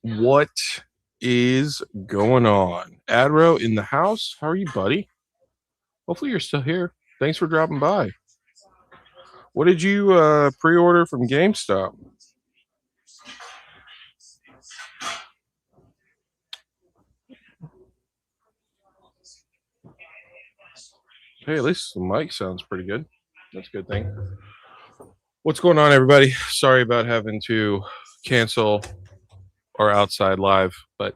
What is going on? Adro in the house. How are you, buddy? Hopefully you're still here. Thanks for dropping by. What did you pre-order from GameStop? Hey, at least the mic sounds pretty good. That's a good thing. What's going on, everybody? Sorry about having to cancel our outside live, but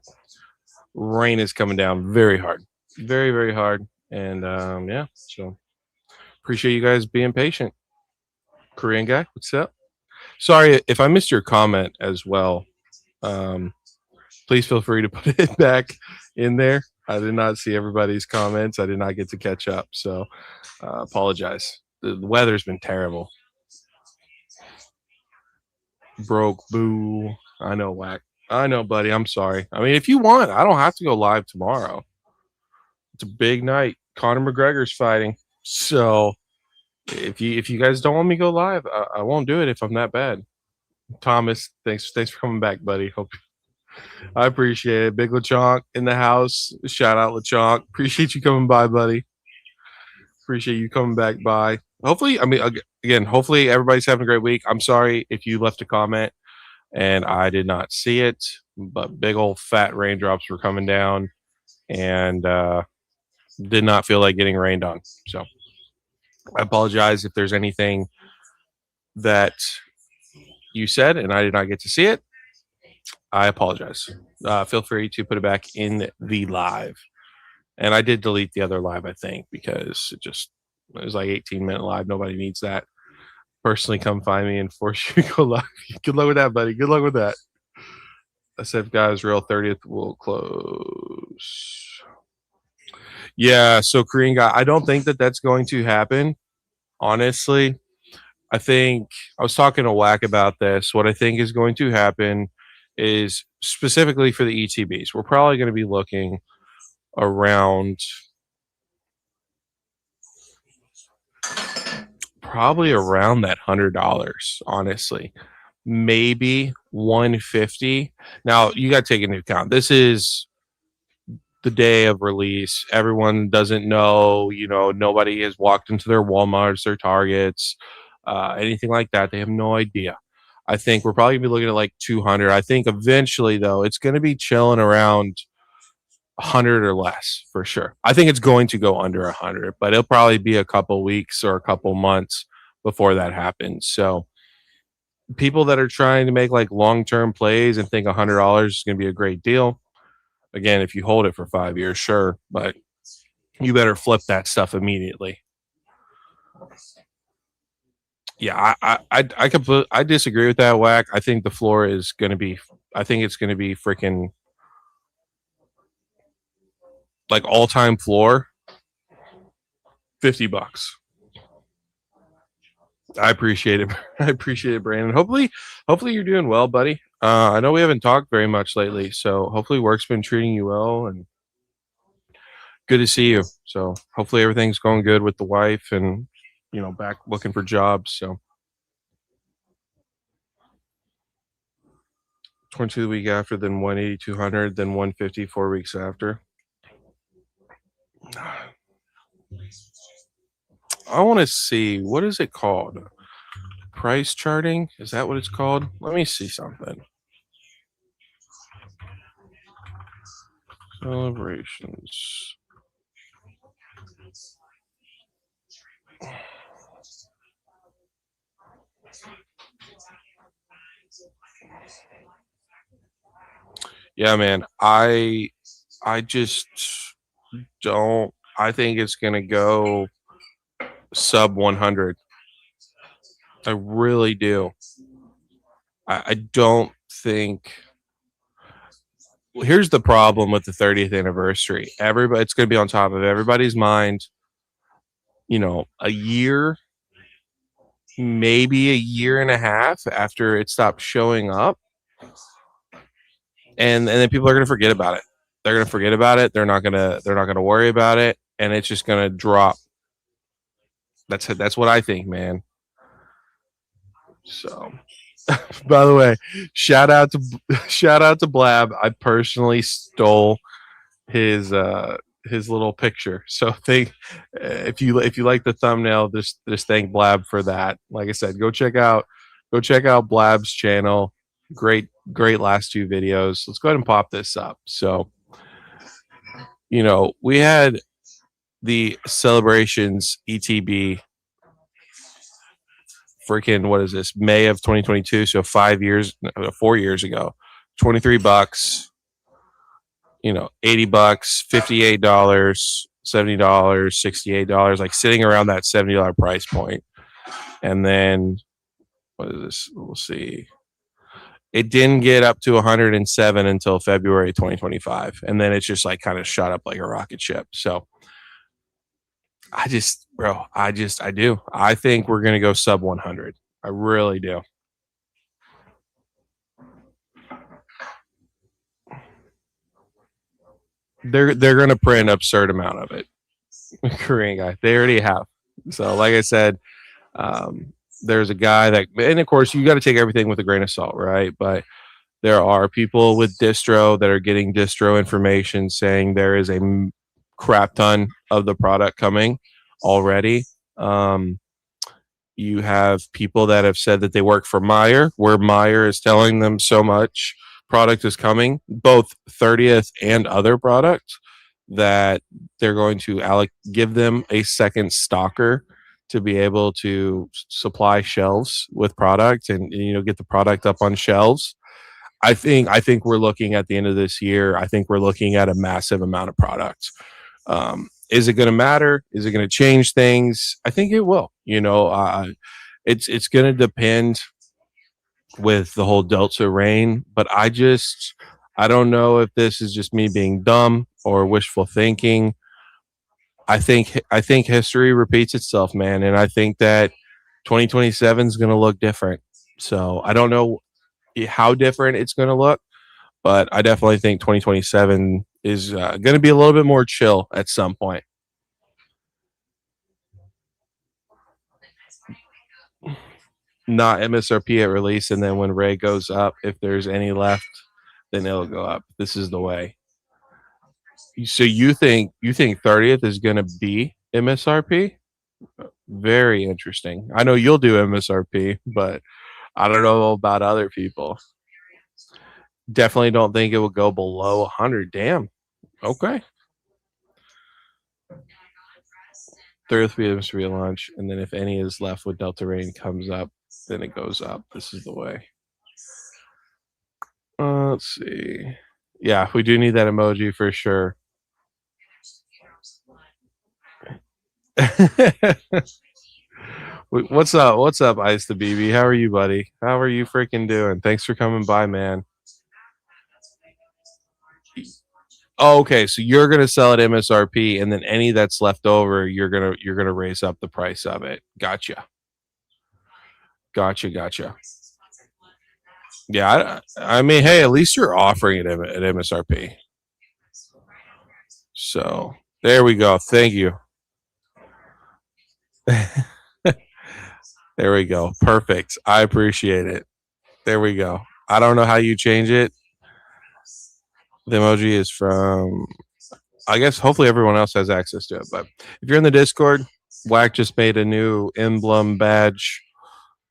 rain is coming down very hard. Very, very hard. And yeah, so appreciate you guys being patient. Korean guy, what's up? Sorry if I missed your comment as well. Um, please feel free to put it back in there. I did not see everybody's comments. I did not get to catch up, so apologize. The weather's been terrible. Broke, boo. I know, whack. I know, buddy. I'm sorry. I mean, if you want, I don't have to go live tomorrow. It's a big night. Conor McGregor's fighting, so if you guys don't want me to go live, I won't do it if I'm that bad. Thomas, thanks for coming back, buddy. Hope I appreciate it. Big LeChonk in the house. Shout out LeChonk. Appreciate you coming by, buddy. Appreciate you coming back by. Hopefully, I mean, again, hopefully everybody's having a great week. I'm sorry if you left a comment and I did not see it, but big old fat raindrops were coming down and did not feel like getting rained on. So I apologize if there's anything that you said and I did not get to see it. I apologize. Feel free to put it back in the live. And I did delete the other live, I think, because it was like 18-minute live. Nobody needs that. Personally, come find me and force you to go live. Good luck with that, buddy. Good luck with that. SF guys, real 30th will close. Yeah, so Korean guy, I don't think that that's going to happen. Honestly, I think I was talking to Whack about this. What I think is going to happen is specifically for the ETBs, we're probably going to be looking around that $100, honestly. Maybe 150. Now you got to take into account this is the day of release. Everyone doesn't know, nobody has walked into their Walmarts, their Targets, anything like that. They have no idea. I think we're probably gonna be looking at like 200. I think eventually though, it's going to be chilling around 100 or less for sure. I think it's going to go under 100, but it'll probably be a couple weeks or a couple months before that happens. So people that are trying to make like long-term plays and think $100 is going to be a great deal. Again, if you hold it for 5 years, sure, but you better flip that stuff immediately. Yeah, I disagree with that, Whack. I think the floor is going to be. I think it's going to be freaking like all-time floor, $50. I appreciate it. I appreciate it, Brandon. Hopefully you're doing well, buddy. I know we haven't talked very much lately, so hopefully work's been treating you well and good to see you. So hopefully everything's going good with the wife and back looking for jobs. So 22 the week after, then 180, 200, then 150 4 weeks after. I want to see, what is it called? Price charting? Is that what it's called? Let me see something. Celebrations. Yeah, man. I just don't. I think it's gonna go sub 100. I really do. I don't think. Well, here's the problem with the 30th anniversary. Everybody, it's going to be on top of everybody's mind. A year, maybe a year and a half after it stopped showing up, and then people are going to forget about it. They're going to forget about it. They're not going to worry about it, and it's just going to drop. That's what I think, man. So By the way, shout out to shout out to Blab. I personally stole his little picture. So think if you like the thumbnail, just thank Blab for that. Like I said, go check out Blab's channel. Great last two videos. Let's go ahead and pop this up. So we had the celebrations ETB freaking what is this, May of 2022, so 5 years, 4 years ago. $23, 80 bucks, $58, $70, $68, like sitting around that $70 price point. And then what is this? We'll see. It didn't get up to 107 until February 2025, and then it's just like kind of shot up like a rocket ship. So I do. I think we're gonna go sub 100. I really do. They're gonna print an absurd amount of it. Korean guy. They already have. So like I said, there's a guy that, and of course you got to take everything with a grain of salt, right? But there are people with distro that are getting distro information saying there is a crap ton of the product coming already. You have people that have said that they work for Meyer, where Meyer is telling them so much product is coming, both 30th and other products, that they're going to give them a second stocker to be able to supply shelves with product and get the product up on shelves. I think we're looking at the end of this year. I think we're looking at a massive amount of product. Is it going to matter? Is it going to change things? I think it will. It's going to depend with the whole Delta rain, but I don't know if this is just me being dumb or wishful thinking. I think history repeats itself, man, and I think that 2027 is going to look different. So I don't know how different it's going to look, but I definitely think 2027 is going to be a little bit more chill at some point. Not MSRP at release, and then when Ray goes up, if there's any left, then it'll go up. This is the way. So you think 30th is going to be MSRP? Very interesting. I know you'll do MSRP, but I don't know about other people. Definitely don't think it will go below 100. Damn. Okay. 30th will be MSRP launch, and then if any is left with Delta Rain comes up, then it goes up. This is the way. Let's see. Yeah, we do need that emoji for sure. What's up? What's up, Ice the BB? How are you, buddy? How are you freaking doing? Thanks for coming by, man. Oh, okay, so you're gonna sell at MSRP, and then any that's left over, you're gonna raise up the price of it. Gotcha. Yeah, I mean, hey, at least you're offering it at MSRP. So there we go. Thank you. There we go. Perfect. I appreciate it. There we go. I don't know how you change it. The emoji is from, I guess, hopefully everyone else has access to it. But if you're in the Discord, Whack just made a new emblem badge.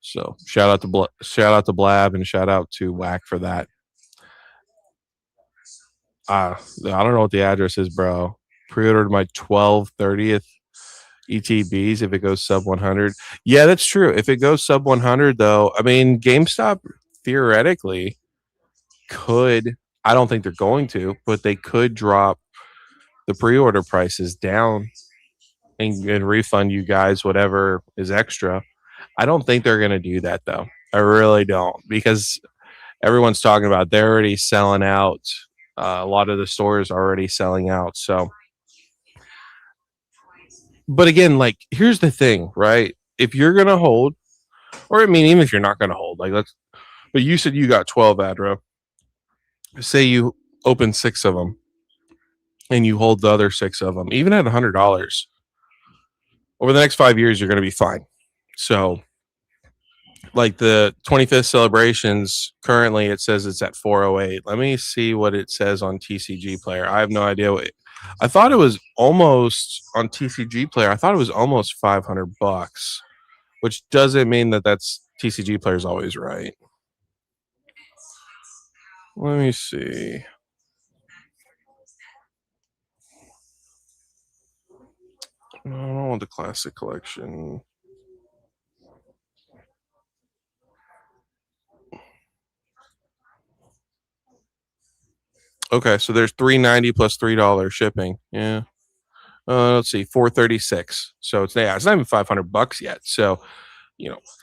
So shout out to Blab and shout out to Whack for that. I don't know what the address is, bro. Pre-ordered my 12/30th ETBs if it goes sub 100. Yeah, that's true. If it goes sub 100, though, I mean, GameStop theoretically could. I don't think they're going to, but they could drop the pre-order prices down and refund you guys whatever is extra. I don't think they're going to do that, though. I really don't, because everyone's talking about they're already selling out. A lot of the stores are already selling out. So, but again, like, here's the thing, right? If you're going to hold, or I mean, even if you're not going to hold, like, but you said you got 12 Adro. Say you open 6 of them and you hold the other 6 of them, even at $100 over the next 5 years, you're going to be fine. So Like the 25th celebrations, currently it says it's at 408. Let me see what it says on TCG Player. I have no idea what. I thought it was almost on TCG Player. I thought it was almost $500, which doesn't mean that that's TCG Player is always right. Let me see. I don't want the classic collection. Okay, so there's $390 plus $3 shipping. Yeah. Let's see, 436. So it's yeah, it's not even $500 yet. So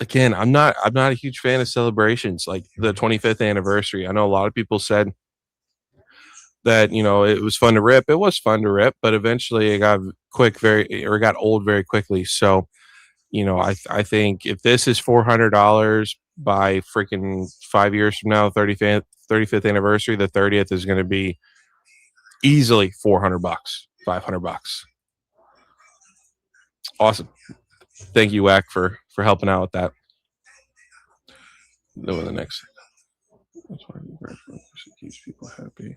again, I'm not a huge fan of celebrations like the 25th anniversary. I know a lot of people said that it was fun to rip. It was fun to rip, but eventually it got it got old very quickly. So I think if this is $400 by freaking 5 years from now, 35th anniversary, the 30th is going to be easily $400, $500. Awesome. Thank you, Wack, for helping out with that. No, the next. That's why it keeps people happy.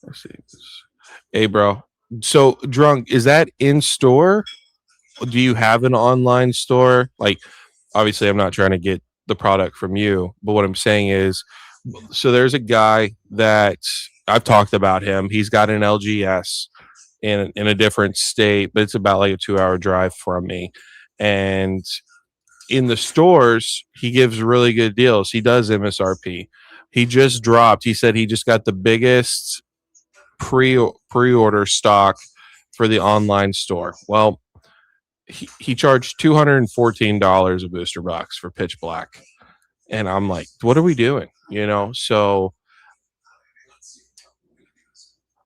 I see this. Hey, bro. So, drunk, is that in store? Do you have an online store? Like, obviously, I'm not trying to get the product from you, but what I'm saying is, so there's a guy that I've talked about him. He's got an LGS in a different state, but it's about like a 2 hour drive from me. And in the stores, he gives really good deals. He does MSRP. He just dropped. He said he just got the biggest pre-order stock for the online store. Well, he charged $214 a booster box for Pitch Black, and I'm like, what are we doing? So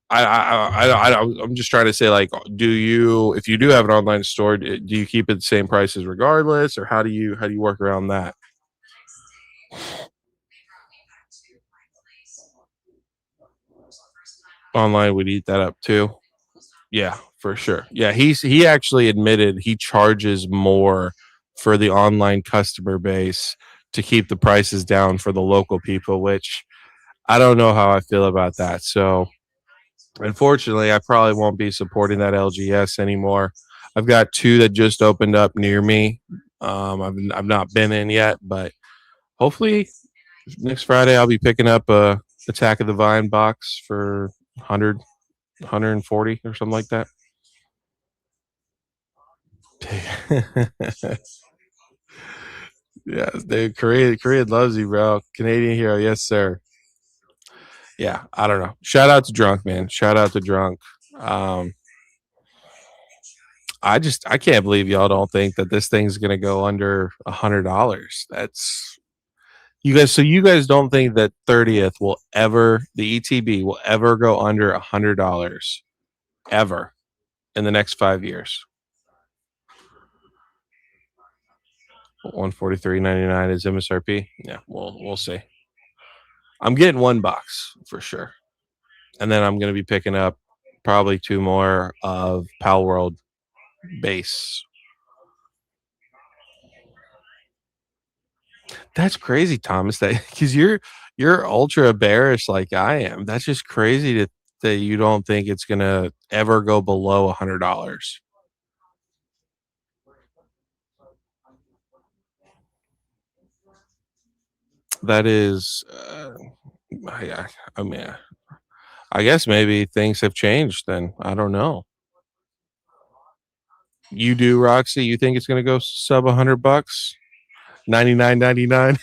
I'm just trying to say, like, if you do have an online store, do you keep it the same prices regardless, or how do you work around that? Online would eat that up too. Yeah, for sure. Yeah, he actually admitted he charges more for the online customer base to keep the prices down for the local people, which I don't know how I feel about that. So, unfortunately, I probably won't be supporting that LGS anymore. I've got two that just opened up near me. I've not been in yet, but hopefully next Friday I'll be picking up a Attack of the Vine box for 100, 140 or something like that. Yes, dude. Korea loves you, bro. Canadian hero, yes, sir. Yeah, I don't know. Shout out to Drunk, man. Shout out to Drunk. Um, I can't believe y'all don't think that this thing's gonna go under $100. That's you guys. So you guys don't think that 30th will ever the ETB will ever go under $100 ever in the next 5 years? 143.99 is MSRP. Yeah, we'll see. I'm getting one box for sure, and then I'm gonna be picking up probably two more of Pal World base. That's crazy, Thomas. That because you're ultra bearish like I am. That's just crazy that you don't think it's gonna ever go below $100. That is, I mean, I guess maybe things have changed. Then I don't know. You do, Roxy? You think it's gonna go sub $100? 99.99.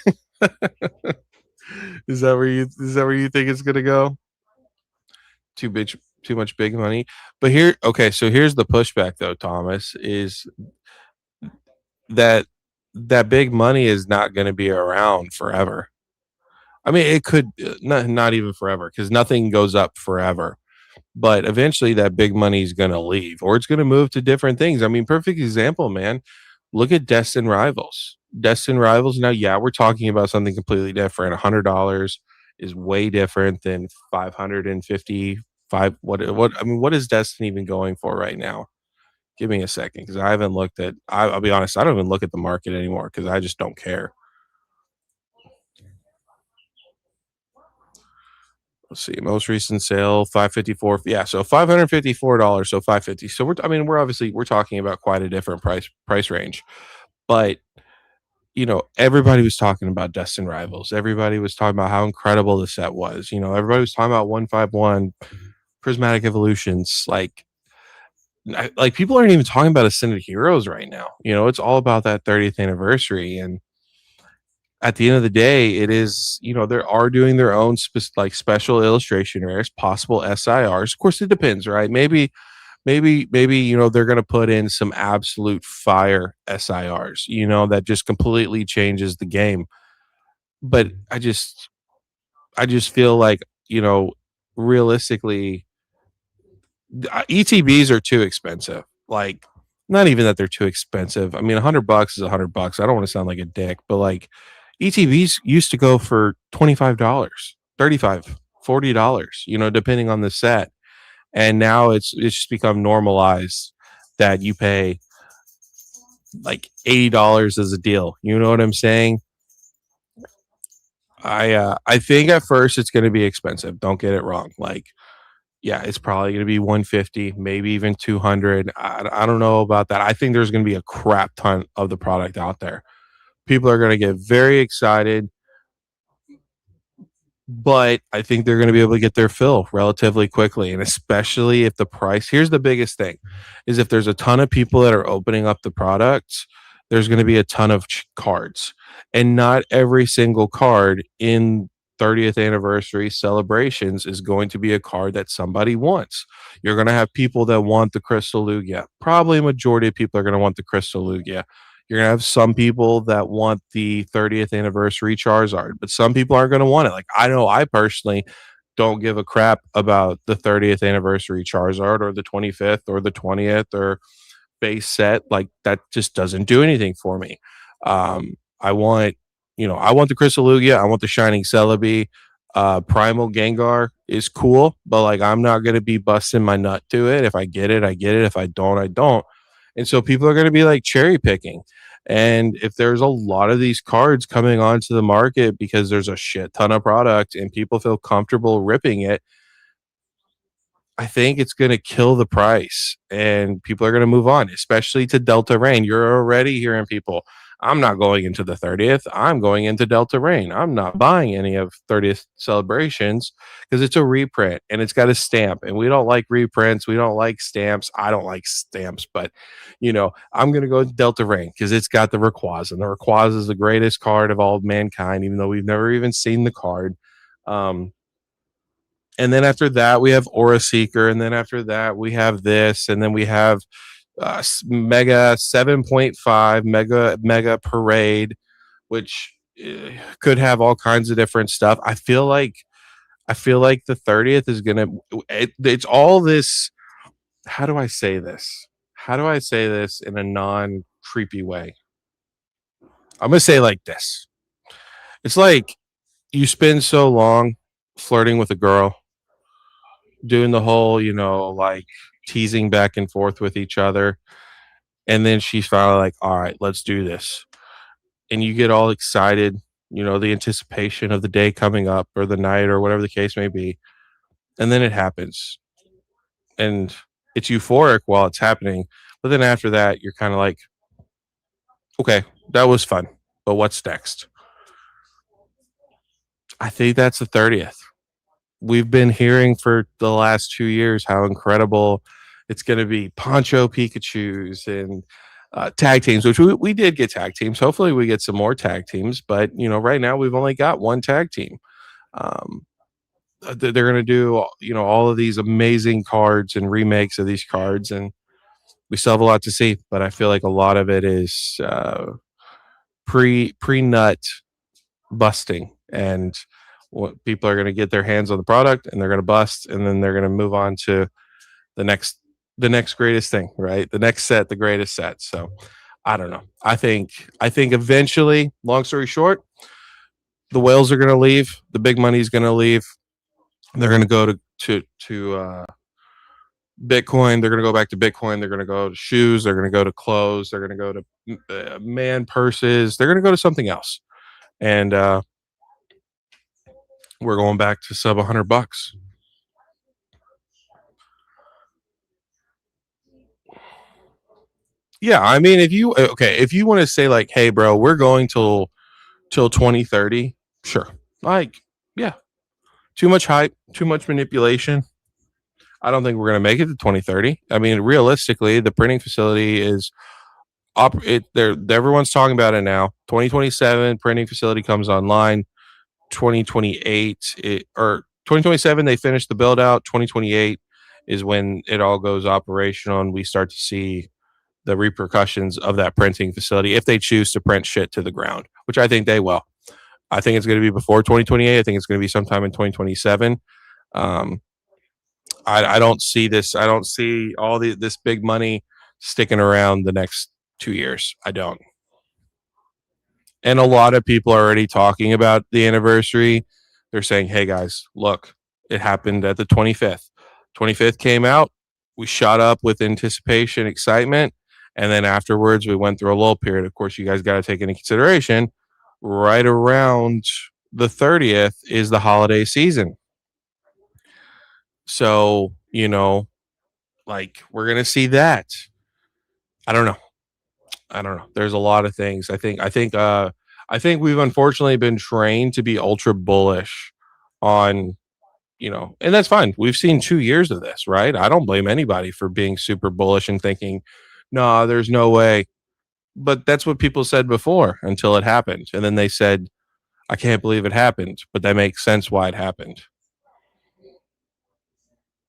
Is that where you think it's gonna go? Too big, too much big money. But okay, so here's the pushback though, Thomas, is that that big money is not going to be around forever. I mean, it could not even forever because nothing goes up forever. But eventually, that big money is going to leave, or it's going to move to different things. I mean, perfect example, man. Look at Destin Rivals. Destin Rivals. Now, yeah, we're talking about something completely different. $100 is way different than 555. What? I mean, what is Destin even going for right now? Give me a second because I haven't looked at. I'll be honest. I don't even look at the market anymore because I just don't care. let's see, most recent sale 554. Yeah, so $554. So 550. So I mean, we're obviously we're talking about quite a different price range, but everybody was talking about Destin Rivals. Everybody was talking about how incredible the set was. Everybody was talking about 151 Prismatic Evolutions. Like people aren't even talking about Ascended Heroes right now. It's all about that 30th anniversary. And at the end of the day, it is, they are doing their own like special illustration rares, possible SIRs. Of course, it depends, right? Maybe they're going to put in some absolute fire SIRs, that just completely changes the game. But I just feel like, realistically, ETBs are too expensive. Like, not even that they're too expensive. I mean, $100 is $100. I don't want to sound like a dick, but like ETBs used to go for $25, 35, $40, depending on the set. And now it's just become normalized that you pay like $80 as a deal. You know what I'm saying? I think at first it's going to be expensive. Don't get it wrong. Like, yeah, it's probably going to be 150, maybe even 200. I don't know about that. I think there's going to be a crap ton of the product out there. People are going to get very excited, but I think they're going to be able to get their fill relatively quickly. And especially if the price, here's the biggest thing, is if there's a ton of people that are opening up the products, there's going to be a ton of cards. And not every single card in 30th anniversary celebrations is going to be a card that somebody wants. You're going to have people that want the Crystal Lugia. Probably a majority of people are going to want the Crystal Lugia. You're going to have some people that want the 30th anniversary Charizard, but some people aren't going to want it. Like, I know I personally don't give a crap about the 30th anniversary Charizard or the 25th or the 20th or base set. Like, that just doesn't do anything for me. I want, I want the Crystal Lugia. I want the Shining Celebi. Primal Gengar is cool, but like, I'm not going to be busting my nut to it. If I get it, I get it. If I don't, I don't. And so people are going to be like cherry picking. And if there's a lot of these cards coming onto the market because there's a shit ton of product and people feel comfortable ripping it, I think it's going to kill the price and people are going to move on, especially to Delta Rain. You're already hearing people, I'm not going into the 30th. I'm going into Delta Rain. I'm not buying any of 30th celebrations because it's a reprint and it's got a stamp. And we don't like reprints. We don't like stamps. I don't like stamps, but I'm going to go to Delta Rain because it's got the Rayquaza. And the Rayquaza is the greatest card of all mankind, even though we've never even seen the card. And then after that, we have Aura Seeker. And then after that, we have this. And then we have Mega 7.5, Mega Parade, which could have all kinds of different stuff. I feel like the 30th is going to, it's all this. How do I say this? How do I say this in a non creepy way? I'm going to say like this. It's like you spend so long flirting with a girl, doing the whole, like teasing back and forth with each other. And then she's finally like, all right, let's do this. And you get all excited, the anticipation of the day coming up or the night or whatever the case may be. And then it happens. And it's euphoric while it's happening. But then after that, you're kind of like, okay, that was fun. But what's next? I think that's the 30th. We've been hearing for the last 2 years how incredible it's going to be. Poncho Pikachus and tag teams, which we did get tag teams. Hopefully we get some more tag teams. But, right now we've only got one tag team. They're going to do, all of these amazing cards and remakes of these cards. And we still have a lot to see. But I feel like a lot of it is pre-nut busting. And what people are going to get their hands on the product and they're going to bust and then they're going to move on to the next greatest thing, right? The next set, the greatest set. So I don't know. I think eventually, long story short, the whales are going to leave. The big money is going to leave. They're going to go to Bitcoin. They're going to go back to Bitcoin. They're going to go to shoes. They're going to go to clothes. They're going to go to man purses. They're going to go to something else. And We're going back to sub $100. Yeah, I mean, if you want to say like, hey, bro, we're going till 2030, sure. Like, yeah, too much hype, too much manipulation. I don't think we're going to make it to 2030. I mean, realistically, the printing facility is everyone's talking about it now. 2027 printing facility comes online. 2028 or 2027 they finish the build out. 2028 is when it all goes operational and we start to see the repercussions of that printing facility if they choose to print shit to the ground, which I think they will. I think it's going to be before 2028. I think it's going to be sometime in 2027. Um, I don't see this. I don't see all this big money sticking around the next 2 years. I don't. And a lot of people are already talking about the anniversary. They're saying, "Hey guys, look, it happened at the 25th. 25th came out. We shot up with anticipation, excitement, and then afterwards we went through a lull period. Of course, you guys got to take into consideration right around the 30th is the holiday season. So, like we're going to see that. I don't know. I don't know. There's a lot of things. I think we've unfortunately been trained to be ultra bullish on, and that's fine. We've seen 2 years of this, right? I don't blame anybody for being super bullish and thinking, no, there's no way. But that's what people said before until it happened. And then they said, I can't believe it happened, but that makes sense why it happened.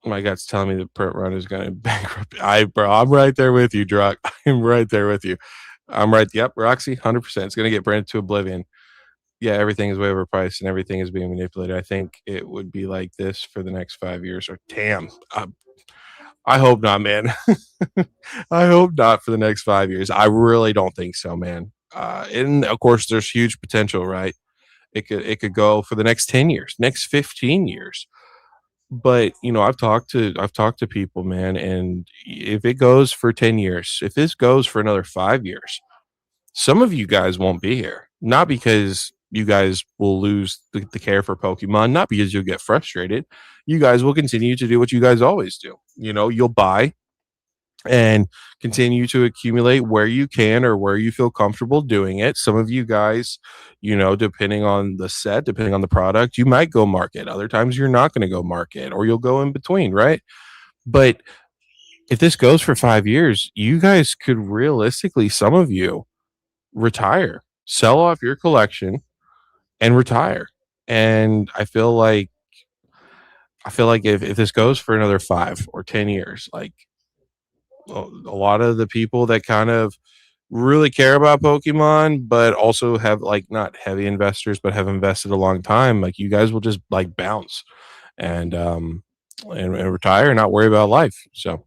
My gut's telling me the print run is going to bankrupt. Bro, I'm right there with you, Druck. I'm right there with you. I'm right. Yep, Roxy, 100%. It's going to get branded to oblivion. Yeah, everything is way overpriced and everything is being manipulated. I think it would be like this for the next 5 years. Or damn, I hope not, man. I hope not for the next 5 years. I really don't think so, man. And of course, there's huge potential, right? It could go for the next 10 years, next 15 years. But I've talked to people, man, and if it goes for 10 years, if this goes for another 5 years, some of you guys won't be here. Not because you guys will lose the care for Pokemon, not because you'll get frustrated. You guys will continue to do what you guys always do. You'll buy and continue to accumulate where you can or where you feel comfortable doing it. Some of you guys, depending on the set, depending on the product, you might go market. Other times you're not going to go market or you'll go in between, right? But if this goes for 5 years, you guys could realistically, some of you, retire, sell off your collection and retire. And I feel like if this goes for another 5 or 10 years, like a lot of the people that kind of really care about Pokemon, but also have like not heavy investors, but have invested a long time, like you guys will just like bounce and and retire and not worry about life. So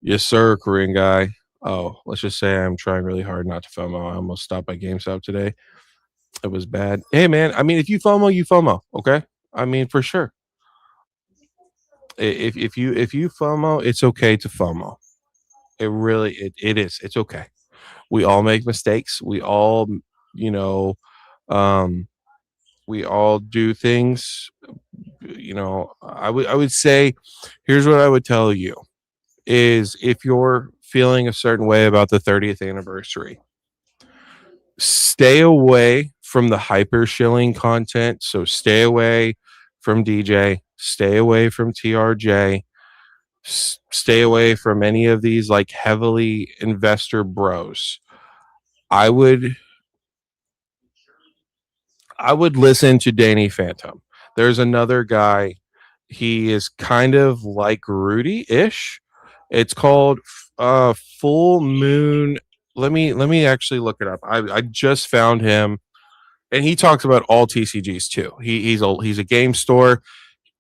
yes, sir, Korean guy. Oh, let's just say I'm trying really hard not to FOMO. I almost stopped by GameStop today. It was bad. Hey man, I mean if you FOMO, you FOMO, okay? I mean for sure. If you FOMO, it's okay to FOMO. It is. It's okay. We all make mistakes. You know, um we all do things, I would say here's what I would tell you is if you're feeling a certain way about the 30th anniversary, stay away from the hyper shilling content. So stay away from DJ, stay away from TRJ, stay away from any of these like heavily investor bros. I would I would listen to Danny Phantom. There's another guy. He is kind of like Rudy ish. It's called Full Moon. Let me actually look it up. I just found him and he talks about all TCGs too. He's a game store.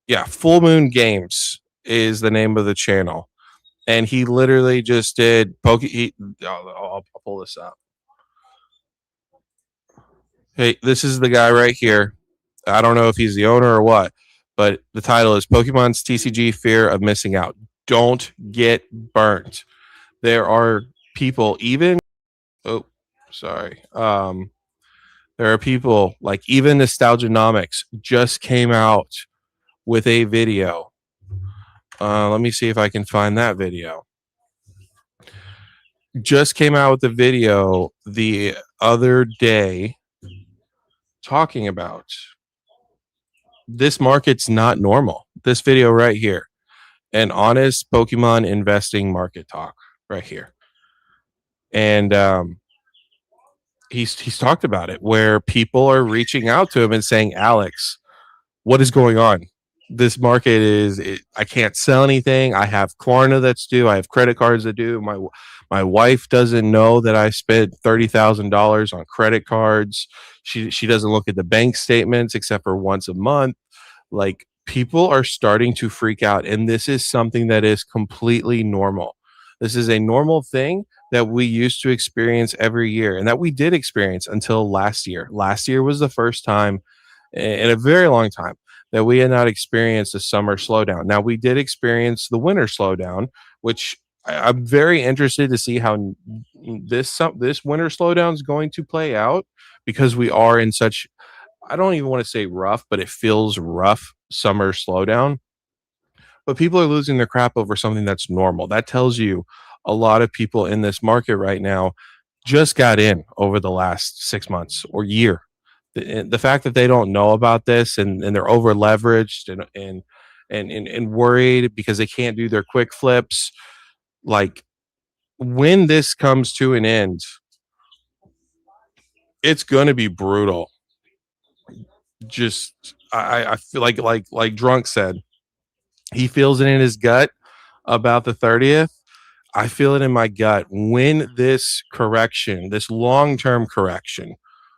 Yeah, Full Moon Games is the name of the channel, and he literally just did poke. I'll pull this up. Hey, this is the guy right here. I don't know if he's the owner or what, but the title is Pokemon's TCG Fear of Missing Out. Don't get burnt. There are people even. Oh, sorry. There are people like even Nostalgianomics just came out with a video. Let me see if I can find that video. Just came out with the video the other day talking about this market's not normal. This video right here, an honest Pokemon investing market talk right here. And he's talked about it where people are reaching out to him and saying, Alex, what is going on? This market I can't sell anything. I have Klarna that's due. I have credit cards that do. My wife doesn't know that I spent $30,000 on credit cards. She doesn't look at the bank statements except for once a month. Like people are starting to freak out, and this is something that is completely normal. This is a normal thing that we used to experience every year, and that we did experience until last year. Last year was the first time in a very long time that we had not experienced a summer slowdown. Now we did experience the winter slowdown, which I'm very interested to see how this winter slowdown is going to play out because we are in such, I don't even want to say rough, but it feels rough summer slowdown. But people are losing their crap over something that's normal. That tells you a lot of people in this market right now just got in over the last 6 months or year. The fact that they don't know about this and they're over leveraged and worried because they can't do their quick flips. Like when this comes to an end, it's going to be brutal. Just I feel like Drunk said, he feels it in his gut about the 30th. I feel it in my gut when this correction, this long-term correction,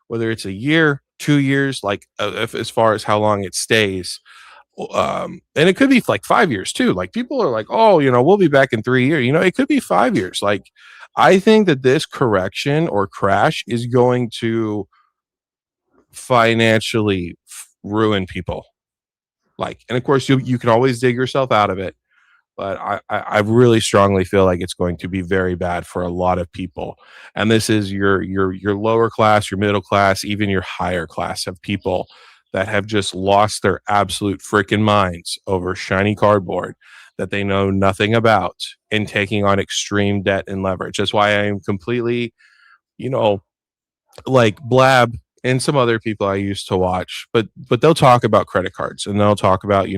whether it's a year, 2 years, like as far as how long it stays, and it could be like 5 years too. Like people are like, oh, we'll be back in 3 years. It could be 5 years. Like I think that this correction or crash is going to financially ruin people. Like, and of course you can always dig yourself out of it, but I really strongly feel like it's going to be very bad for a lot of people. And this is your lower class, your middle class, even your higher class of people that have just lost their absolute freaking minds over shiny cardboard that they know nothing about and taking on extreme debt and leverage. That's why I am completely, like Blab and some other people I used to watch, but they'll talk about credit cards and they'll talk about,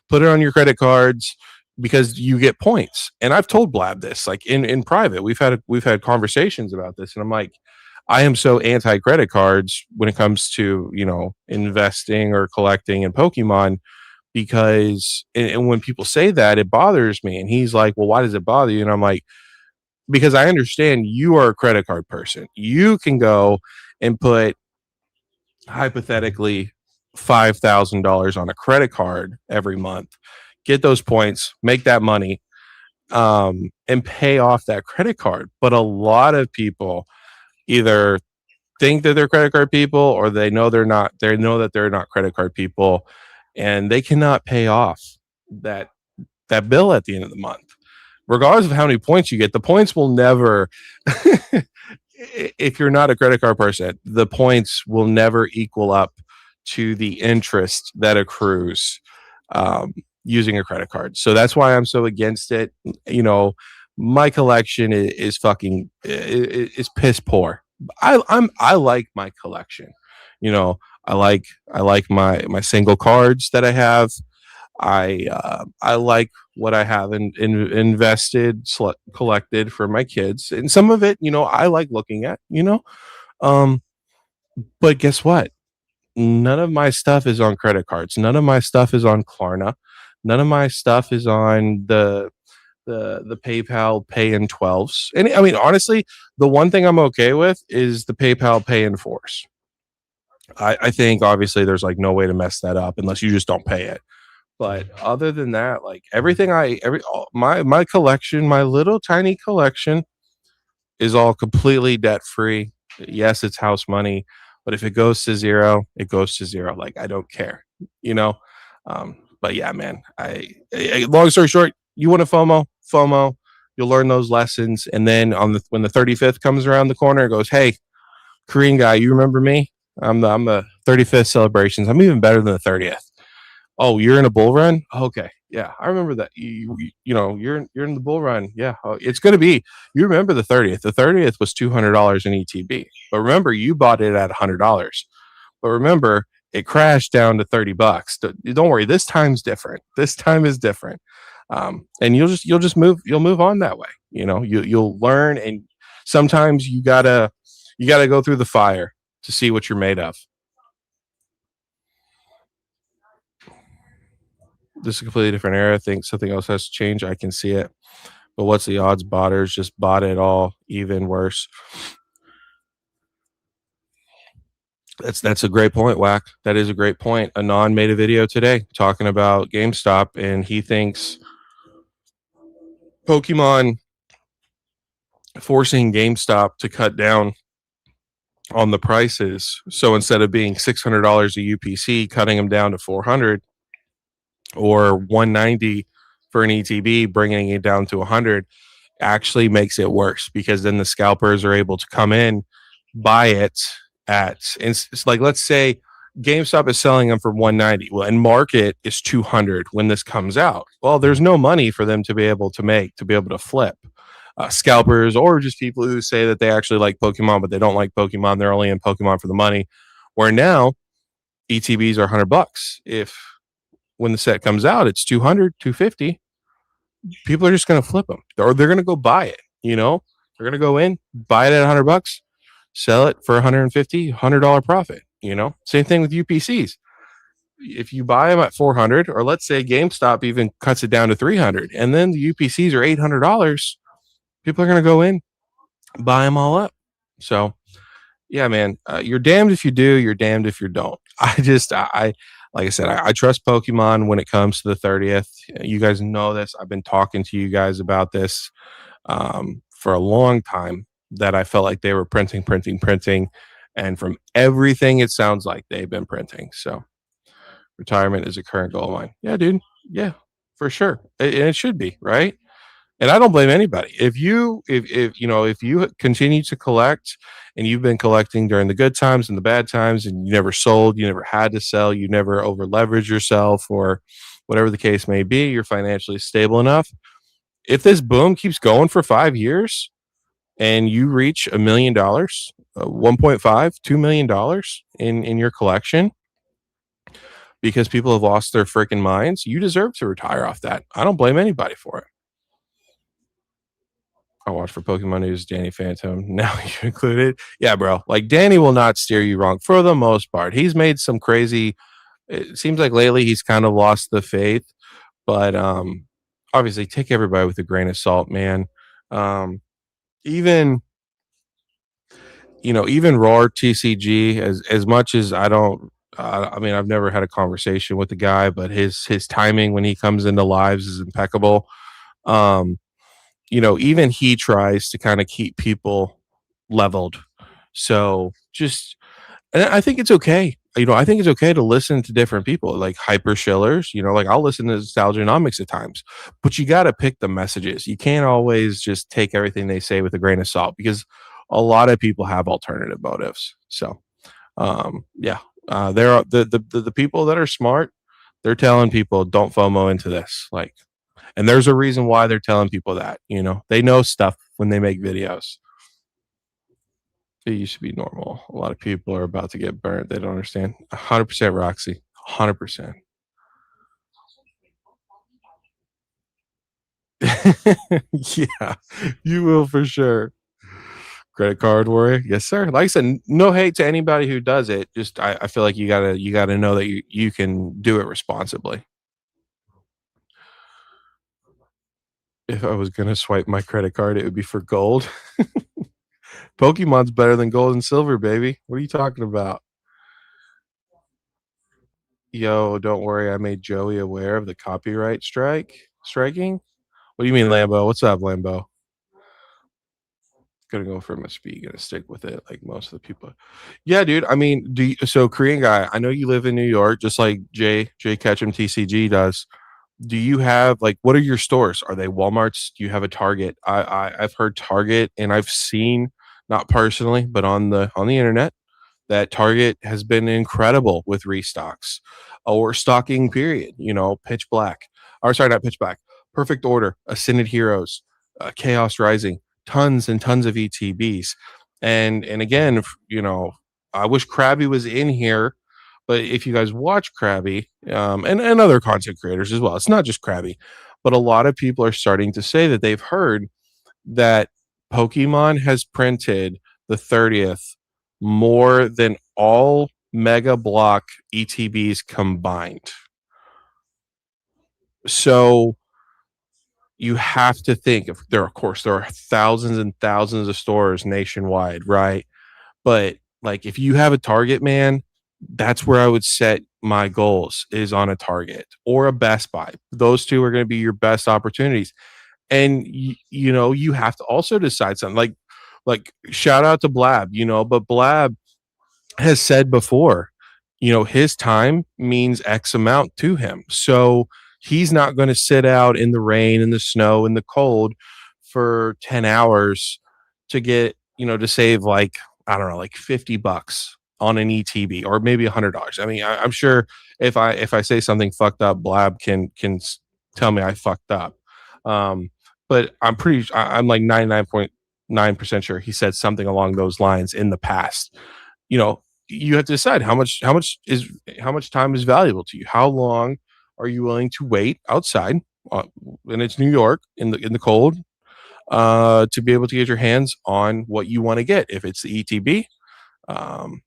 put it on your credit cards because you get points. And I've told Blab this, like in private. We've had conversations about this, and I'm like, I am so anti credit cards when it comes to, investing or collecting in Pokemon because and when people say that, it bothers me. And he's like, well, why does it bother you? And I'm like, because I understand you are a credit card person. You can go and put hypothetically $5,000 on a credit card every month, get those points, make that money, and pay off that credit card. But a lot of people either think that they're credit card people or they know they're not. They know that they're not credit card people, and they cannot pay off that bill at the end of the month. Regardless of how many points you get, the points will never if you're not a credit card person, the points will never equal up to the interest that accrues using a credit card. So that's why I'm so against it. My collection is fucking is piss poor. I like my collection. I like my single cards that I have. I like what I have invested, collected for my kids, and some of it, I like looking at, um, but guess what? None of my stuff is on credit cards. None of my stuff is on Klarna. None of my stuff is on the PayPal Pay in 12s. And I mean, honestly, the one thing I'm okay with is the PayPal Pay in 4s. I think obviously there's like no way to mess that up unless you just don't pay it. But other than that, like everything my collection, my little tiny collection is all completely debt free. Yes, it's house money, but if it goes to zero, it goes to zero. Like I don't care, you know. But yeah, man. Long story short, you want a FOMO. You'll learn those lessons, and then when the 35th comes around the corner, it goes, "Hey, Korean guy, you remember me? I'm the 35th celebrations. I'm even better than the 30th. Oh, you're in a bull run? Okay. Yeah, I remember that. You're in the bull run. Yeah. Oh, it's going to be. You remember the 30th. The 30th was $200 in ETB. But remember, you bought it at $100. But remember, it crashed down to $30. Don't worry. This time's different. This time is different. And you'll move on that way. You'll learn, and sometimes you gotta go through the fire to see what you're made of. This is a completely different era. I think something else has to change. I can see it. But what's the odds? Botters just bought it all even worse. That's a great point, Whack. That is a great point. Anon made a video today talking about GameStop, and he thinks Pokemon forcing GameStop to cut down on the prices. So instead of being $600 a UPC, cutting them down to 400 or 190 for an ETB, bringing it down to 100 actually makes it worse, because then the scalpers are able to come in, buy it at, it's like, let's say GameStop is selling them for 190. Well, and market is 200 when this comes out. Well, there's no money for them to be able to flip. Scalpers, or just people who say that they actually like Pokemon, but they don't like Pokemon. They're only in Pokemon for the money. Where now ETBs are $100. If when the set comes out, it's 200, 250. People are just going to flip them, or they're going to go buy it. They're going to go in, buy it at $100, sell it for 150, $100 profit. Same thing with UPCs. If you buy them at 400, or let's say GameStop even cuts it down to 300, and then the UPCs are $800, people are going to go in, buy them all up. So, yeah, man, you're damned if you do, you're damned if you don't. Like I said, I trust Pokemon when it comes to the 30th. You guys know this. I've been talking to you guys about this for a long time, that I felt like they were printing. And from everything, it sounds like they've been printing. So retirement is a current goal of mine. Yeah, dude. Yeah, for sure. And it should be, right? And I don't blame anybody. If you continue to collect, and you've been collecting during the good times and the bad times, and you never sold, you never had to sell, you never over leveraged yourself, or whatever the case may be, you're financially stable enough. If this boom keeps going for 5 years and you reach $1 million, 1.5, $2 million in your collection, because people have lost their freaking minds, you deserve to retire off that. I don't blame anybody for it. I watch for Pokemon News, Danny Phantom. Now you included. Yeah, bro. Like, Danny will not steer you wrong for the most part. He's made some crazy. It seems like lately he's kind of lost the faith, but obviously take everybody with a grain of salt, man. Um, even even raw TCG, as much as I don't. I mean, I've never had a conversation with the guy, but his timing when he comes into lives is impeccable. Um, even he tries to kind of keep people leveled. So just, and I think it's okay. I think it's okay to listen to different people, like hyper shillers. Like, I'll listen to Nostalgianomics at times, but you got to pick the messages. You can't always just take everything they say with a grain of salt, because a lot of people have alternative motives. So, yeah, there are the people that are smart. They're telling people, don't FOMO into this. Like, and there's a reason why they're telling people that. They know stuff when they make videos. It used to be normal. A lot of people are about to get burnt. They don't understand. 100% Roxy. 100%. Yeah, you will for sure. Credit card warrior. Yes, sir. Like I said, no hate to anybody who does it. Just I feel like you gotta know that you can do it responsibly. If I was gonna swipe my credit card, it would be for gold. Pokemon's better than gold and silver, baby. What are you talking about? Yo, don't worry. I made Joey aware of the copyright striking. What do you mean, Lambo? What's up, Lambo? Gonna go for MSP. Gonna stick with it, like most of the people. Yeah, dude. I mean, so Korean guy? I know you live in New York, just like Jay Ketchum TCG does. Do you have, like, what are your stores? Are they Walmarts? Do you have a Target? I've heard Target, and I've seen, not personally, but on the internet, that Target has been incredible with restocks or stocking period. Pitch Black, or sorry, not Pitch Black, Perfect Order, Ascended Heroes, Chaos Rising, tons and tons of ETBs. And again, I wish Krabby was in here, but if you guys watch Krabby, and other content creators as well, it's not just Krabby, but a lot of people are starting to say that they've heard that Pokemon has printed the 30th more than all Mega Block ETBs combined. So you have to think, if there, of course, there are thousands and thousands of stores nationwide, right? But like, if you have a Target, man, that's where I would set my goals, is on a Target or a Best Buy. Those two are going to be your best opportunities. And you have to also decide something, like shout out to Blab, but Blab has said before, his time means X amount to him. So he's not going to sit out in the rain, in the snow, in the cold for 10 hours to get, to save, like, I don't know, like $50 on an ETB, or maybe $100. I mean, I'm sure if I say something fucked up, Blab can tell me I fucked up. But I'm like 99.9% sure he said something along those lines in the past. you know you have to decide how much time is valuable to you. How long are you willing to wait outside, uh, and it's New York in the cold, to be able to get your hands on what you want to get? If it's the ETB, um,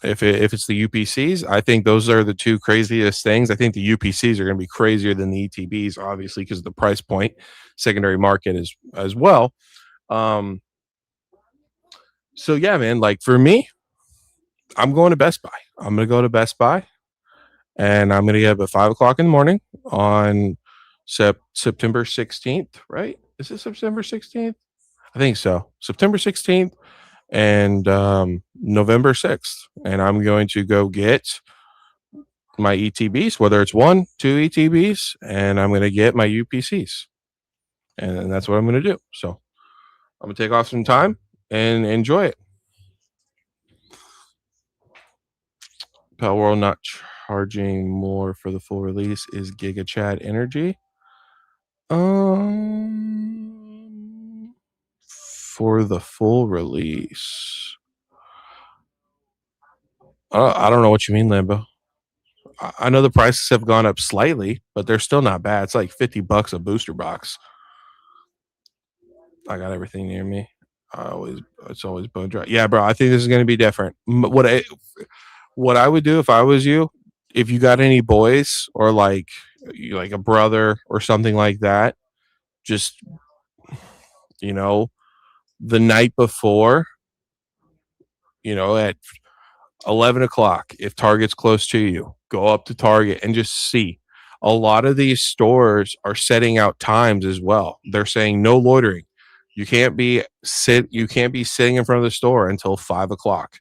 if it's the UPCs, I think those are the two craziest things. I think the UPCs are going to be crazier than the ETBs, obviously, because of the price point, secondary market as well. Um, so yeah, man, like for me, I'm going to Best Buy. I'm going to go to Best Buy, and I'm going to get up at 5 o'clock in the morning on September 16th, right? Is it September 16th? I think so. September 16th and November 6th. And I'm going to go get my ETBs, whether it's one, two ETBs, and I'm going to get my UPCs. And that's what I'm going to do. So I'm going to take off some time and enjoy it. Pal World not charging more for the full release is Giga Chad Energy. For the full release, I don't know what you mean, Lambo. I know the prices have gone up slightly, but they're still not bad. It's like $50 a booster box. I got everything near me. It's always bone dry. Yeah, bro. I think this is going to be different. What I would do if I was you, if you got any boys, or like a brother or something like that, just you know the night before, at 11 o'clock, if Target's close to you, go up to Target and just see. A lot of these stores are setting out times as well. They're saying no loitering. You can't be sitting in front of the store until 5 o'clock.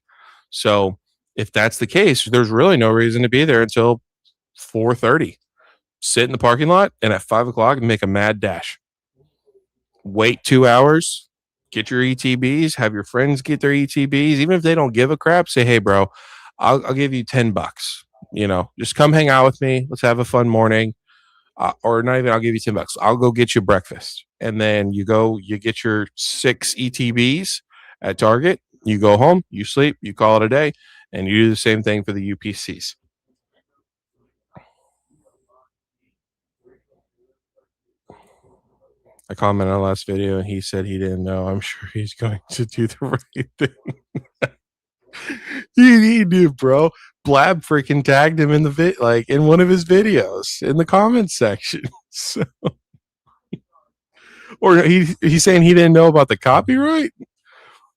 So if that's the case, there's really no reason to be there until 4:30. Sit in the parking lot, and at 5 o'clock make a mad dash. Wait 2 hours, get your ETBs, have your friends get their ETBs. Even if they don't give a crap, say, hey, bro, I'll give you $10. Just come hang out with me. Let's have a fun morning. Or not even, I'll give you $10. I'll go get you breakfast. And then you get your 6 ETBs at Target. You go home, you sleep, you call it a day, and you do the same thing for the UPCs. I commented on the last video and he said he didn't know. I'm sure he's going to do the right thing. he did, bro. Blab freaking tagged him in the like in one of his videos in the comments section. So, or he's saying he didn't know about the copyright.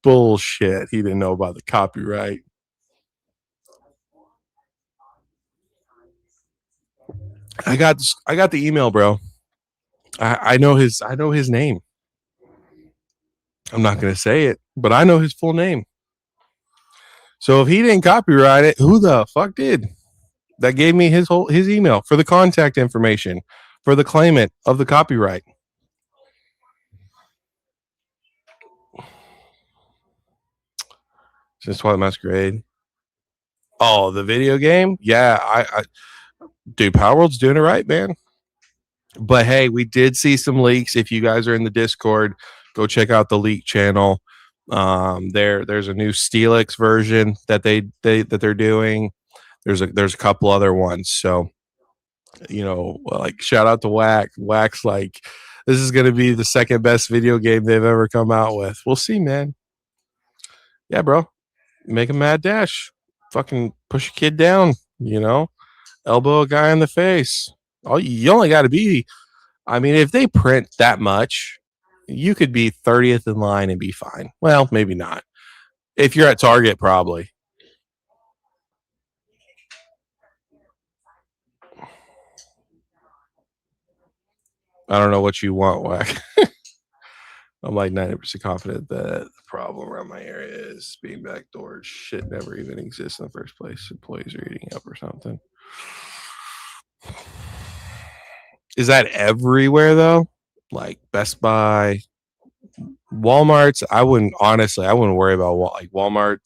Bullshit. He didn't know about the copyright. I got the email, bro. I know his name. I'm not gonna say it, but I know his full name. So if he didn't copyright it, who the fuck did? That gave me his email for the contact information for the claimant of the copyright. Since Twilight Masquerade. Oh, the video game? Yeah, dude, Power World's doing it right, man. But hey, we did see some leaks. If you guys are in the Discord, go check out the leak channel. There's a new Steelix version that they're doing. There's a couple other ones. So like shout out to Whack. Whack's like, this is gonna be the second best video game they've ever come out with. We'll see, man. Yeah, bro. Make a mad dash. Fucking push a kid down. Elbow a guy in the face. You only got to be. I mean, if they print that much, you could be 30th in line and be fine. Well, maybe not. If you're at Target, probably. I don't know what you want, Whack. I'm like 90% confident that the problem around my area is being backdoored. Shit never even exists in the first place. Employees are eating up or something. Is that everywhere though? Like Best Buy, Walmart's? I wouldn't worry about like Walmart.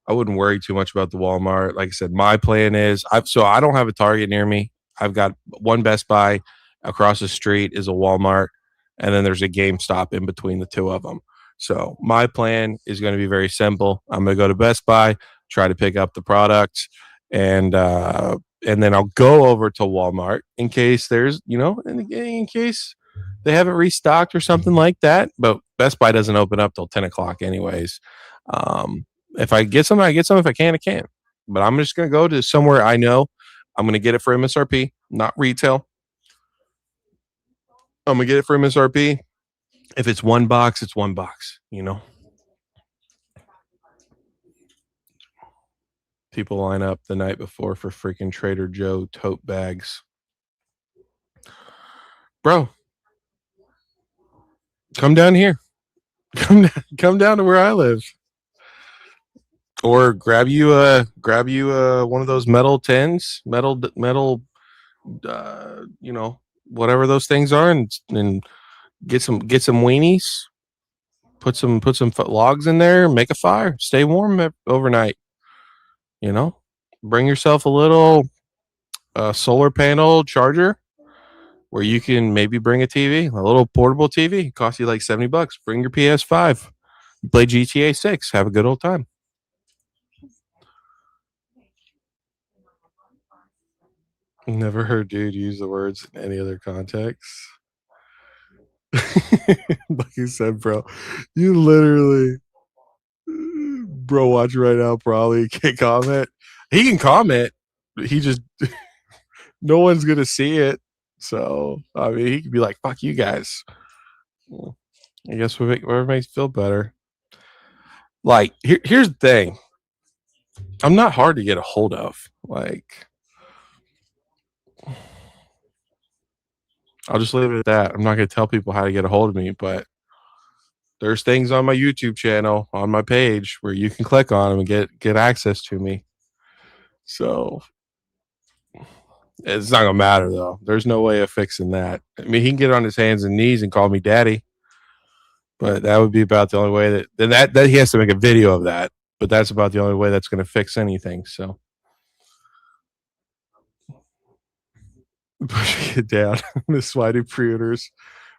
I wouldn't worry too much about the Walmart. Like I said, my plan is I don't have a Target near me. I've got one Best Buy. Across the street is a Walmart, and then there's a GameStop in between the two of them. So my plan is going to be very simple. I'm going to go to Best Buy, try to pick up the products, and then I'll go over to Walmart in case there's in case they haven't restocked or something like that. But Best Buy doesn't open up till 10 o'clock anyways. If I get some, I get some. If I can't, I can't. But I'm just going to go to somewhere I know I'm going to get it for MSRP, not retail. I'm going to get it for MSRP. If it's one box, it's one box, People line up the night before for freaking Trader Joe tote bags. Bro, come down here. Come down to where I live. Or grab you one of those metal tins, whatever those things are, and get some weenies. Put some logs in there, make a fire, stay warm overnight. Bring yourself a little solar panel charger where you can maybe bring a TV, a little portable TV. It costs you like $70. Bring your PS5, play GTA 6, have a good old time. Never heard dude use the words in any other context. Like you said, bro, you literally, bro, watch right now. Probably can't comment. He can comment. He just, no one's gonna see it. So I mean, he could be like, "Fuck you guys." Well, I guess whatever makes you feel better. Like here's the thing. I'm not hard to get a hold of. Like, I'll just leave it at that. I'm not going to tell people how to get a hold of me, but there's things on my YouTube channel, on my page, where you can click on them and get access to me. So it's not going to matter, though. There's no way of fixing that. I mean, he can get on his hands and knees and call me daddy, but that would be about the only way that he has to make a video of that. But that's about the only way that's going to fix anything. So pushing it down. This why do pre-orders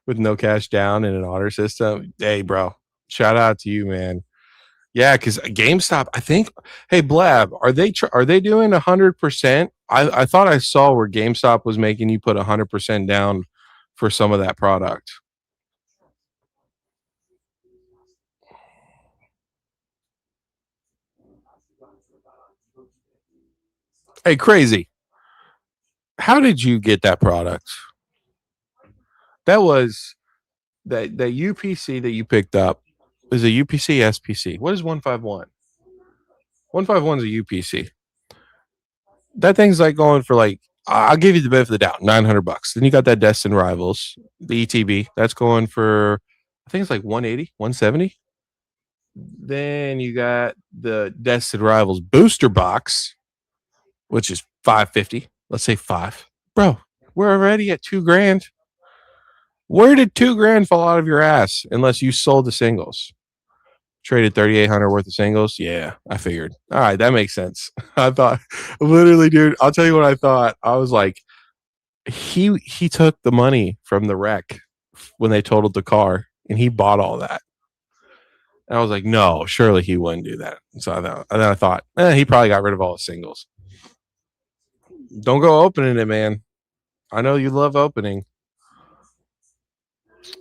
with no cash down in an honor system? Hey, bro, shout out to you, man. Yeah, because GameStop, I think. Hey, Blab, are they doing 100%? I thought I saw where GameStop was making you put 100% down for some of that product. Hey, crazy. How did you get that product? That was that UPC that you picked up is a UPC SPC. What is 151? 151 is a UPC. That thing's like going for like, I'll give you the benefit of the doubt, $900. Then you got that Destin Rivals, the ETB. That's going for, I think it's like 180, 170. Then you got the Destin Rivals booster box, which is 550. Let's say five. Bro, we're already at $2,000. Where did $2,000 fall out of your ass unless you sold the singles? Traded 3,800 worth of singles. Yeah, I figured. All right, that makes sense. I thought, literally, dude. I'll tell you what I thought. I was like, he took the money from the wreck when they totaled the car, and he bought all that. And I was like, no, surely he wouldn't do that. So and then I thought, he probably got rid of all his singles. Don't go opening it, man. I know you love opening.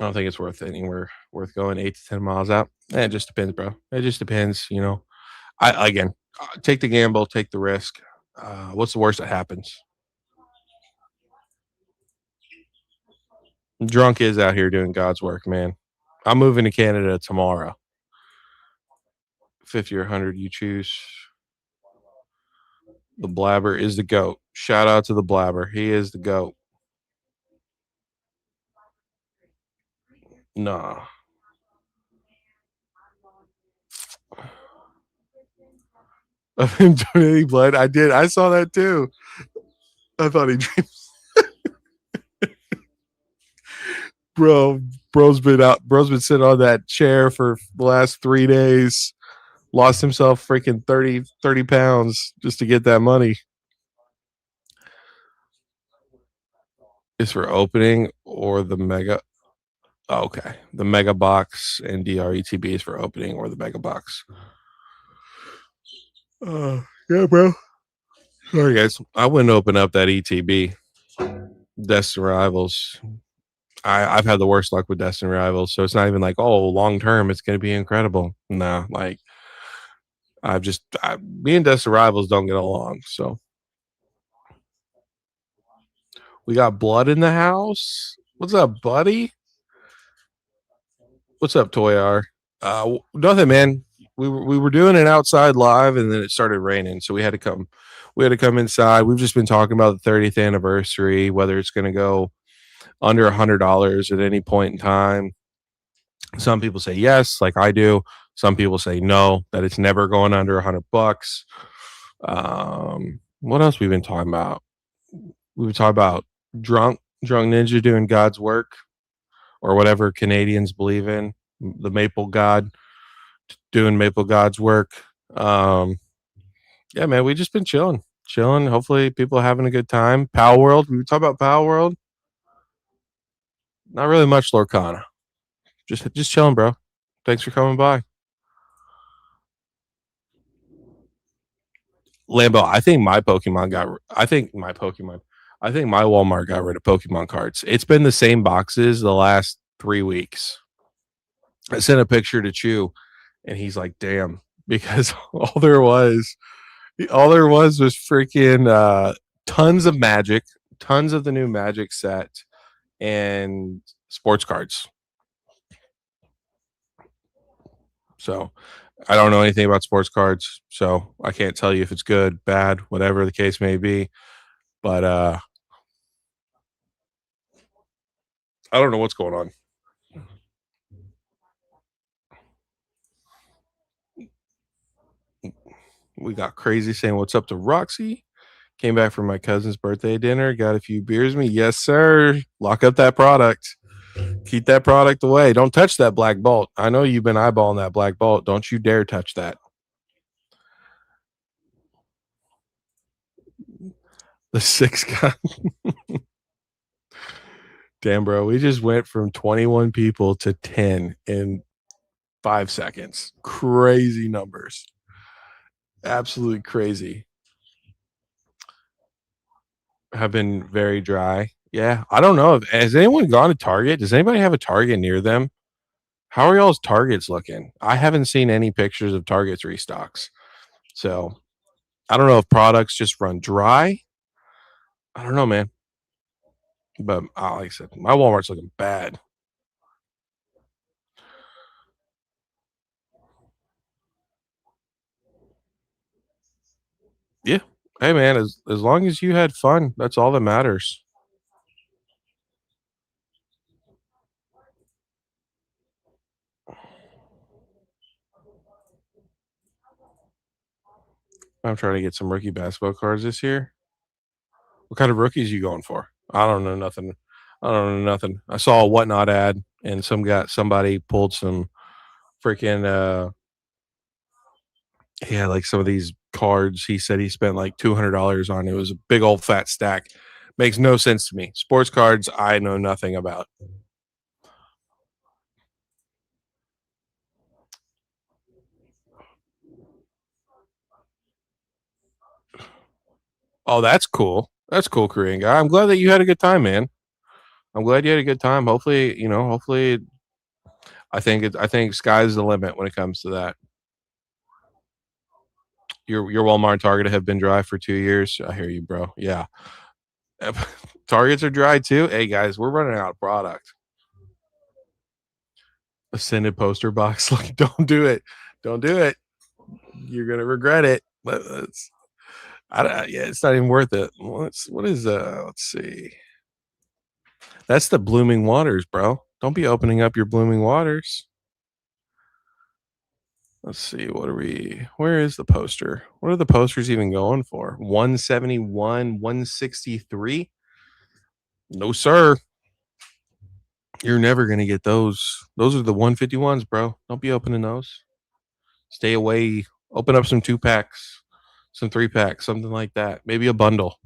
I don't think it's worth anywhere worth going 8 to 10 miles out. It just depends, bro. It just depends. I again take the gamble, take the risk. What's the worst that happens? Drunk is out here doing God's work, man. I'm moving to Canada tomorrow. 50 or 100, you choose. The Blabber is the GOAT. Shout out to the Blabber. He is the GOAT. Nah. Of him donating blood. I did. I saw that too. I thought he dreams. Bro's been out. Bro's been sitting on that chair for the last 3 days. Lost himself freaking 30 pounds just to get that money. Is for opening or the mega. Oh, okay. The mega box and DRETB is for opening or the mega box. Yeah, bro. Sorry, guys. I wouldn't open up that ETB. Destin Rivals. I've had the worst luck with Destin Rivals, so it's not even like, oh, long term, it's going to be incredible. No, like me and Destin Rivals don't get along. So we got blood in the house. What's up, buddy? What's up, Toyar? Nothing, man. We were doing an outside live, and then it started raining, so we had to come. We had to come inside. We've just been talking about the 30th anniversary, whether it's going to go under $100 at any point in time. Some people say yes, like I do. Some people say no, that it's never going under $100. What else we've been talking about? We've been talking about drunk ninja doing God's work, or whatever Canadians believe in, the Maple God doing Maple God's work. Yeah, man, we just been chilling. Hopefully, people are having a good time. Pal World. We talk about Pal World. Not really much Lorcana. Just chilling, bro. Thanks for coming by. Lambo, I think my Walmart got rid of Pokemon cards. It's been the same boxes the last 3 weeks. I sent a picture to Chew, and he's like, "Damn," because all there was freaking tons of Magic, tons of the new Magic set, and sports cards. So I don't know anything about sports cards, so I can't tell you if it's good, bad, whatever the case may be. But I don't know what's going on. We got Crazy saying what's up to Roxy. Came back from my cousin's birthday dinner, got a few beers with me. Yes, sir. Lock up that product. Keep that product away. Don't touch that black bolt. I know you've been eyeballing that black bolt. Don't you dare touch that. The 6 gun. Damn, bro. We just went from 21 people to 10 in 5 seconds. Crazy numbers. Absolutely crazy. Have been very dry. Yeah. I don't know. Has anyone gone to Target? Does anybody have a Target near them? How are y'all's Targets looking? I haven't seen any pictures of Target's restocks. So I don't know if products just run dry. I don't know, man. But like I said, my Walmart's looking bad. Yeah. Hey, man, as long as you had fun, that's all that matters. I'm trying to get some rookie basketball cards this year. What kind of rookies you going for? I don't know nothing. I don't know nothing. I saw a whatnot ad, and somebody pulled some freaking Yeah, like some of these cards he said he spent like $200 on. It was a big old fat stack. Makes no sense to me. Sports cards, I know nothing about. Oh, that's cool. That's cool, Korean guy. I'm glad that you had a good time, man. I'm glad you had a good time. Hopefully, hopefully I think sky's the limit when it comes to that. Your Walmart and Target have been dry for 2 years. I hear you, bro. Yeah. Targets are dry too. Hey guys, we're running out of product. Ascended poster box. Like, don't do it. Don't do it. You're gonna regret it. But yeah, it's not even worth it. What is let's see. That's the Blooming Waters, bro. Don't be opening up your Blooming Waters. Let's see. What are we? Where is the poster? What are the posters even going for? 171, 163? No, sir. You're never gonna get those. Those are the 151s, bro. Don't be opening those. Stay away. Open up some 2 packs, some 3 packs, something like that. Maybe a bundle.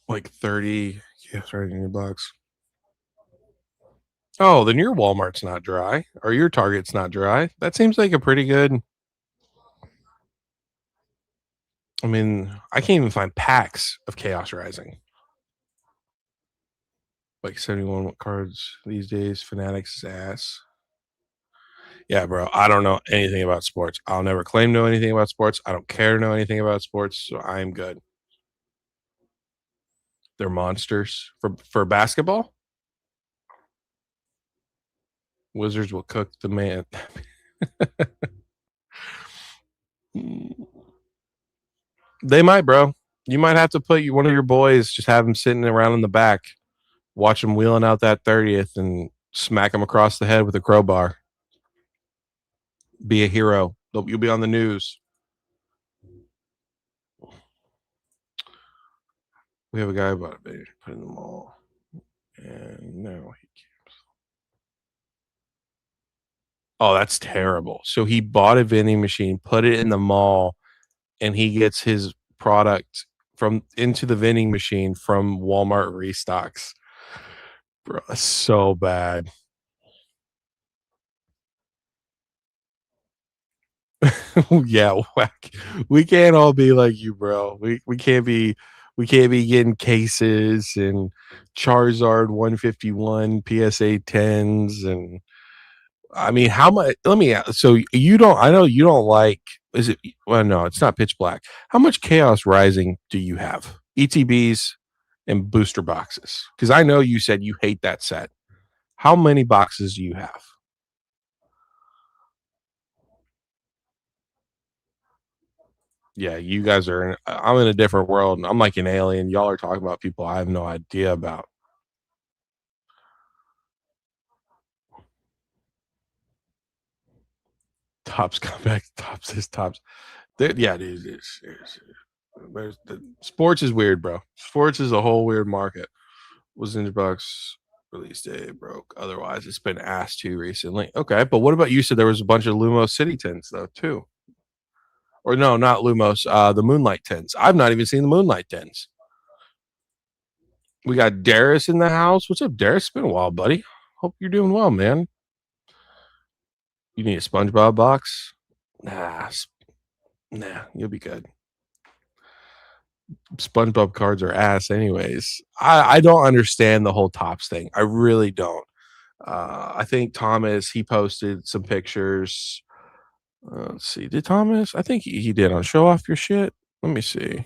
Like 30 gifts right in your box. Oh, then your Walmart's not dry or your Target's not dry. That seems like a pretty good. I mean, I can't even find packs of Chaos Rising. Like 71 cards these days. Fanatics ass. Yeah, bro. I don't know anything about sports. I'll never claim to know anything about sports. I don't care to know anything about sports, so I'm good. They're monsters for basketball. Wizards will cook the man. They might, bro. You might have to put one of your boys, just have him sitting around in the back, watch him wheeling out that 30th and smack him across the head with a crowbar. Be a hero. You'll be on the news. We have a guy about it, put in the mall. And no, he can't. Oh, that's terrible. So he bought a vending machine, put it in the mall, and he gets his product from into the vending machine from Walmart restocks. Bro, that's so bad. Yeah, whack. We can't all be like you, bro. We can't be getting cases and Charizard 151 PSA 10s and I mean, how much? Let me ask. So you don't? I know you don't like. Is it? Well, no, it's not pitch black. How much Chaos Rising do you have? ETBs and booster boxes? Because I know you said you hate that set. How many boxes do you have? Yeah, you guys are. I'm in a different world. I'm like an alien. Y'all are talking about people I have no idea about. Tops come back. Tops is tops. Yeah, there's the sports is weird, bro. Sports is a whole weird market. Was in the box release day broke. Otherwise, it's been asked to recently. Okay, but what about you? Said there was a bunch of Lumos City tents though too, or no, not Lumos. The Moonlight tents. I've not even seen the Moonlight tents. We got Darius in the house. What's up, Darius? It's been a while, buddy. Hope you're doing well, man. You need a SpongeBob box? Nah, nah, you'll be good. SpongeBob cards are ass, anyways. I don't understand the whole tops thing. I really don't. I think Thomas he posted some pictures. Let's see. Did Thomas? I think he did on show off your shit. Let me see.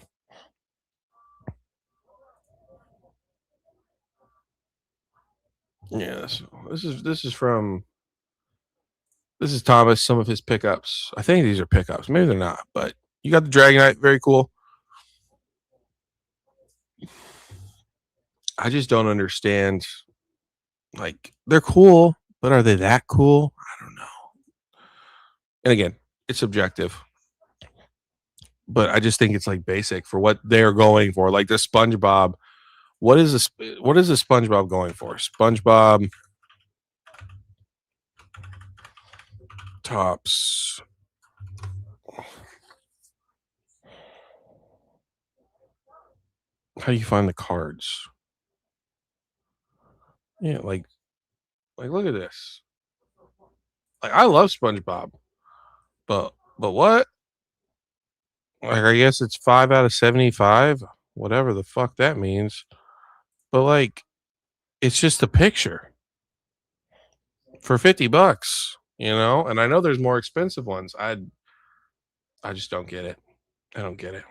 Yes, this is from this is Thomas. Some of his pickups. I think these are pickups. Maybe they're not, but you got the Dragonite. Very cool. I just don't understand. Like they're cool, but are they that cool? I don't know. And again, it's subjective. but I just think it's like basic for what they're going for. Like the SpongeBob. What is a SpongeBob going for? SpongeBob tops. How do you find the cards? Yeah, like look at this. Like I love SpongeBob, but what? Like I guess it's 5 out of 75, whatever the fuck that means. But like it's just a picture for $50, And I know there's more expensive ones. I just don't get it. I don't get it.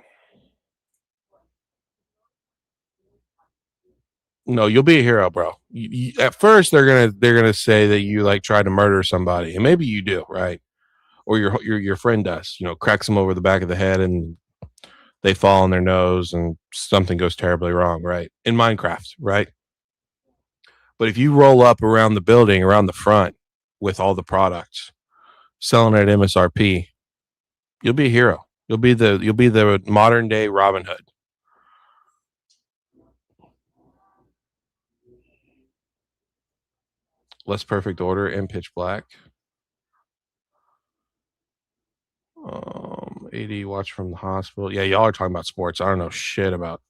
No, you'll be a hero, bro. At first, they're gonna say that you like tried to murder somebody, and maybe you do, right? Or your friend does. Cracks them over the back of the head, and they fall on their nose, and something goes terribly wrong, right? In Minecraft, right? But if you roll up around the building, around the front, with all the products, selling at MSRP, you'll be a hero. You'll be the modern day Robin Hood. Less perfect order and pitch black. 80 watch from the hospital. Yeah, y'all are talking about sports. I don't know shit about.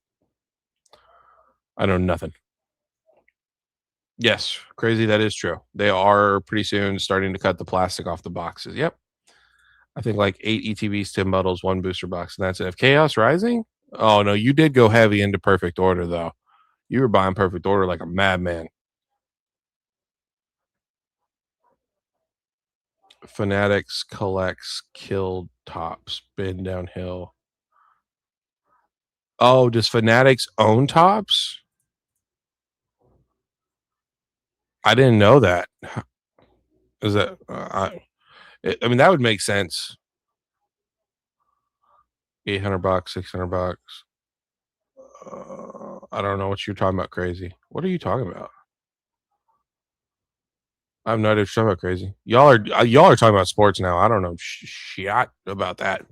I know nothing. Yes, crazy. That is true. They are pretty soon starting to cut the plastic off the boxes. Yep. I think like 8 ETBs, 10 bottles, one booster box, and that's it. If Chaos Rising? Oh no, you did go heavy into perfect order though. You were buying perfect order like a madman. Fanatics collects killed tops, been downhill. Oh, does Fanatics own tops? I didn't know that. Is that I mean that would make sense. $800, $600. I don't know what you're talking about. Crazy. What are you talking about? I have no idea what you're talking about. Crazy. Y'all are talking about sports now. I don't know shit about that.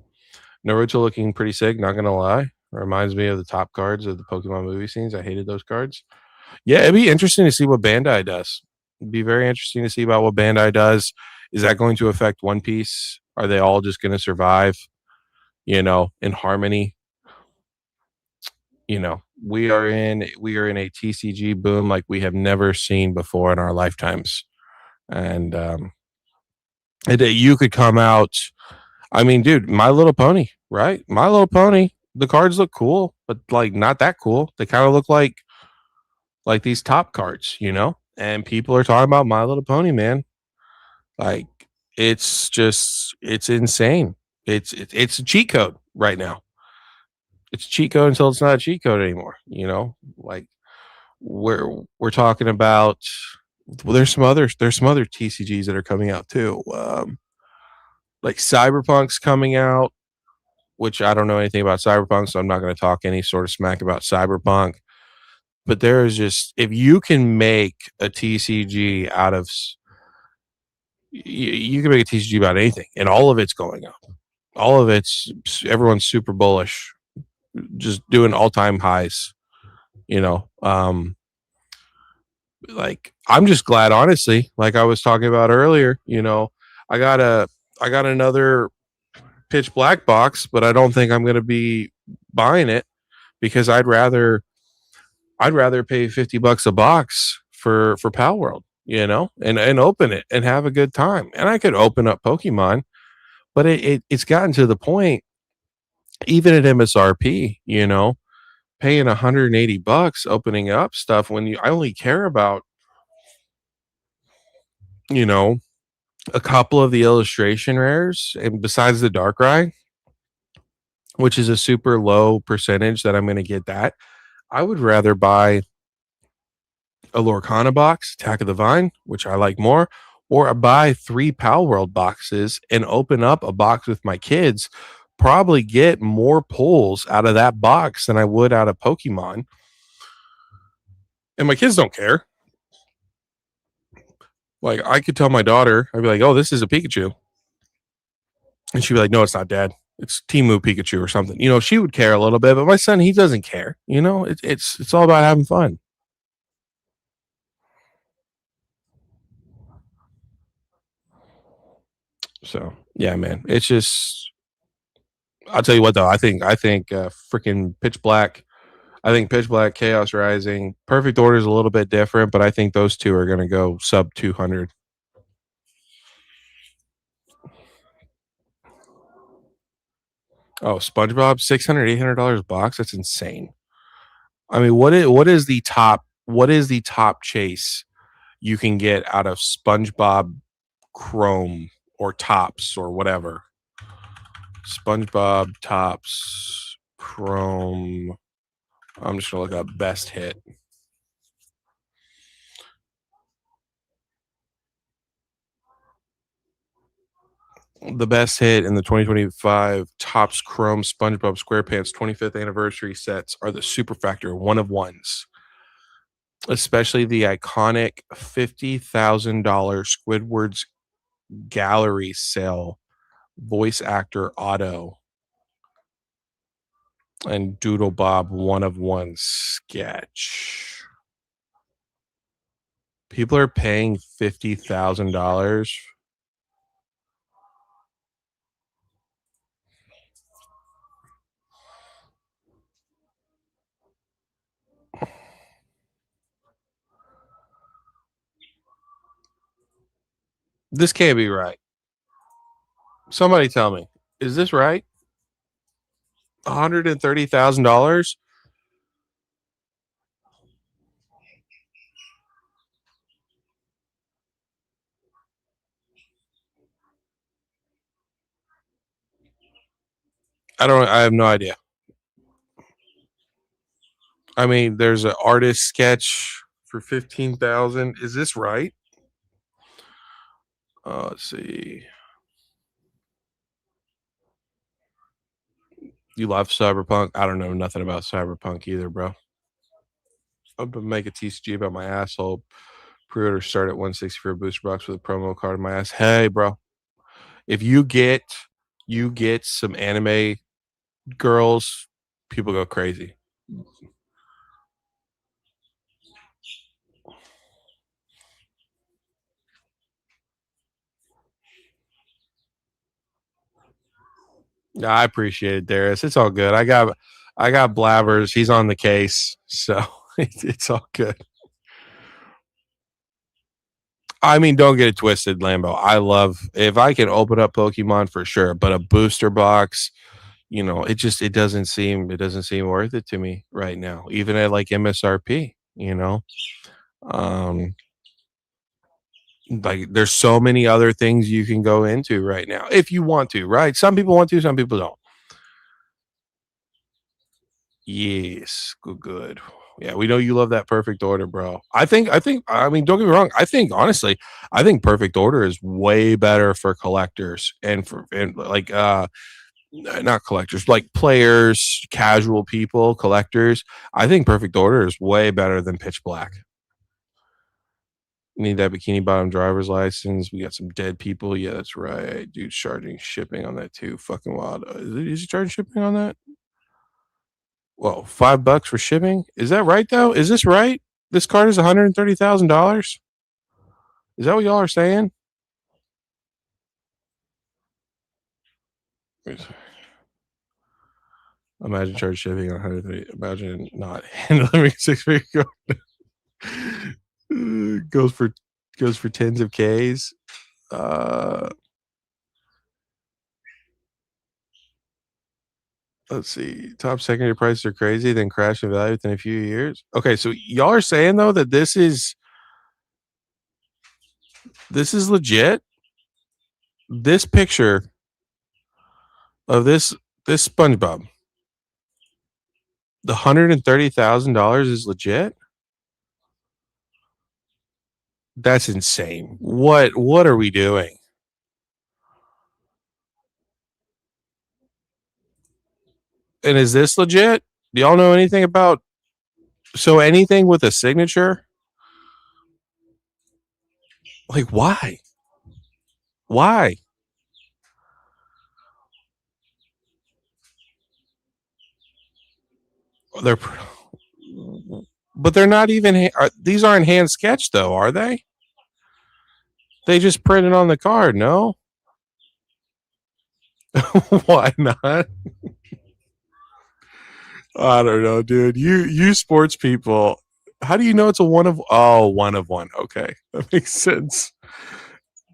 Naruto looking pretty sick. Not gonna lie. Reminds me of the top cards of the Pokemon movie scenes. I hated those cards. Yeah, it'd be interesting to see what Bandai does. It'd be very interesting to see about what Bandai does. Is that going to affect One Piece? Are they all just going to survive, in harmony? We are in a TCG boom like we have never seen before in our lifetimes. And you could come out. I mean, dude, My Little Pony, right? My Little Pony. The cards look cool, but like not that cool. They kind of look like these top cards. And people are talking about My Little Pony, man. Like it's insane. It's a cheat code right now. It's a cheat code until it's not a cheat code anymore. Like we're talking about. Well, there's some other TCGs that are coming out too. Like Cyberpunk's coming out, which I don't know anything about Cyberpunk, so I'm not going to talk any sort of smack about Cyberpunk. But there is just if you can make a TCG out of you can make a TCG about anything, and all of it's going up. All of it's everyone's super bullish, just doing all time highs. You know, like I'm just glad, honestly. Like I was talking about earlier, I got another pitch black box, but I don't think I'm going to be buying it because I'd rather pay $50 a box for Pal World, and open it and have a good time. And I could open up Pokemon, but it's gotten to the point, even at MSRP, paying $180 opening up stuff when I only care about, you know, a couple of the illustration rares, and besides the Darkrai, which is a super low percentage that I'm going to get that. I would rather buy a Lorcana box, Attack of the Vine, which I like more, or I buy 3 Pal World boxes and open up a box with my kids, probably get more pulls out of that box than I would out of Pokemon. And my kids don't care. Like I could tell my daughter, I'd be like, "Oh, this is a Pikachu," and she'd be like, "No, it's not, Dad." It's Timu Pikachu or something. She would care a little bit, but my son, he doesn't care. It's all about having fun. So yeah, man, it's just. I'll tell you what though. I think freaking Pitch Black. I think Pitch Black, Chaos Rising, Perfect Order is a little bit different, but I think those two are going to go sub 200. Oh, SpongeBob, $600, $800 a box. That's insane. I mean, what is the top chase you can get out of SpongeBob Chrome or Tops or whatever? SpongeBob Tops Chrome. I'm just gonna look up best hit. The best hit in the 2025 Tops Chrome SpongeBob SquarePants 25th anniversary sets are the Super Factor one of ones, especially the iconic $50,000 Squidward's gallery sale voice actor Otto and Doodle Bob one of one sketch. People are paying $50,000. This can't be right. Somebody tell me, is this right? $130,000? I have no idea. I mean, there's an artist sketch for 15,000. Is this right? Let's see. You love Cyberpunk? I don't know nothing about Cyberpunk either, bro. I'm gonna make a TCG about my asshole. Pre-order start at 160 for a booster box with a promo card in my ass. Hey, bro. If you get some anime girls, people go crazy. Yeah, I appreciate it, Darius. It's all good. I got Blabbers. He's on the case, so it's all good. I mean, don't get it twisted, Lambo. I love if I can open up Pokemon for sure, but a booster box, it doesn't seem worth it to me right now, even at like MSRP. Um, like there's so many other things you can go into right now if you want to, right? Some people want to, some people don't. Yes, good, good. Yeah, we know you love that perfect order, bro. I mean, don't get me wrong. I think perfect order is way better for collectors and like not collectors, like players, casual people, collectors. I think perfect order is way better than pitch black. Need that bikini bottom driver's license. We got some dead people. Yeah, that's right. Dude's charging shipping on that too. Fucking wild. Is he charging shipping on that? Well, $5 for shipping. Is that right though? Is this right? This card is $130,000. Is that what y'all are saying? Imagine charge shipping on 130. Imagine not handling 6 figure. goes for goes for tens of Ks. Uh, let's see. Top secondary prices are crazy, then crash in value within a few years. Okay, so y'all are saying though that this is legit. This picture of this SpongeBob, the $130,000 is legit. That's insane. What are we doing? And is this legit? Do y'all know anything about anything with a signature? Like why? Why? They're, but they're not even. These aren't hand sketched though, are they? They just printed on the card. No, why not? I don't know, dude. You sports people. How do you know it's a one of? Oh, one of one. Okay, that makes sense,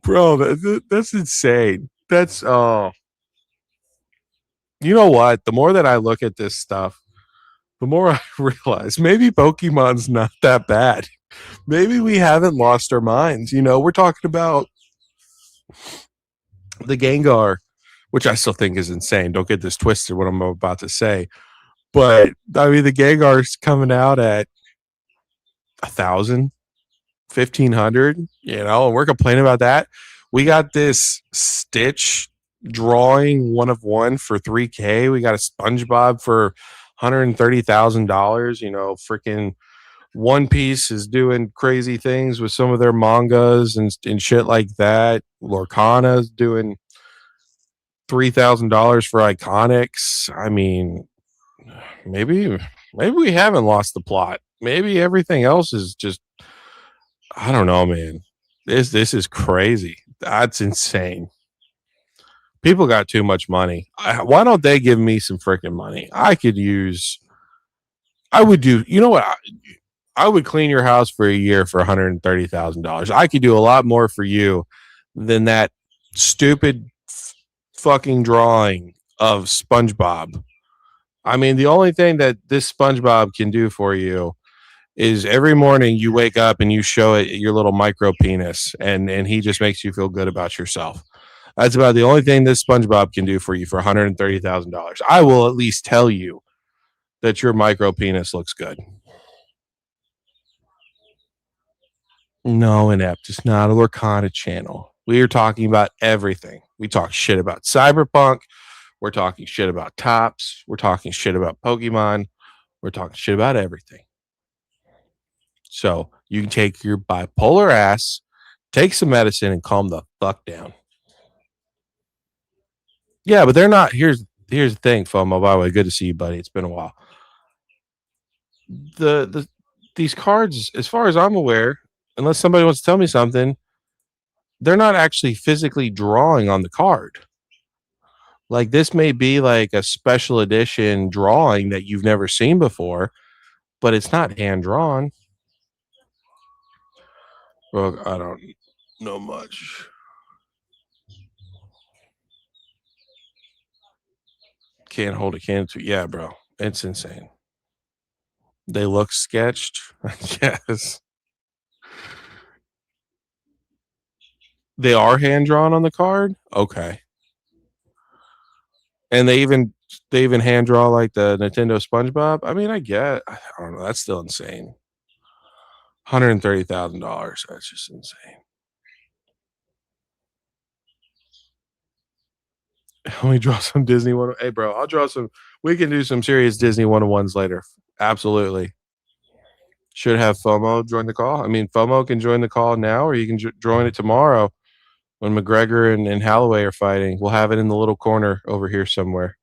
bro. That's insane. That's oh. You know what? The more that I look at this stuff, the more I realize maybe Pokemon's not that bad. Maybe we haven't lost our minds. We're talking about the Gengar, which I still think is insane. Don't get this twisted what I'm about to say. But I mean the Gengar's coming out at 1,000, 1,500, and we're complaining about that. We got this Stitch drawing one of one for 3K. We got a SpongeBob for $130,000. Freaking One Piece is doing crazy things with some of their mangas and shit like that. Lorcana's doing $3,000 for Iconics. I mean, maybe we haven't lost the plot. Maybe everything else is just I don't know, man. This is crazy. That's insane. People got too much money. Why don't they give me some freaking money? I could use. I would do. You know what? I would clean your house for a year for $130,000. I could do a lot more for you than that stupid fucking drawing of SpongeBob. I mean, the only thing that this SpongeBob can do for you is every morning you wake up and you show it your little micro penis, and he just makes you feel good about yourself. That's about the only thing this SpongeBob can do for you for $130,000. I will at least tell you that your micro penis looks good. No, inept. It's not a Lorcana channel. We are talking about everything. We talk shit about Cyberpunk. We're talking shit about Tops. We're talking shit about Pokemon. We're talking shit about everything. So you can take your bipolar ass, take some medicine, and calm the fuck down. Yeah, but they're not. Here's the thing, FOMO. By the way, good to see you, buddy. It's been a while. The these cards, as far as I'm aware, unless somebody wants to tell me something, they're not actually physically drawing on the card. Like this may be like a special edition drawing that you've never seen before, but it's not hand drawn. Well, I don't know much. Can't hold a candle to. Yeah, bro, it's insane. They look sketched. Yes, they are hand drawn on the card. Okay, and they even hand draw like the Nintendo SpongeBob. I mean, I don't know. That's still insane. $130,000. That's just insane. Let me draw some Disney one. Hey, bro, I'll draw some. We can do some serious Disney 101s later. Absolutely. Should have FOMO join the call. I mean, FOMO can join the call now, or you can join it tomorrow when McGregor and Holloway are fighting. We'll have it in the little corner over here somewhere.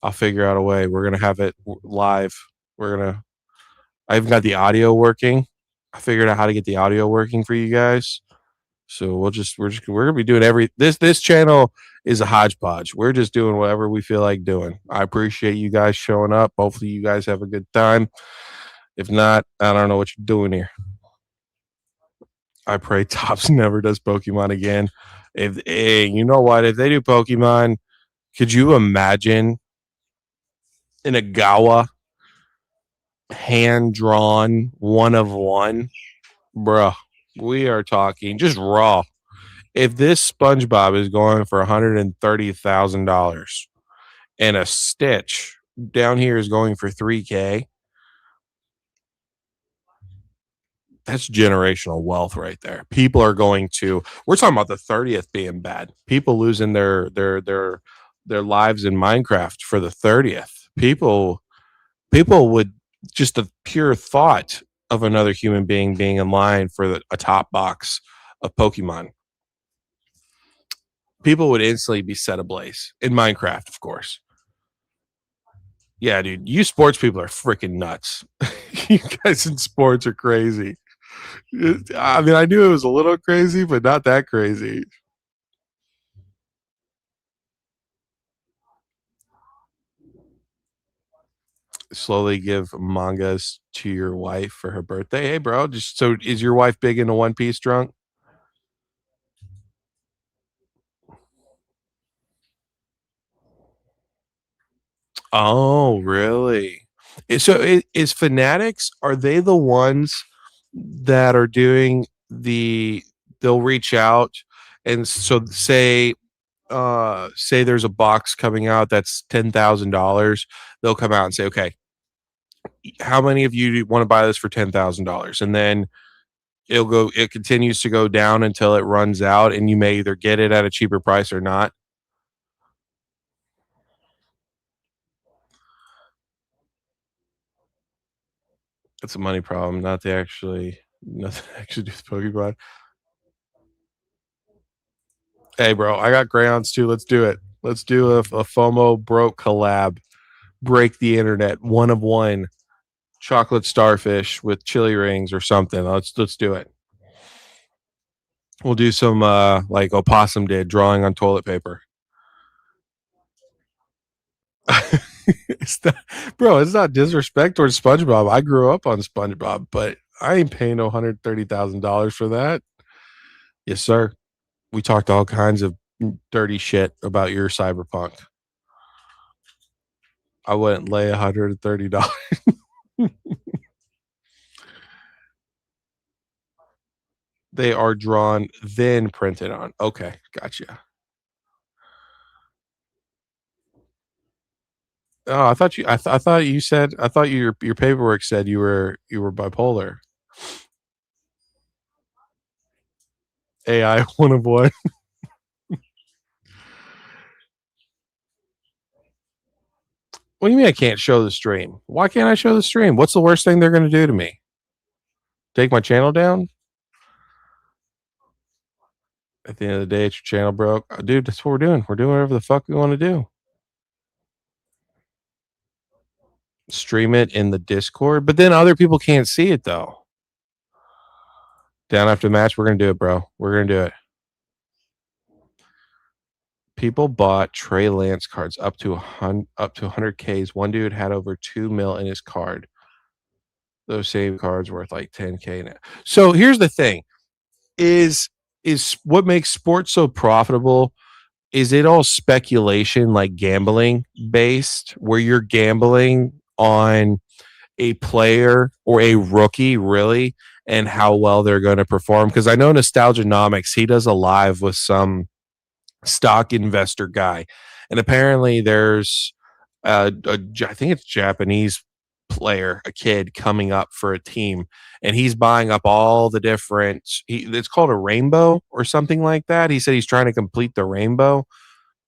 I'll figure out a way. We're gonna have it live. We're gonna. I even got the audio working. I figured out how to get the audio working for you guys. So we're gonna be doing this channel is a hodgepodge. We're just doing whatever we feel like doing. I appreciate you guys showing up. Hopefully you guys have a good time. If not, I don't know what you're doing here. I pray Tops never does Pokemon again. You know what? If they do Pokemon, could you imagine in a Gawa hand drawn one of one? Bruh, we are talking just raw. If this SpongeBob is going for $130,000 and a Stitch down here is going for 3K, that's generational wealth right there. People are going to. We're talking about the 30th being bad. People losing their lives in Minecraft for the 30th. People would just the pure thought of another human being being in line for a top box of Pokemon. People would instantly be set ablaze in Minecraft, of course. Yeah, dude, you sports people are freaking nuts. You guys in sports are crazy. I mean, I knew it was a little crazy, but not that crazy. Slowly give mangas to your wife for her birthday. Hey, bro, just so is your wife big into One Piece drunk? Oh, really? Is Fanatics, are they the ones that are doing they'll reach out and so say there's a box coming out that's $10,000. They'll come out and say, okay, how many of you want to buy this for $10,000? And then it continues to go down until it runs out, and you may either get it at a cheaper price or not. It's a money problem, not to actually nothing to actually do with Pokemon. Hey, bro, I got crayons too. Let's do it. Let's do a FOMO broke collab. Break the internet. One of one. Chocolate starfish with chili rings or something. Let's do it. We'll do some like opossum did, drawing on toilet paper. It's not, bro, it's not disrespect towards SpongeBob. I grew up on SpongeBob, but I ain't paying no $130,000 for that. Yes, sir. We talked all kinds of dirty shit about your cyberpunk. I wouldn't lay $130. They are drawn, then printed on. Okay, gotcha. Oh, I thought you said I thought your paperwork said you were bipolar. AI one of one. What do you mean I can't show the stream? Why can't I show the stream? What's the worst thing they're going to do to me? Take my channel down? At the end of the day, it's your channel broke. Dude, that's what we're doing. We're doing whatever the fuck we want to do. Stream it in the Discord, but then other people can't see it though. Down after the match, we're gonna do it, bro. We're gonna do it. People bought Trey Lance cards up to 100Ks. One dude had over 2 mil in his card. Those same cards worth like 10K now. So here's the thing: is is what makes sports so profitable? Is it all speculation, like gambling based, where you're gambling on a player or a rookie really and how well they're going to perform? Because I know Nostalgianomics, he does a live with some stock investor guy, and apparently there's I think it's Japanese player, a kid coming up for a team, and he's buying up all the different. It's called a rainbow or something like that. He said he's trying to complete the rainbow.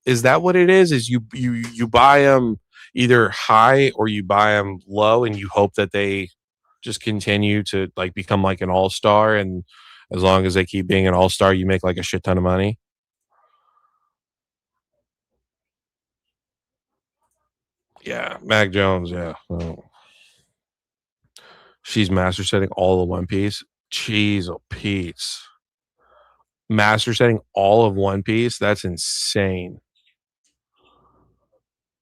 Is that what it is? Is you buy them either high or you buy them low, and you hope that they just continue to like become like an all star, and as long as they keep being an all star, you make like a shit ton of money. Yeah, Mac Jones. Yeah, oh. She's master setting all of One Piece. Jeez, oh Pete's master setting all of One Piece. That's insane.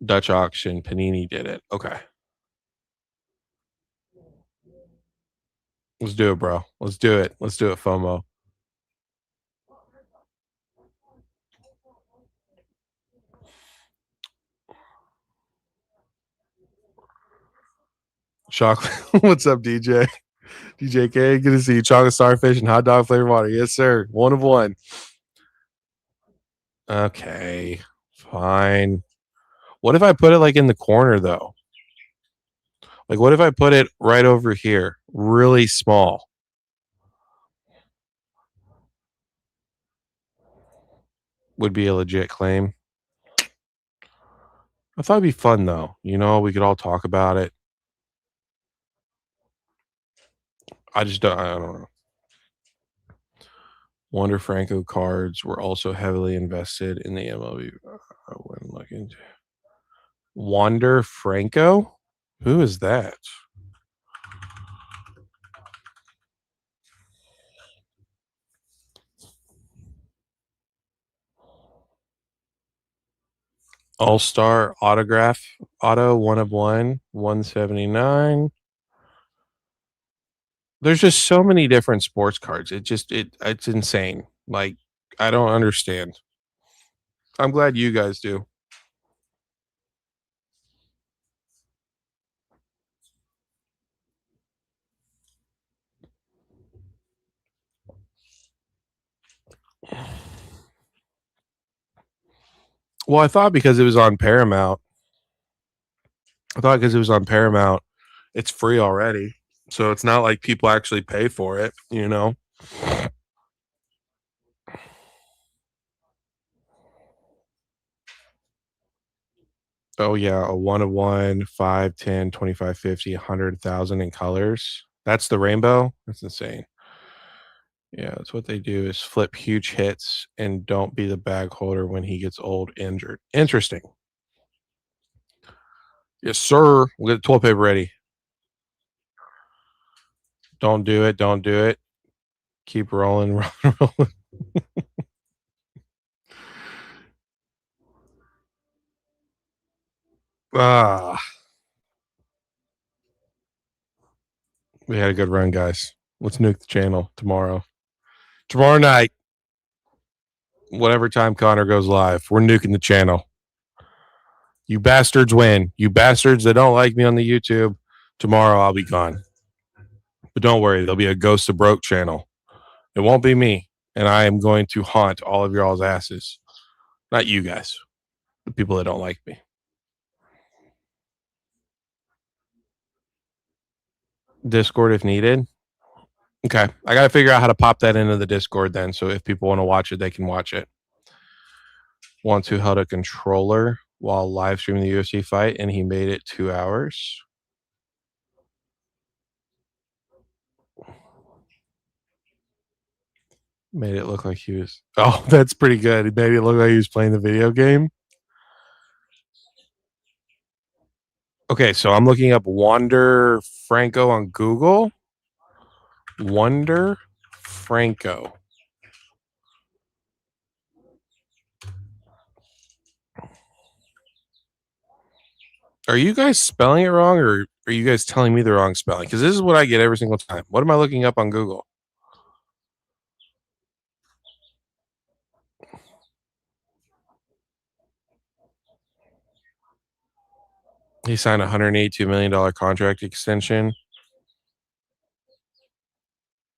Dutch auction. Panini did it. Okay, let's do it, bro. Let's do it. Let's do it, FOMO. Chocolate. What's up, DJ? DJ K. Good to see you. Chocolate starfish and hot dog flavored water. Yes, sir. One of one. Okay, fine. What if I put it like in the corner though? Like, what if I put it right over here, really small? Would be a legit claim. I thought it'd be fun though. We could all talk about it. I just don't. I don't know. Wonder Franco cards were also heavily invested in the MLB. I wouldn't look into. Wander Franco? Who is that? All-Star autograph auto 1/1, 179. There's just so many different sports cards. It's insane. Like, I don't understand. I'm glad you guys do. Well, I thought because it was on Paramount. I thought because it was on Paramount, it's free already. So it's not like people actually pay for it, you know? Oh yeah, a 1/1, 5, 10, 25, 50, 100,000 in colors. That's the rainbow. That's insane. Yeah, that's what they do is flip huge hits and don't be the bag holder when he gets old injured. Interesting. Yes, sir. We'll get the toilet paper ready. Don't do it. Don't do it. Keep rolling, rolling, rolling. Ah, we had a good run, guys. Let's nuke the channel tomorrow. Tomorrow night, whatever time Connor goes live, we're nuking the channel. You bastards win. You bastards that don't like me on the YouTube, tomorrow I'll be gone. But don't worry, there'll be a Ghost of Broke channel. It won't be me, and I am going to haunt all of y'all's asses. Not you guys, the people that don't like me. Discord if needed. Okay, I got to figure out how to pop that into the Discord then, so if people want to watch it, they can watch it. Once who held a controller while live streaming the UFC fight, and he made it 2 hours. Made it look like he was. Oh, that's pretty good. He made it look like he was playing the video game. Okay, so I'm looking up Wander Franco on Google. Wander Franco. Are you guys spelling it wrong, or are you guys telling me the wrong spelling? Because this is what I get every single time. What am I looking up on Google? He signed a $182 million contract extension,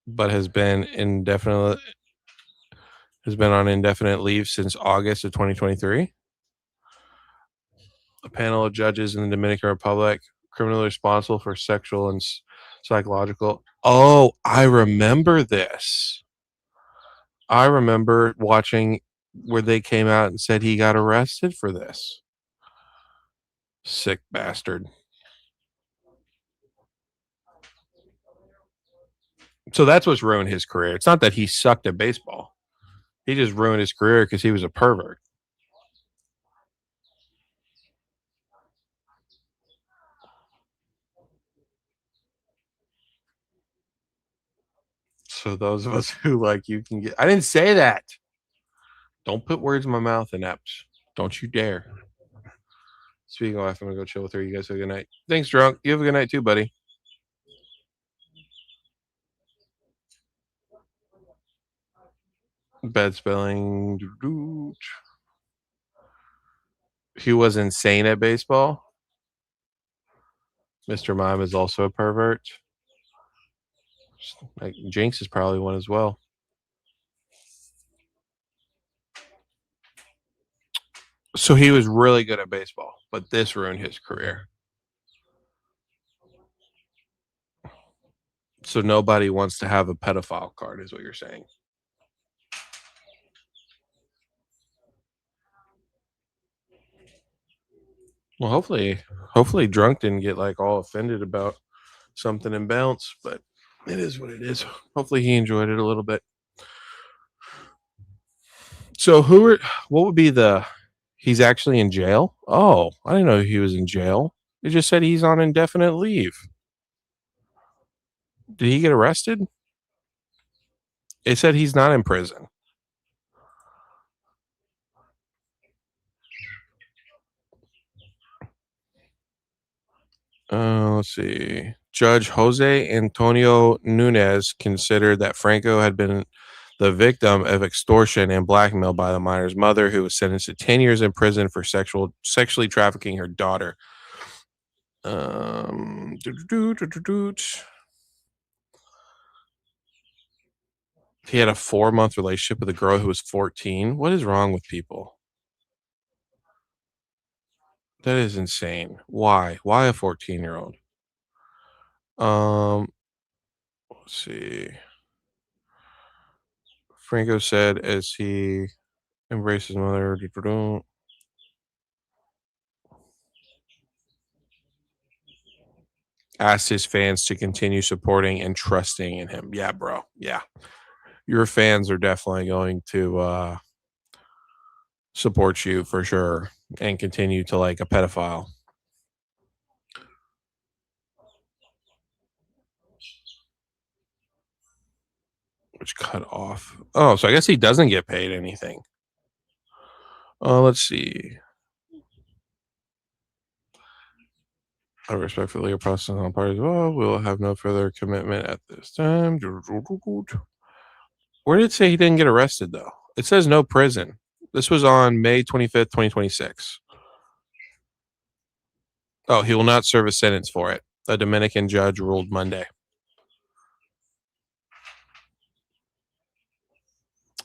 but has been on indefinite leave since August of 2023. A panel of judges in the Dominican Republic criminally responsible for sexual and psychological. Oh, I remember this. I remember watching where they came out and said he got arrested for this. Sick bastard. So that's what's ruined his career. It's not that he sucked at baseball. He just ruined his career because he was a pervert. So those of us who like you can get. I didn't say that. Don't put words in my mouth, inept. Don't you dare. Speaking of, I'm gonna go chill with her. You guys have a good night. Thanks, drunk. You have a good night too, buddy. Bad spelling. He was insane at baseball. Mr. Mime is also a pervert. Like Jinx is probably one as well. So he was really good at baseball, but this ruined his career. So nobody wants to have a pedophile card, is what you're saying. Well, hopefully drunk didn't get like all offended about something and bounce, but it is what it is. Hopefully he enjoyed it a little bit. So what would be the He's actually in jail? Oh, I didn't know he was in jail. It just said he's on indefinite leave. Did he get arrested? It said he's not in prison. Let's see. Judge Jose Antonio Nunez considered that Franco had been the victim of extortion and blackmail by the minor's mother, who was sentenced to 10 years in prison for sexually trafficking her daughter. He had a 4-month relationship with a girl who was 14. What is wrong with people? That is insane. Why? Why a 14-year-old? Let's see. Franco said as he embraced his mother, asked his fans to continue supporting and trusting in him. Yeah, bro. Yeah. Your fans are definitely going to support you for sure and continue to like a pedophile. Which cut off. Oh, so I guess he doesn't get paid anything. Let's see. I respectfully legal process on parties. Well, we'll have no further commitment at this time. Where did it say he didn't get arrested though? It says no prison. This was on May 25th, 2026. Oh, he will not serve a sentence for it. A Dominican judge ruled Monday.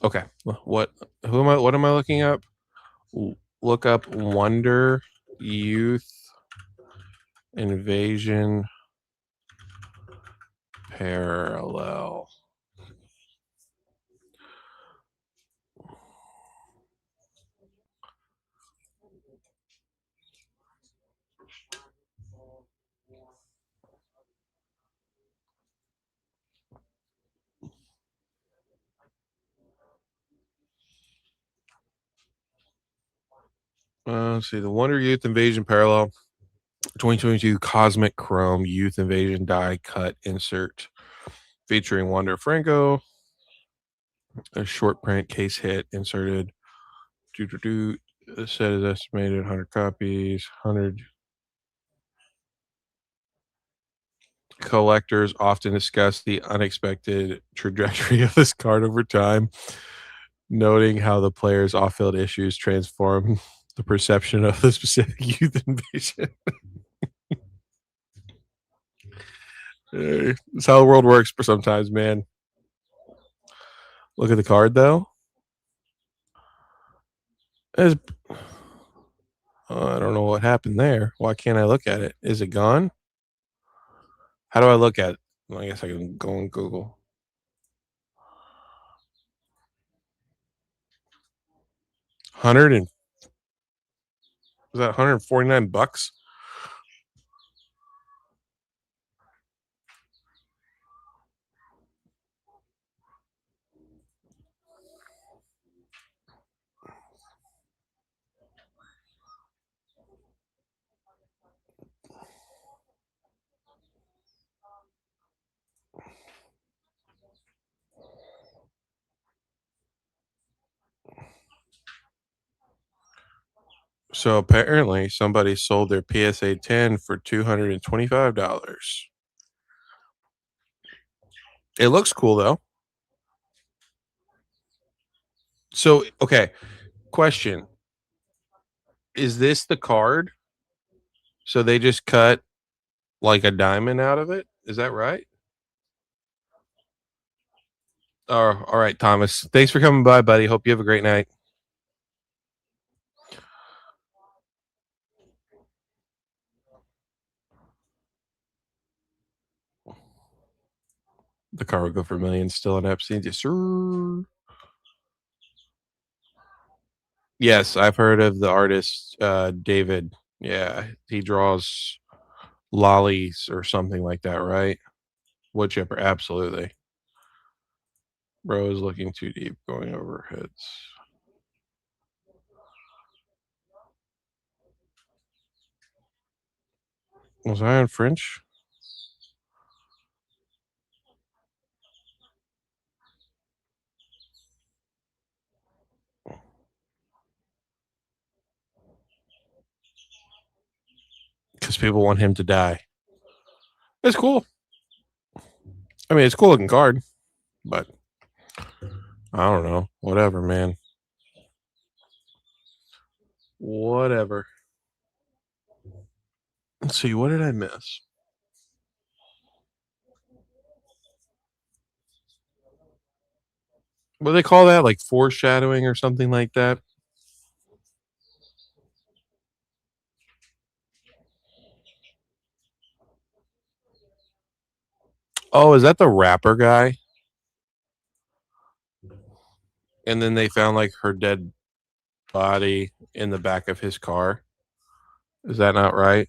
Okay. What am I looking up? Look up Wonder Youth Invasion Parallel. Let's see, the Wonder Youth Invasion Parallel 2022 Cosmic Chrome Youth Invasion die cut insert featuring Wonder Franco. A short print case hit inserted. The set is estimated 100 copies. 100 collectors often discuss the unexpected trajectory of this card over time, noting how the player's off-field issues transform the perception of the specific youth invasion. It's how the world works for sometimes, man. Look at the card though. As I don't know what happened there. Why can't I look at it? Is it gone? How do I look at it? Well, I guess I can go on Google. 100 and was that $149? So apparently somebody sold their PSA 10 for $225. It looks cool though. So okay, question. Is this the card? So they just cut like a diamond out of it? Is that right? Oh, all right, Thomas. Thanks for coming by, buddy. Hope you have a great night. The car would go for millions still on Epstein. Yes, sir. Yes, I've heard of the artist David. Yeah, he draws lollies or something like that, right? Wood chipper, absolutely. Bro is looking too deep, going over heads. Was I on French? Because people want him to die. It's cool. I mean, it's a cool looking card, but I don't know. Whatever, man. Whatever. Let's see. What did I miss? What do they call that? Like foreshadowing or something like that? Oh, is that the rapper guy? And then they found like her dead body in the back of his car. Is that not right?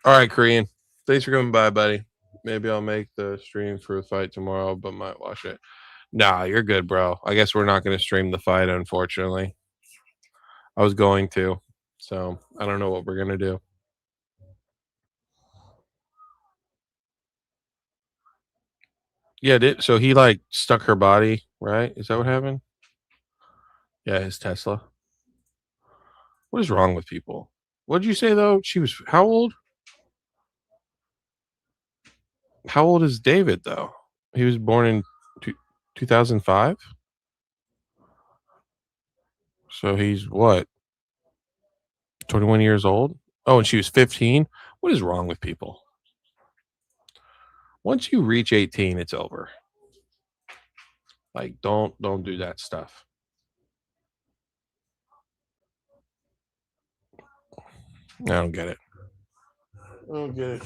All right, Korean. Thanks for coming by, buddy. Maybe I'll make the stream for the fight tomorrow, but might watch it. Nah, you're good, bro. I guess we're not going to stream the fight, unfortunately. I was going to, so I don't know what we're going to do. Yeah, so he like stuck her body, right? Is that what happened? Yeah, his Tesla. What is wrong with people? What did you say though? She was how old? How old is David though? He was born in 2005. So he's what? 21 years old? Oh, and she was 15? What is wrong with people? Once you reach 18, it's over. Like don't do that stuff. I don't get it. I don't get it.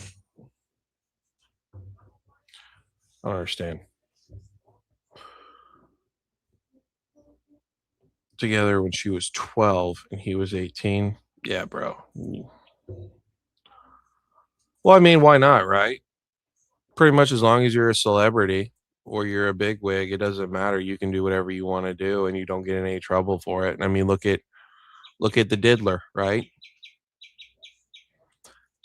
I don't understand. Together when she was 12 and he was 18. Yeah, bro. Well, I mean, why not, right? Pretty much as long as you're a celebrity or you're a big wig, it doesn't matter. You can do whatever you want to do and you don't get in any trouble for it. And I mean, look at the diddler, right?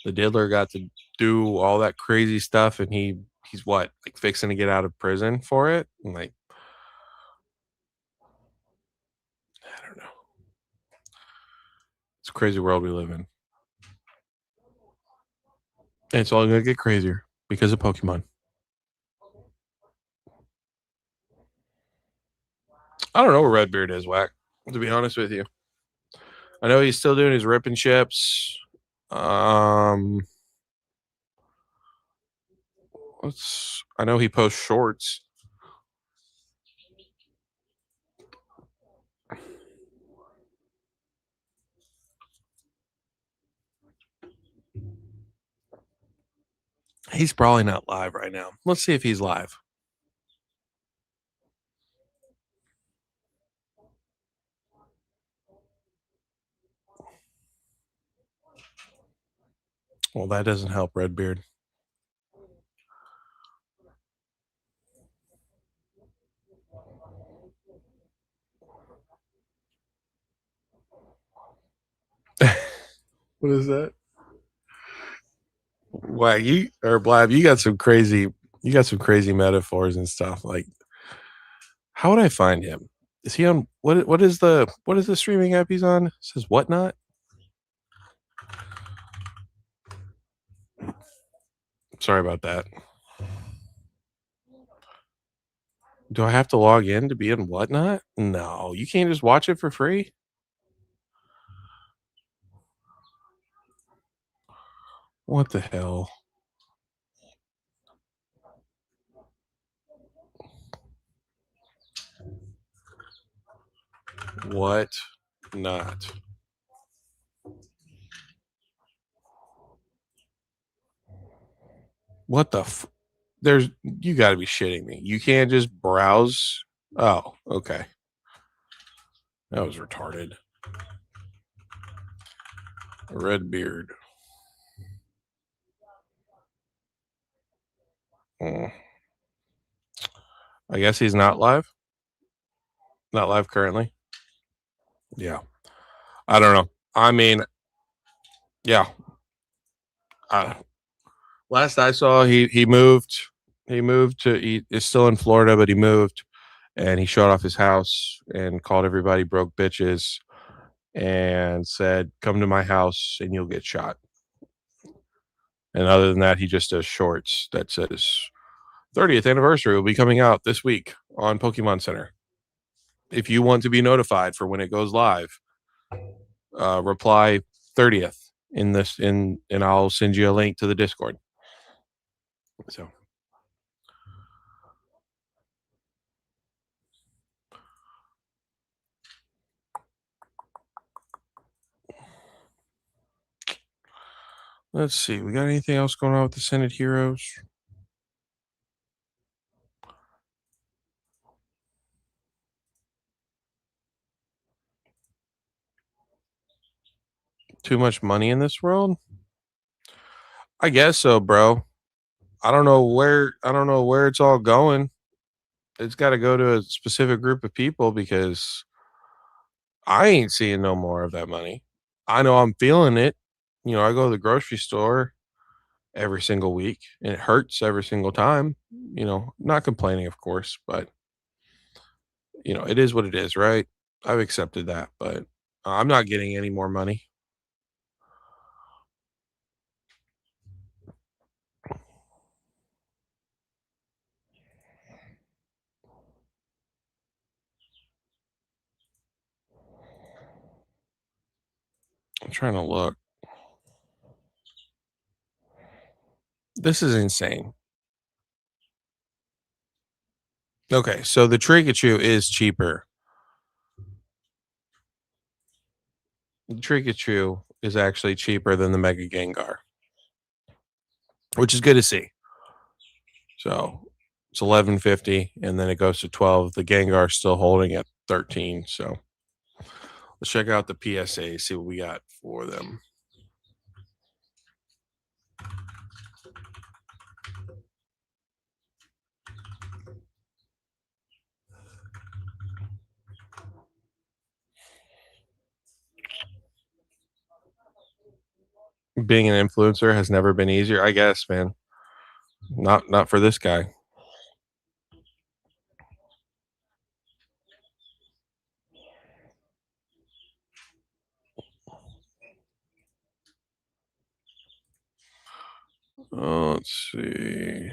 The diddler got to do all that crazy stuff and he's what, like fixing to get out of prison for it? And like I don't know. It's a crazy world we live in. And it's all gonna get crazier because of Pokemon. I don't know where Redbeard is, Whack. To be honest with you, I know he's still doing his ripping chips. I know he posts shorts. He's probably not live right now. Let's see if he's live. Well, that doesn't help Redbeard. What is that? Why you or Blab? You got some crazy metaphors and stuff. Like, how would I find him? Is he on what is the streaming app he's on? It says whatnot. Sorry about that. Do I have to log in to be in whatnot? No, you can't just watch it for free. What the hell? What not? What the there's you got to be shitting me. You can't just browse. Oh, okay. That was retarded. Red beard. I guess he's not live. Not live currently. Yeah. I don't know. I mean, yeah. Uh, Last I saw, he moved. He moved to. He is still in Florida, but he moved and he showed off his house and called everybody broke bitches and said, "Come to my house and you'll get shot." And other than that, he just does shorts that says 30th anniversary will be coming out this week on Pokemon Center. If you want to be notified for when it goes live, reply 30th in this in and I'll send you a link to the Discord. So let's see. We got anything else going on with the Senate Heroes? Too much money in this world? I guess so, bro. I don't know where it's all going. It's got to go to a specific group of people because I ain't seeing no more of that money. I know I'm feeling it. I go to the grocery store every single week and it hurts every single time. Not complaining, of course, but it is what it is, right? I've accepted that, but I'm not getting any more money. I'm trying to look. This is insane. Okay, so the Trikachu is cheaper. The Trikachu is actually cheaper than the Mega Gengar, which is good to see. So it's 11.50, and then it goes to 12. The Gengar's still holding at 13. So let's check out the PSA, see what we got for them. Being an influencer has never been easier, I guess, man. Not for this guy. Let's see.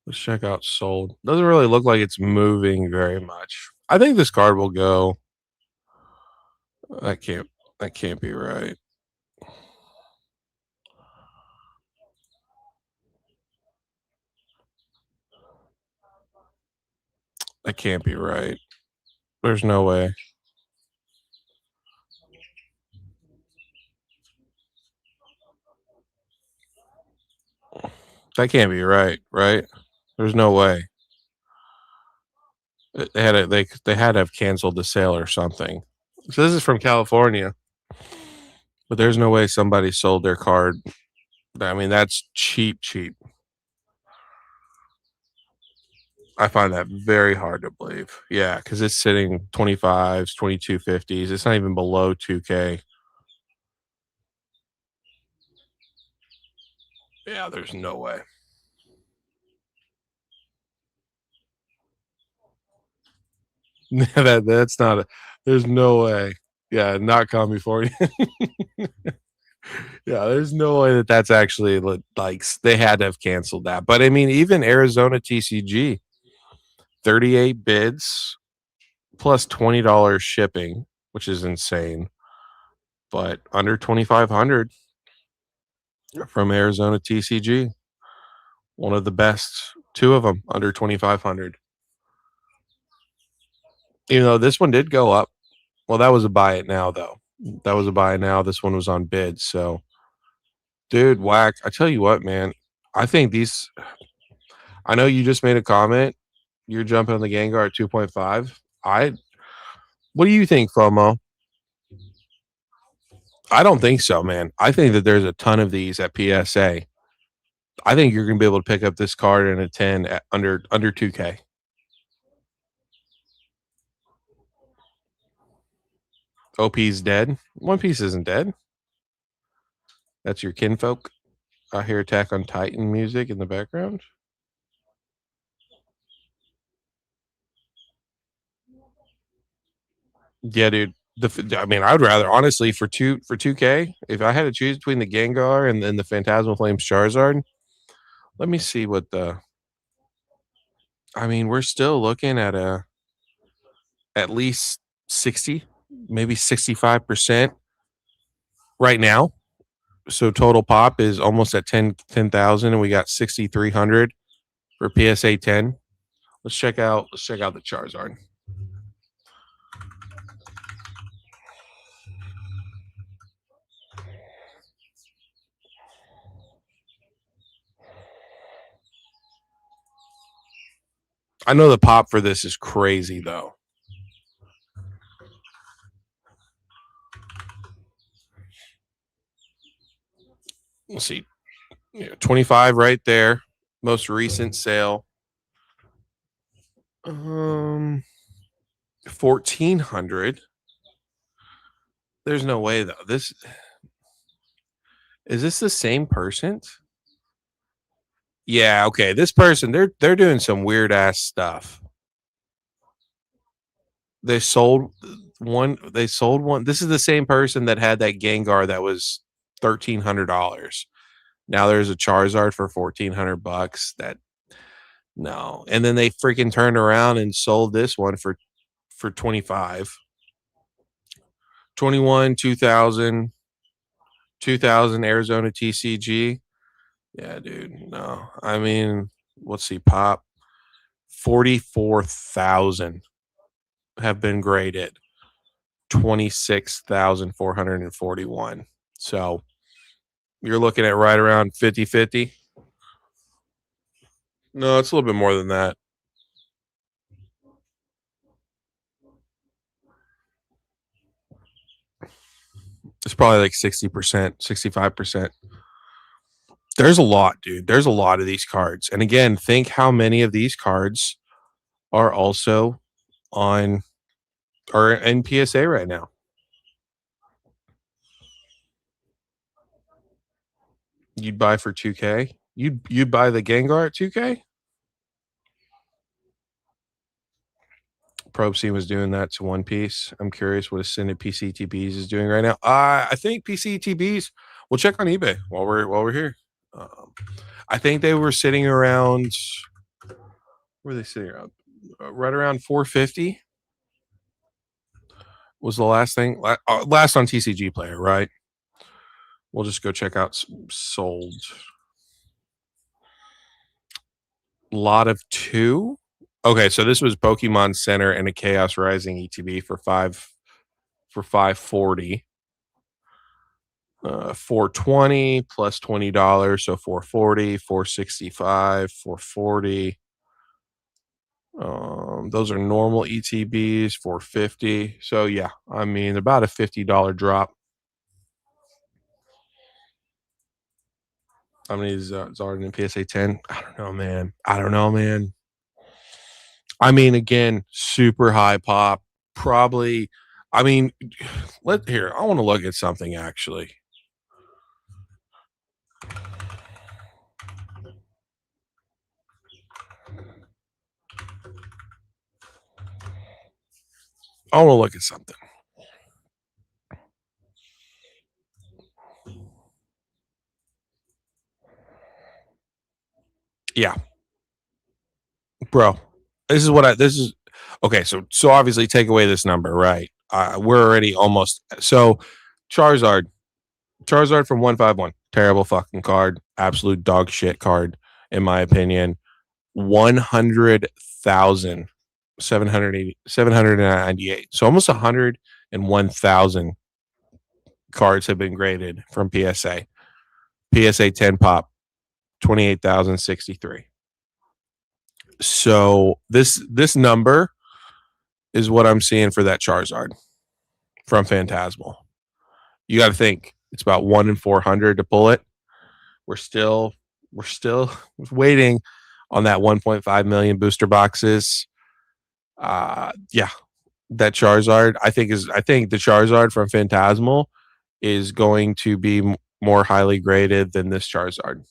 Let's check out sold. Doesn't really look like it's moving very much. I think this card will go. That can't that can't be right. That can't be right. There's no way. That can't be right, right? There's no way. They had to have canceled the sale or something. So this is from California, but there's no way somebody sold their card. I mean, that's cheap, cheap. I find that very hard to believe. Yeah, because it's sitting 25s, 22.50s. It's not even below 2K. Yeah, there's no way. That's not a. There's no way. Yeah, not California. Yeah, there's no way that that's actually like they had to have canceled that. But I mean, even Arizona TCG, 38 bids plus $20 shipping, which is insane. But under 2,500 from Arizona TCG, one of the best, two of them under 2,500. Even though this one did go up. Well, that was a buy it now though. That was a buy now. This one was on bid. So, dude, whack. I tell you what, man. I think these. I know you just made a comment. You're jumping on the Gengar at 2.5. I. What do you think, FOMO? I don't think so, man. I think that there's a ton of these at PSA. I think you're gonna be able to pick up this card in a 10 at under 2K. OP's dead. One Piece isn't dead. That's your kinfolk. I hear Attack on Titan music in the background. Yeah, dude. I mean, I'd rather honestly for 2K, if I had to choose between the Gengar and then the Phantasmal Flames Charizard. Let me see what the. I mean, we're still looking at at least 60, maybe 65% right now. So total pop is almost at 10,000, and we got 6,300 for PSA 10. Let's check out the Charizard. I know the pop for this is crazy though. Let's see. 25 right there. Most recent sale. 1,400. There's no way though. This is this the same person? Yeah, okay. This person, they're doing some weird ass stuff. They sold one. They sold one. This is the same person that had that Gengar that was $1,300. Now there's a Charizard for $1,400. That no, and then they freaking turned around and sold this one for 25, 21, 2000 Arizona TCG. Yeah, dude. No, I mean, let's see, pop 44,000 have been graded. 26,441. So you're looking at right around 50-50. No, it's a little bit more than that. It's probably like 60%, 65%. There's a lot, dude. There's a lot of these cards. And again, think how many of these cards are also on or in PSA right now. You'd buy for 2K? You'd buy the Gengar at 2K? Probe Scene was doing that to One Piece. I'm curious what Ascended PCTBs is doing right now. I think PCTBs. We'll check on eBay while we're here. I think they were sitting around. Where are they sitting around? Right around 450 was the last thing. Last on TCG Player, right? We'll just go check out sold. Lot of two. Okay, so this was Pokemon Center and a Chaos Rising ETB for 540. 420 plus $20, so 440, 465, 440. Those are normal ETBs, 450. So yeah, I mean about a $50 drop. How many is Zard in PSA 10? I don't know, man. I mean, again, super high pop. Probably. I mean, let here. I want to look at something actually. I want to look at something. Yeah, bro. This is okay. So obviously take away this number, right? We're already almost so Charizard. Charizard from 151. Terrible fucking card. Absolute dog shit card, in my opinion. 100,798. So almost 101,000 cards have been graded from PSA. PSA 10 pop, 28,063. So this number is what I'm seeing for that Charizard from Phantasmal. You got to think it's about 1 in 400 to pull it. We're still waiting on that 1.5 million booster boxes. Yeah, that Charizard, I think the Charizard from Phantasmal is going to be more highly graded than this Charizard.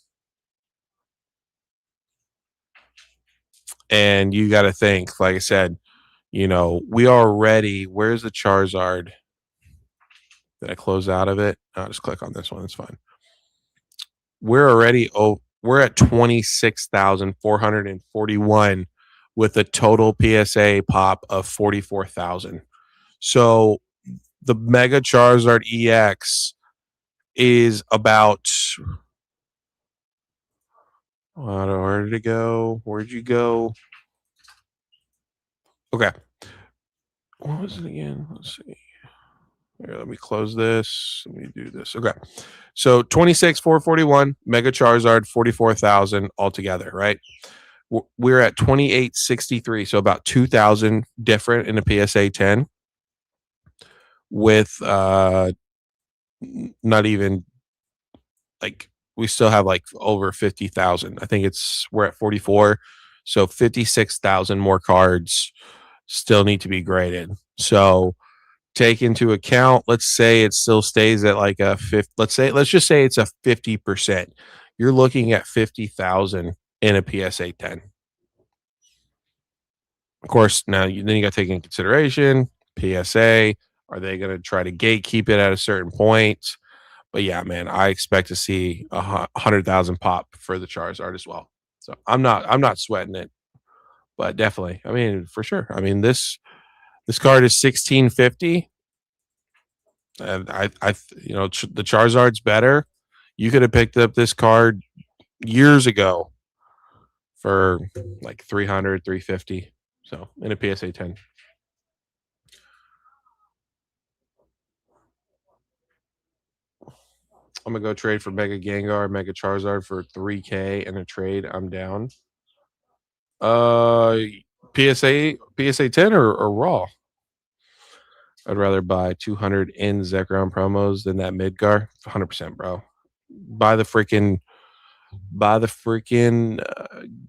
And you got to think, like I said, we already. Where's the Charizard? Did I close out of it? I'll just click on this one. It's fine. We're at 26,441 with a total PSA pop of 44,000. So the Mega Charizard EX is about. Where did it go? Where'd you go? Okay. What was it again? Let's see. Here, let me close this. Let me do this. Okay. So 26,441, Mega Charizard, 44,000 altogether, right? We're at 2863, so about 2,000 different in the PSA 10 with not even like we still have like over 50,000. I think we're at 44, so 56,000 more cards still need to be graded. So take into account, let's say it still stays at like a fifth. Let's just say it's a 50%. You're looking at 50,000 in a PSA 10. Of course, now then you got to take into consideration PSA. Are they going to try to gatekeep it at a certain point? But yeah, man, I expect to see 100,000 pop for the Charizard as well. So I'm not sweating it, but definitely, I mean, for sure. I mean, this card is 1650, and the Charizard's better. You could have picked up this card years ago for like 300, 350. So in a PSA 10. I'm gonna go trade for Mega Gengar, Mega Charizard for 3K in a trade. I'm down. Uh, PSA 10 or raw. I'd rather buy 200 in Zekrom promos than that Midgar. 100%, bro. Buy the freaking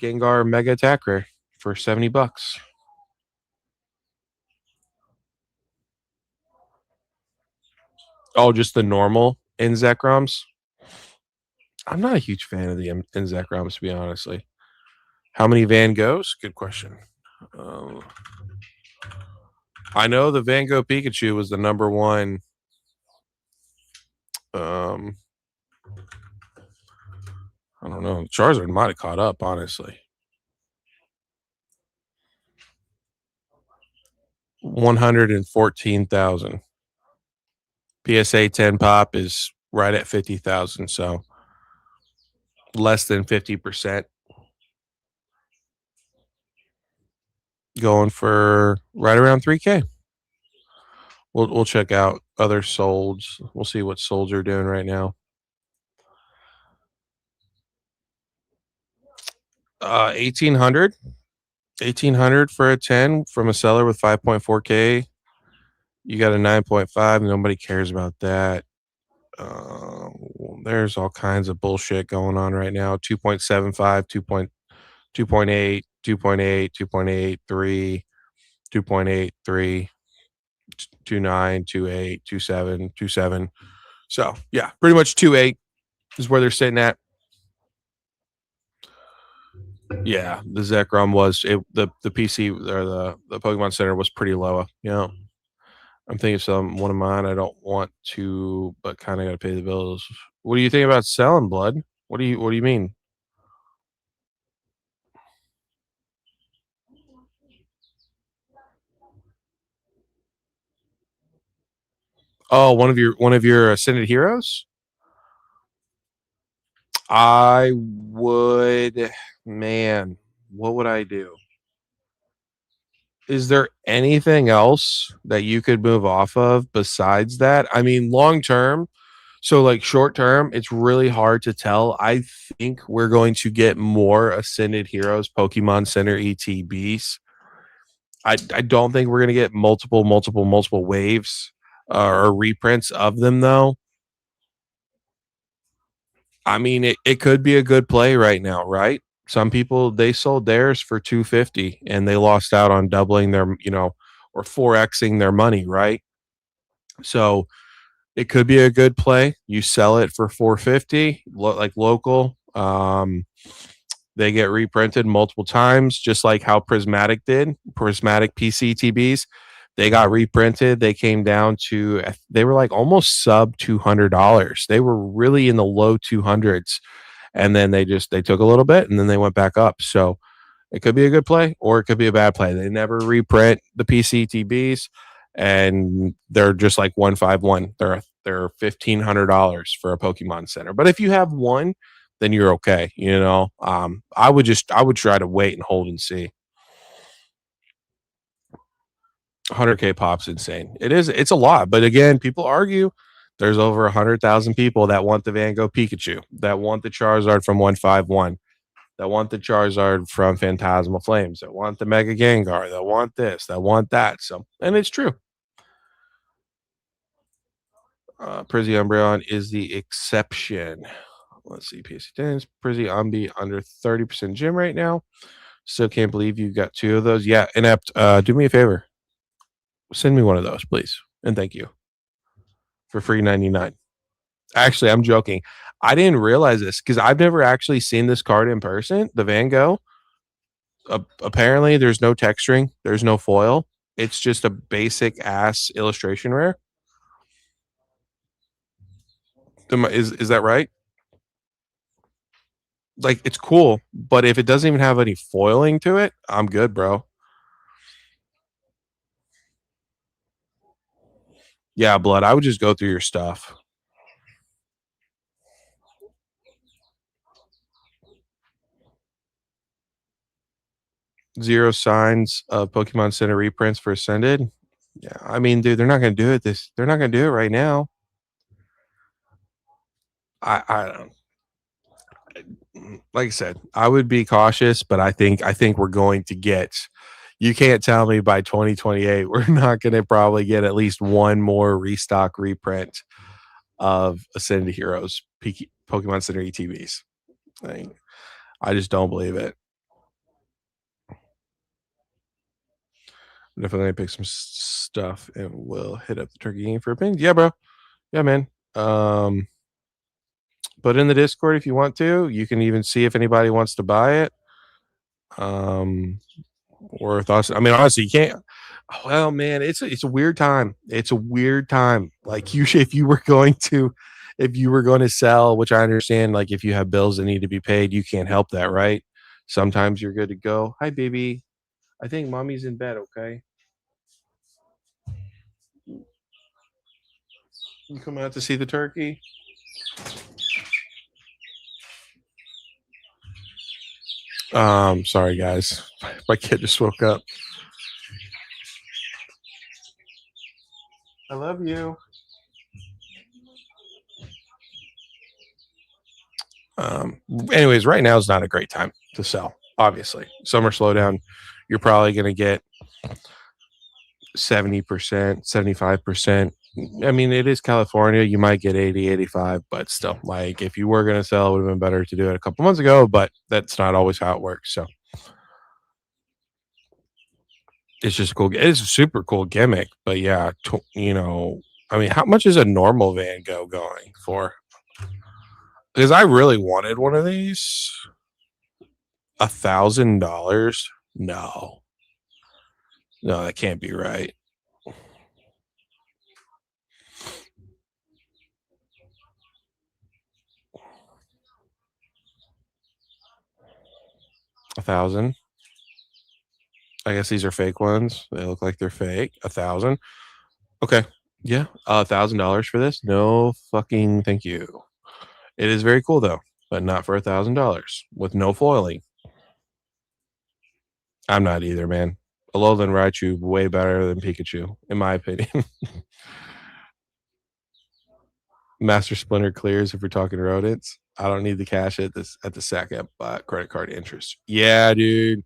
Gengar Mega Attacker for $70. Oh, just the normal in Zekroms. I'm not a huge fan of the in Zekroms, to be honestly. How many Van Goghs? Good question. I know the Van Gogh Pikachu was the number one. I don't know. Charizard might have caught up, honestly. 114,000. PSA 10 pop is right at 50,000, so less than 50%. Going for right around 3K. We'll check out other solds. We'll see what solds are doing right now. 1800. 1800 for a 10 from a seller with 5.4K. You got a 9.5. Nobody cares about that. There's all kinds of bullshit going on right now. 2.75, 2.8, 2.8, 2.8, 3, 2.8, 3, 2.9, 2.8, 2.7, 2.7. So yeah, pretty much 2.8 is where they're sitting at. Yeah, the Zekrom was the PC or the Pokemon Center was pretty low. I'm thinking of one of mine. I don't want to, but kind of got to pay the bills. What do you think about selling, blood? What do you mean? Oh, one of your Ascended Heroes? I would, man, what would I do? Is there anything else that you could move off of besides that? I mean, long term, so like short term, it's really hard to tell. I think we're going to get more Ascended Heroes Pokemon Center ETBs. I don't think we're going to get multiple waves or reprints of them though. I mean, it could be a good play right now, right? Some people they sold theirs for 250 and they lost out on doubling their, or 4xing their money, right? So it could be a good play. You sell it for 450, like local. They get reprinted multiple times, just like how Prismatic did. Prismatic PCTBs, they got reprinted. They came down to, they were like almost sub $200. They were really in the low 200s, and then they took a little bit and then they went back up. So it could be a good play or it could be a bad play. They never reprint the PCTBs, and they're just like 151. They're $1,500 for a Pokemon Center. But if you have one, then you're okay. I would try to wait and hold and see. 100K pop's insane. It's a lot, but again, people argue. There's over 100,000 people that want the Van Gogh Pikachu, that want the Charizard from 151, that want the Charizard from Phantasmal Flames, that want the Mega Gengar, that want this, that want that. So, and it's true. Prizzy Umbreon is the exception. Let's see, PC Dance, Prizzy Umbi under 30% gym right now. Still can't believe you got two of those. Yeah, Inept, do me a favor. Send me one of those, please. And thank you for free 99. Actually, I'm joking. I didn't realize this because I've never actually seen this card in person, the Van Gogh. Apparently, there's no texturing, there's no foil. It's just a basic ass illustration rare. Is that right? Like, it's cool, but if it doesn't even have any foiling to it, I'm good, bro. Yeah, Blood, I would just go through your stuff. Zero signs of Pokemon Center reprints for Ascended. Yeah, I mean, dude, they're not gonna do it. They're not gonna do it right now. I don't. Like I said, I would be cautious, but I think we're going to get. You can't tell me by 2028 we're not going to probably get at least one more restock reprint of Ascended Heroes Pokemon Center ETBs. I just don't believe it. Definitely pick some stuff and we'll hit up the turkey game for a ping. Yeah, bro. Yeah, man. Put in the Discord if you want to. You can even see if anybody wants to buy it. Or thoughts. I mean, honestly, you can't. Well, man, it's a weird time. It's a weird time. Like you, if you were going to sell, which I understand, like if you have bills that need to be paid, you can't help that, right? Sometimes you're good to go. Hi, baby. I think mommy's in bed. Okay. You come out to see the turkey? Sorry guys. My kid just woke up. I love you. Anyways, right now is not a great time to sell. Obviously, summer slowdown. You're probably going to get 70%, 75%. I mean, it is California. You might get 80, 85, but still, like if you were going to sell, it would have been better to do it a couple months ago, but that's not always how it works. So it's just cool. It's a super cool gimmick, but yeah, I mean, how much is a normal Van Gogh going for? Because I really wanted one of these. $1,000? No, that can't be right. $1,000. I guess these are fake ones. They look like they're fake. 1,000. Okay. Yeah. $1,000 for this? No fucking thank you. It is very cool though, but not for $1,000 with no foiling. I'm not either, man. Alolan Raichu way better than Pikachu, in my opinion. Master Splinter clears if we're talking rodents. I don't need the cash at the second, but credit card interest. Yeah, dude.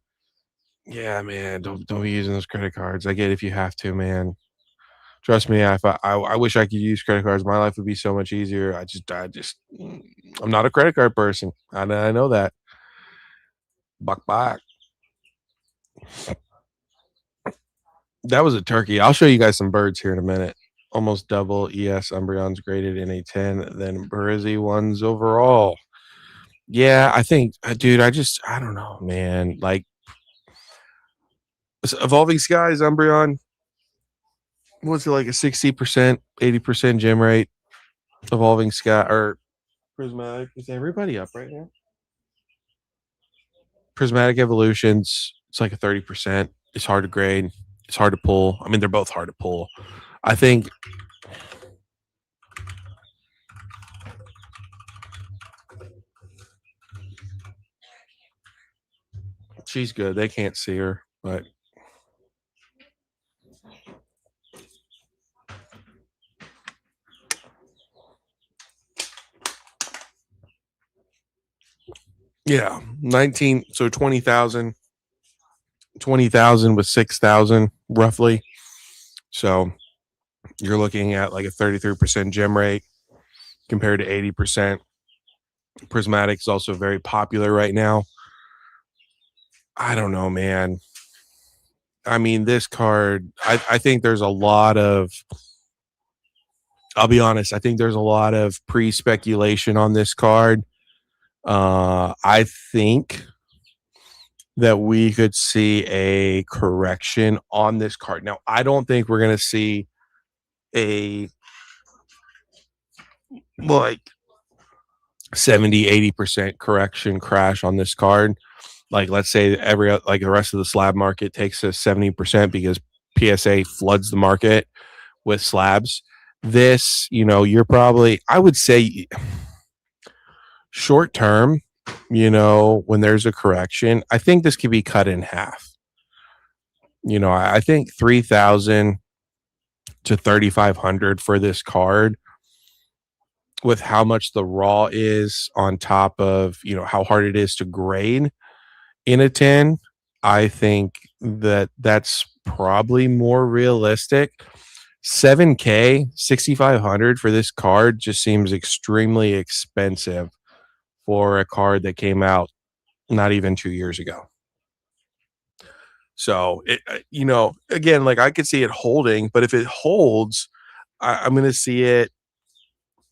Yeah, man. Don't be using those credit cards. I get if you have to, man. Trust me. I wish I could use credit cards. My life would be so much easier. I'm not a credit card person. I know that. Buck back. That was a turkey. I'll show you guys some birds here in a minute. Almost double ES Umbreons graded in a 10 than Brizzy ones overall. Yeah, I think, dude, I don't know, man. Like, Evolving Skies, Umbreon, what's it like a 60%, 80% gem rate? Evolving Sky or Prismatic. Is everybody up right now? Prismatic Evolutions, it's like a 30%. It's hard to grade. It's hard to pull. I mean, they're both hard to pull. I think she's good. They can't see her, but yeah, 19. So 20,000, 20,000 with 6,000 roughly. So you're looking at like a 33% gem rate compared to 80%. Prismatic is also very popular right now. I don't know, man. I mean, this card, I think there's a lot of, I'll be honest, I think there's a lot of pre speculation on this card. I think that we could see a correction on this card. Now, I don't think we're going to see a like 70-80% correction crash on this card. Like, let's say like the rest of the slab market takes a 70% because PSA floods the market with slabs. This, you're probably, I would say, short term, when there's a correction, I think this could be cut in half. I think 3,000 to 3,500 for this card with how much the raw is on top of, how hard it is to grade in a 10. I think that that's probably more realistic. 7K, 6,500 for this card just seems extremely expensive for a card that came out not even 2 years ago. So, again, like I could see it holding, but if it holds, I'm going to see it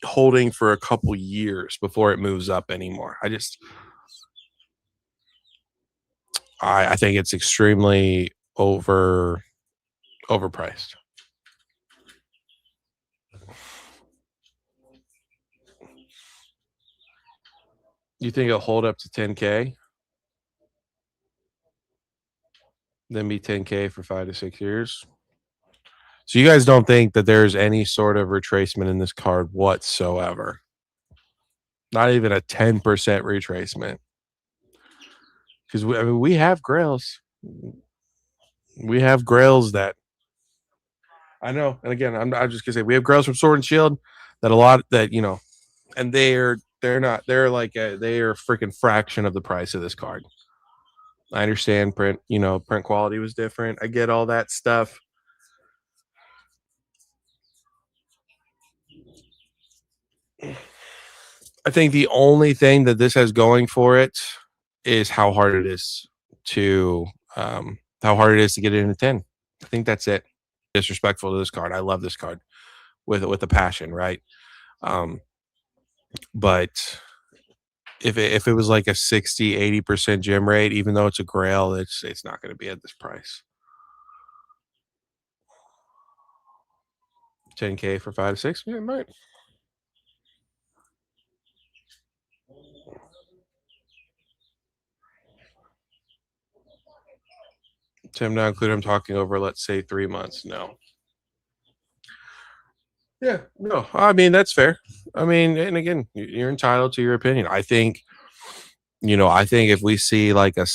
holding for a couple years before it moves up anymore. I think it's extremely overpriced. You think it'll hold up to 10K? Then be 10K for 5 to 6 years. So you guys don't think that there's any sort of retracement in this card whatsoever? Not even a 10% retracement. Because we have grails. We have grails that I know. And again, I'm just gonna say we have grails from Sword and Shield that a lot that and they're like they are a freaking fraction of the price of this card. I understand print quality was different. I get all that stuff. I think the only thing that this has going for it is how hard it is to get it into 10. I think that's it. Disrespectful to this card. I love this card with a passion, right? But if it was like a 60-80% gem rate, even though it's a grail, it's not going to be at this price. 10K for 5 to 6, yeah, it might. Tim, not include I'm talking over, let's say 3 months. No. Yeah, no. I mean, that's fair. I mean, and again, you're entitled to your opinion. I think if we see like a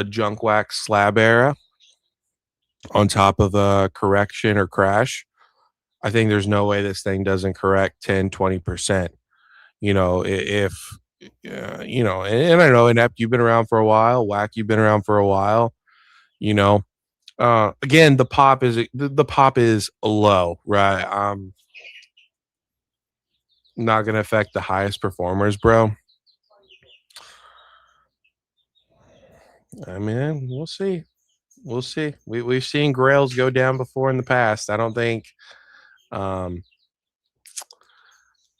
junk wax slab era on top of a correction or crash, I think there's no way this thing doesn't correct 10-20%. If and I know Inept, you've been around for a while. Whack, you've been around for a while. Again, the pop is low, right? Not gonna affect the highest performers, bro. I mean, we'll see. We'll see. We've seen grails go down before in the past. Um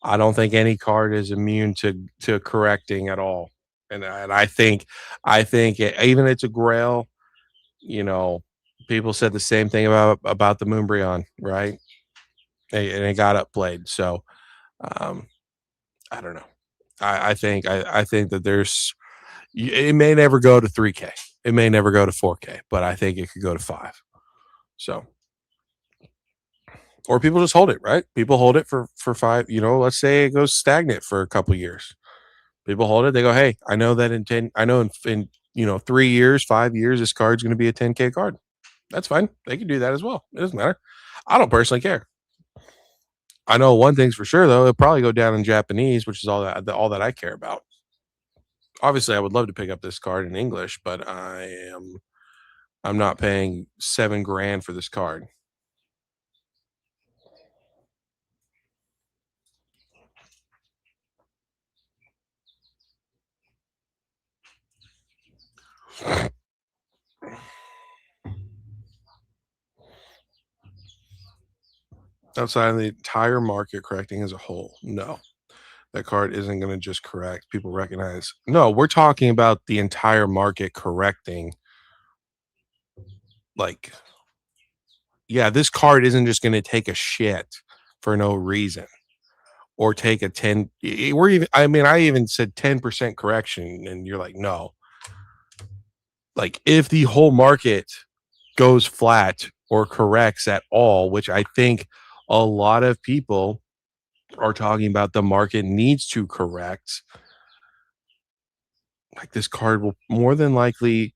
I don't think any card is immune to correcting at all. And I think even it's a grail, you know, people said the same thing about the Moonbryon, right? And it got upplayed. So um I don't know. I think that it may never go to 3K. It may never go to 4K, but I think it could go to 5. So or people just hold it, right? People hold it for 5, let's say it goes stagnant for a couple years. People hold it, they go, "Hey, I know that in 10 I know in 3 years, 5 years this card's going to be a 10K card." That's fine. They can do that as well. It doesn't matter. I don't personally care. I know one thing's for sure though, it'll probably go down in Japanese, which is all that I care about. Obviously, I would love to pick up this card in English, but I'm not paying 7 grand for this card. Outside of the entire market correcting as a whole, no. That card isn't going to just correct. People recognize. No, we're talking about the entire market correcting. Like, yeah, this card isn't just going to take a shit for no reason or take a 10. We're even, I mean, I even said 10% correction, and you're like, no. Like, if the whole market goes flat or corrects at all, which I think a lot of people are talking about, the market needs to correct. Like, this card will more than likely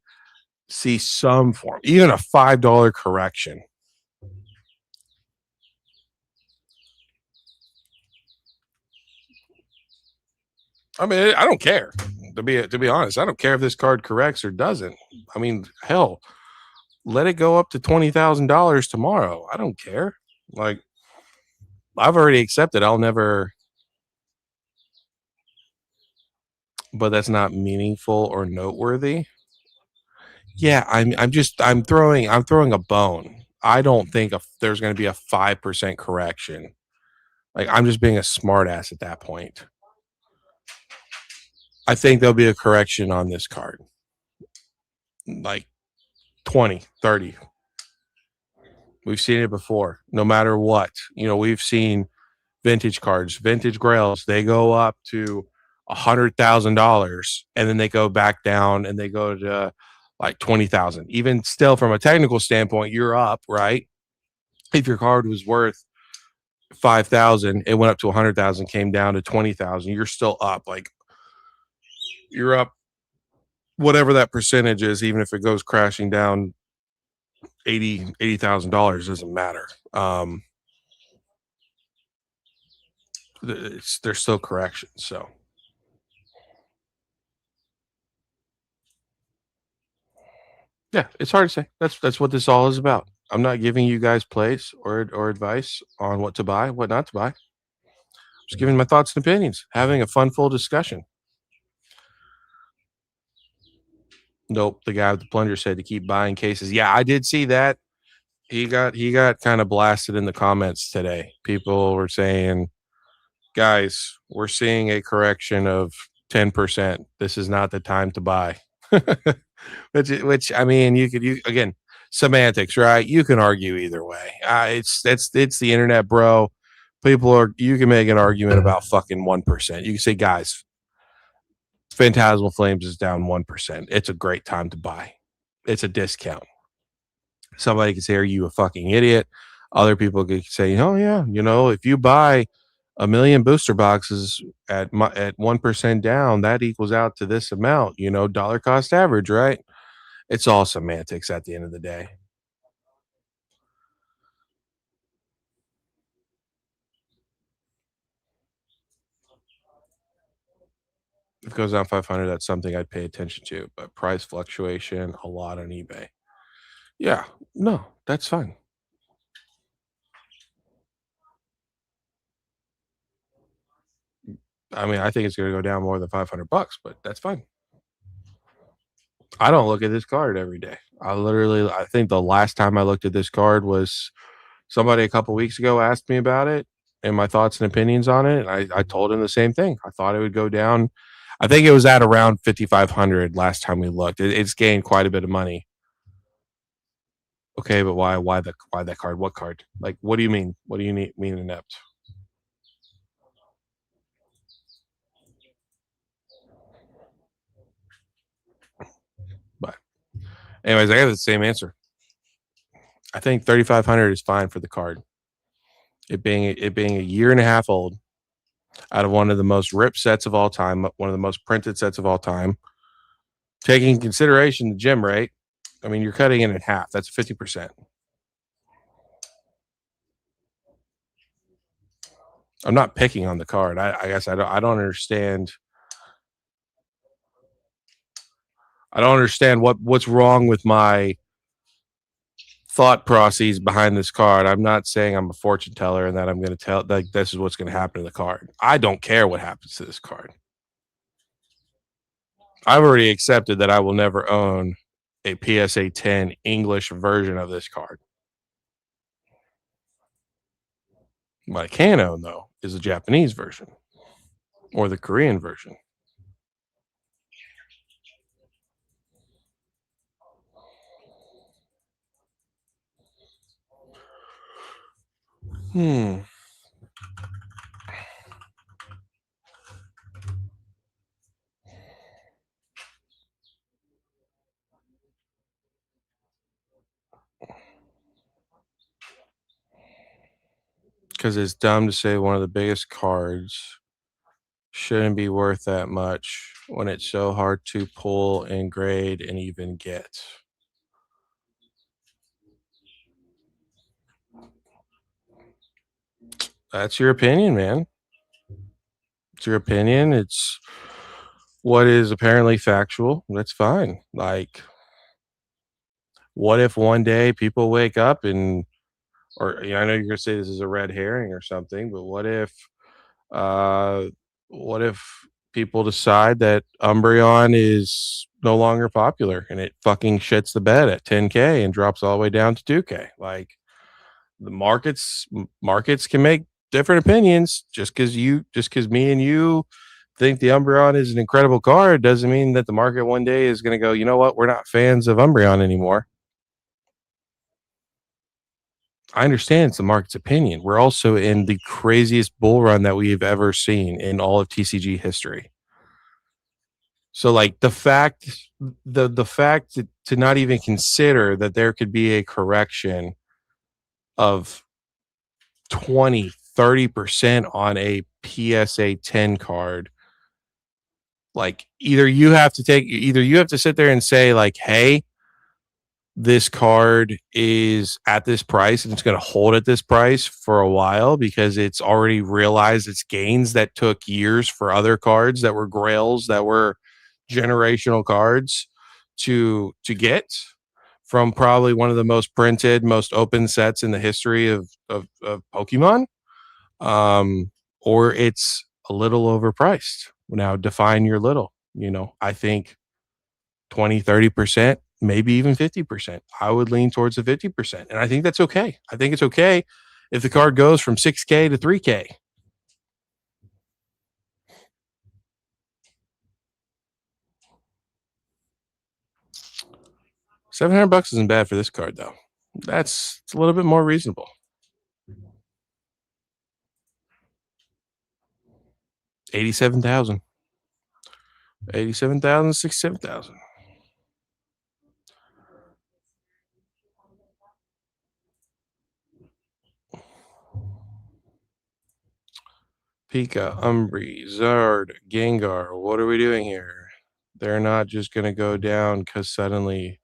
see some form, even a $5 correction. I mean, I don't care. To be honest, I don't care if this card corrects or doesn't. I mean, hell, let it go up to $20,000 tomorrow. I don't care. Like, I've already accepted. I'll never, but that's not meaningful or noteworthy. Yeah, I'm throwing a bone. I don't think there's going to be a 5% correction. Like, I'm just being a smartass at that point. I think there'll be a correction on this card, like 20, 30. We've seen it before. No matter what, we've seen vintage cards, vintage grails. They go up to $100,000, and then they go back down, and they go to like 20,000. Even still, from a technical standpoint, you're up, right? If your card was worth 5,000, it went up to 100,000, came down to 20,000. You're still up. Like, you're up whatever that percentage is, even if it goes crashing down $80,000, doesn't matter. There's still corrections. So yeah, it's hard to say. That's what this all is about. I'm not giving you guys plays or advice on what to buy, what not to buy. Just giving my thoughts and opinions, having a fun, full discussion. Nope, the guy with the plunger said to keep buying cases. Yeah, I did see that. He got kind of blasted in the comments today. People were saying, "Guys, we're seeing a correction of 10%. This is not the time to buy." which I mean, you again, semantics, right? You can argue either way. It's the internet, bro. You can make an argument about fucking 1%. You can say, guys, Phantasmal Flames is down 1%. It's a great time to buy. It's a discount. Somebody could say, "Are you a fucking idiot?" Other people could say, "Oh yeah, if you buy a million booster boxes at 1% down, that equals out to this amount. Dollar cost average, right?" It's all semantics at the end of the day. If it goes down 500, that's something I'd pay attention to. But price fluctuation, a lot on eBay. Yeah, no, that's fine. I mean, I think it's going to go down more than $500, but that's fine. I don't look at this card every day. I think the last time I looked at this card was somebody a couple weeks ago asked me about it and my thoughts and opinions on it. And I told him the same thing. I thought it would go down. I think it was at around 5,500 last time we looked. It's gained quite a bit of money. Okay, but why? Why that card? What card? Like, what do you mean? What do you mean inept? But anyways, I got the same answer. I think 3,500 is fine for the card. It being a year and a half old, out of one of the most ripped sets of all time, one of the most printed sets of all time. Taking in consideration the gem rate, I mean, you're cutting it in half. That's 50%. I'm not picking on the card. I guess I don't understand. I don't understand what's wrong with my thought processes behind this card. I'm not saying I'm a fortune teller and that I'm going to tell like this is what's going to happen to the card. I don't care what happens to this card. I've already accepted that I will never own a PSA 10 English version of this card. What I can own though is the Japanese version or the Korean version. Hmm. Because it's dumb to say one of the biggest cards shouldn't be worth that much when it's so hard to pull and grade and even get. That's your opinion, man. It's your opinion. It's what is apparently factual. That's fine. Like, what if one day people wake up and, or I know you're gonna say this is a red herring or something, but uh, what if people decide that Umbreon is no longer popular and it fucking shits the bed at 10K and drops all the way down to 2K? Like, the markets can make different opinions. Just because me and you think the Umbreon is an incredible card doesn't mean that the market one day is going to go, you know what, we're not fans of Umbreon anymore. I understand it's the market's opinion. We're also in the craziest bull run that we've ever seen in all of TCG history. So like the fact to not even consider that there could be a correction of 20-30% on a PSA 10 card, like either you have to sit there and say like, hey, this card is at this price and it's going to hold at this price for a while because it's already realized its gains that took years for other cards that were grails, that were generational cards to get from probably one of the most printed, most open sets in the history of Pokemon. um, or it's a little overpriced. Now, define your little. I think 20-30%, maybe even 50%. I would lean towards the 50%. And I think that's okay. I think it's okay if the card goes from 6K to 3K. 700 bucks isn't bad for this card, though. It's a little bit more reasonable. 87,000. 87,000, 67,000. Pika, Umbri, Zard, Gengar. What are we doing here? They're not just going to go down because suddenly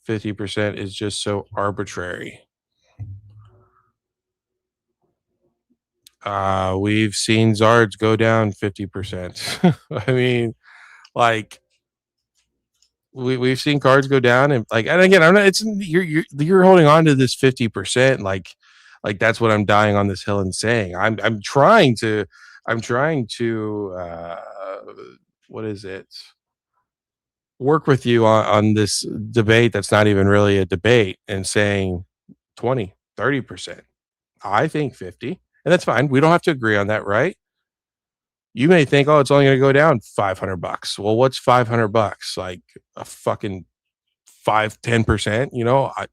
50% is just so arbitrary. We've seen Zards go down 50%. I mean, like we've seen cards go down and again, I'm not it's you're holding on to this 50%, like that's what I'm dying on this hill and saying. I'm trying to what is it? work with you on this debate that's not even really a debate and saying 20, 30%. I think 50. And that's fine. We don't have to agree on that, right? You may think, oh, it's only going to go down $500. Well, what's $500? Like a fucking 5, 10%,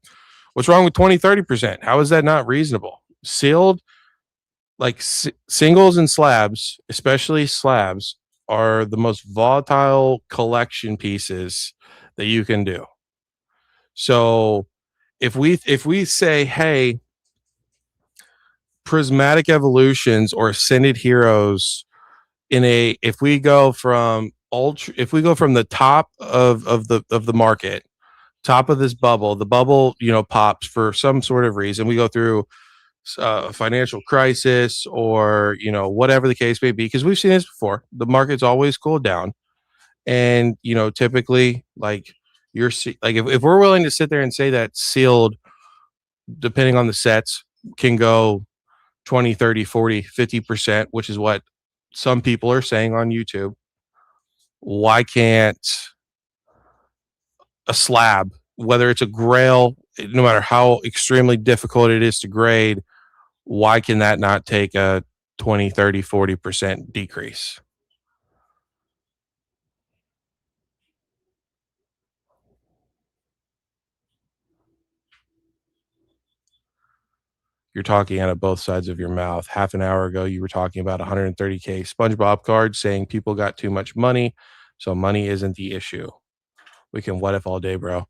what's wrong with 20, 30%? How is that not reasonable? Sealed, like singles and slabs, especially slabs, are the most volatile collection pieces that you can do. So if we say, hey, prismatic evolutions or ascended heroes, if we go from the top of the market, top of this bubble, the bubble pops for some sort of reason, we go through financial crisis or whatever the case may be, because we've seen this before, the market's always cooled down. And typically, like, like if we're willing to sit there and say that sealed, depending on the sets, can go 20, 30, 40, 50%, which is what some people are saying on YouTube, why can't a slab, whether it's a grail, no matter how extremely difficult it is to grade, why can that not take a 20, 30, 40% decrease? You're talking out of both sides of your mouth. Half an hour ago, you were talking about 130K SpongeBob cards, saying people got too much money, so money isn't the issue. We can what if all day, bro.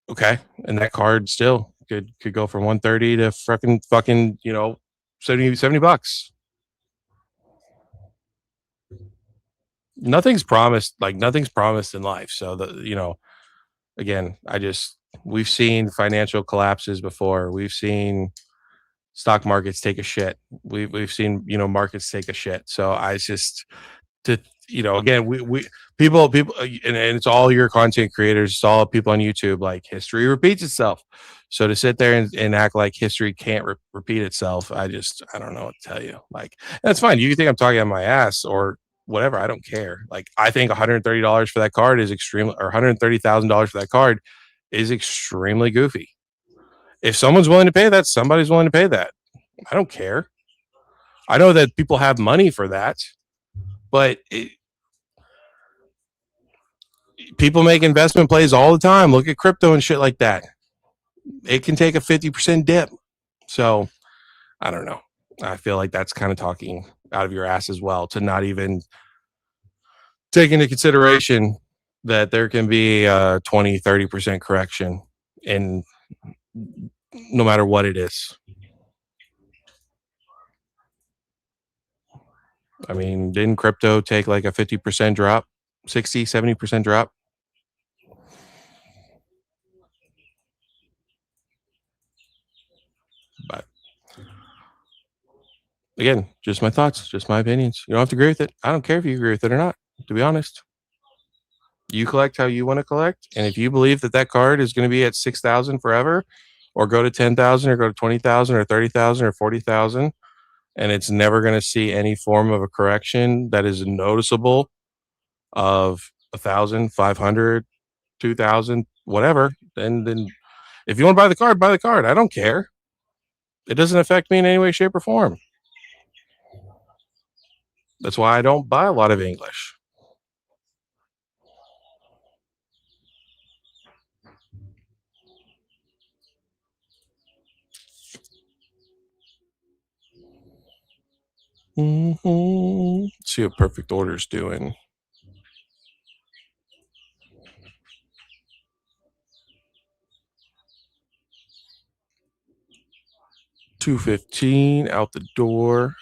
Okay, and that card still could go from 130 to fucking 70 bucks. Nothing's promised in life. So again, we've seen financial collapses before. We've seen stock markets take a shit. We've seen markets take a shit. So I just to again, we people and it's all your content creators, it's all people on YouTube, like, history repeats itself. So to sit there and act like history can't repeat itself, I don't know what to tell you. Like, that's fine. You think I'm talking on my ass or whatever, I don't care. Like, I think $130 for that card is extremely, or $130,000 for that card is extremely goofy. If someone's willing to pay that, somebody's willing to pay that. I don't care. I know that people have money for that, but people make investment plays all the time. Look at crypto and shit like that. It can take a 50% dip. So I don't know. I feel like that's kind of talking out of your ass as well, to not even take into consideration that there can be a 20, 30% correction in no matter what it is. I mean, didn't crypto take like a 50% drop, 60, 70% drop? But again, just my thoughts, just my opinions. You don't have to agree with it. I don't care if you agree with it or not, to be honest. You collect how you want to collect. And if you believe that that card is going to be at 6,000 forever, or go to 10,000, or go to 20,000, or 30,000, or 40,000, and it's never going to see any form of a correction that is noticeable of 1,000, 500, 2,000, whatever, then if you want to buy the card, buy the card. I don't care. It doesn't affect me in any way, shape, or form. That's why I don't buy a lot of English. See what perfect order's doing. 215 out the door.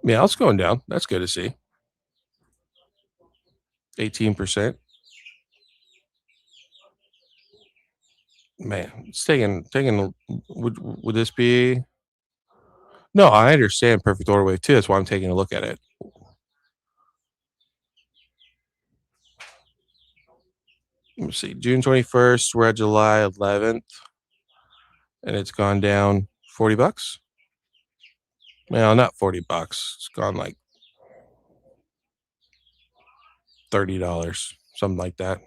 Yeah, it's going down. That's good to see. 18%. Man, it's taking. Would this be? No, I understand perfect order wave too. That's why I'm taking a look at it. Let me see. June 21st. We're at July 11th, and it's gone down $40. Well, not $40. It's gone like $30, something like that.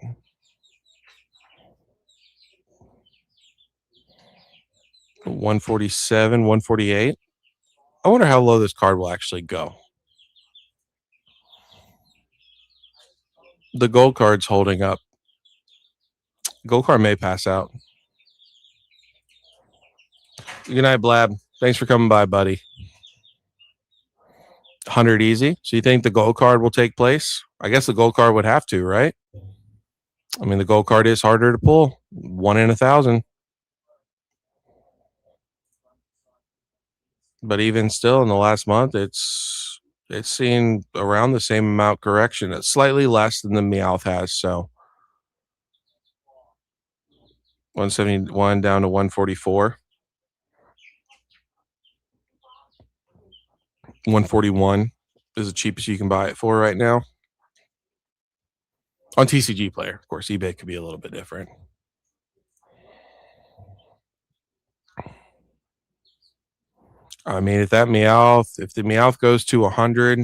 147, 148. I wonder how low this card will actually go. The gold card's holding up. Gold card may pass out. Good night, Blab. Thanks for coming by, buddy. 100 easy. So you think the gold card will take place? I guess the gold card would have to, right? I mean, the gold card is harder to pull. 1 in 1,000. But even still, in the last month, it's seen around the same amount correction. It's slightly less than the Meowth has. So 171 down to 144. 141 is the cheapest you can buy it for right now. On TCG Player, of course, eBay could be a little bit different. I mean, if the Meowth goes to 100,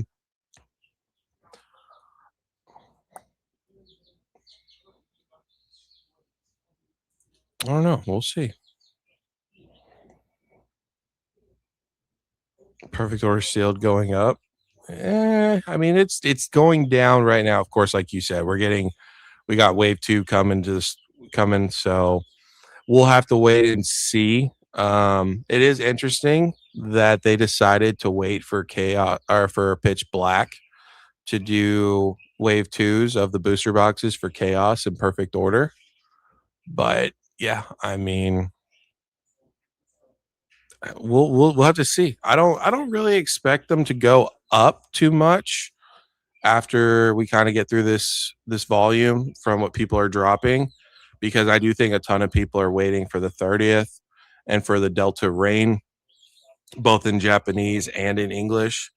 I don't know. We'll see. Perfect Order Sealed going up. I mean, it's going down right now. Of course, like you said, we got Wave 2 coming, so we'll have to wait and see. It is interesting that they decided to wait for Chaos or for Pitch Black to do Wave 2s of the booster boxes for Chaos in Perfect Order. But yeah, I mean, we'll have to see. I don't really expect them to go up too much after we kind of get through this volume from what people are dropping, because I do think a ton of people are waiting for the 30th and for the Delta Rain, both in Japanese and in English,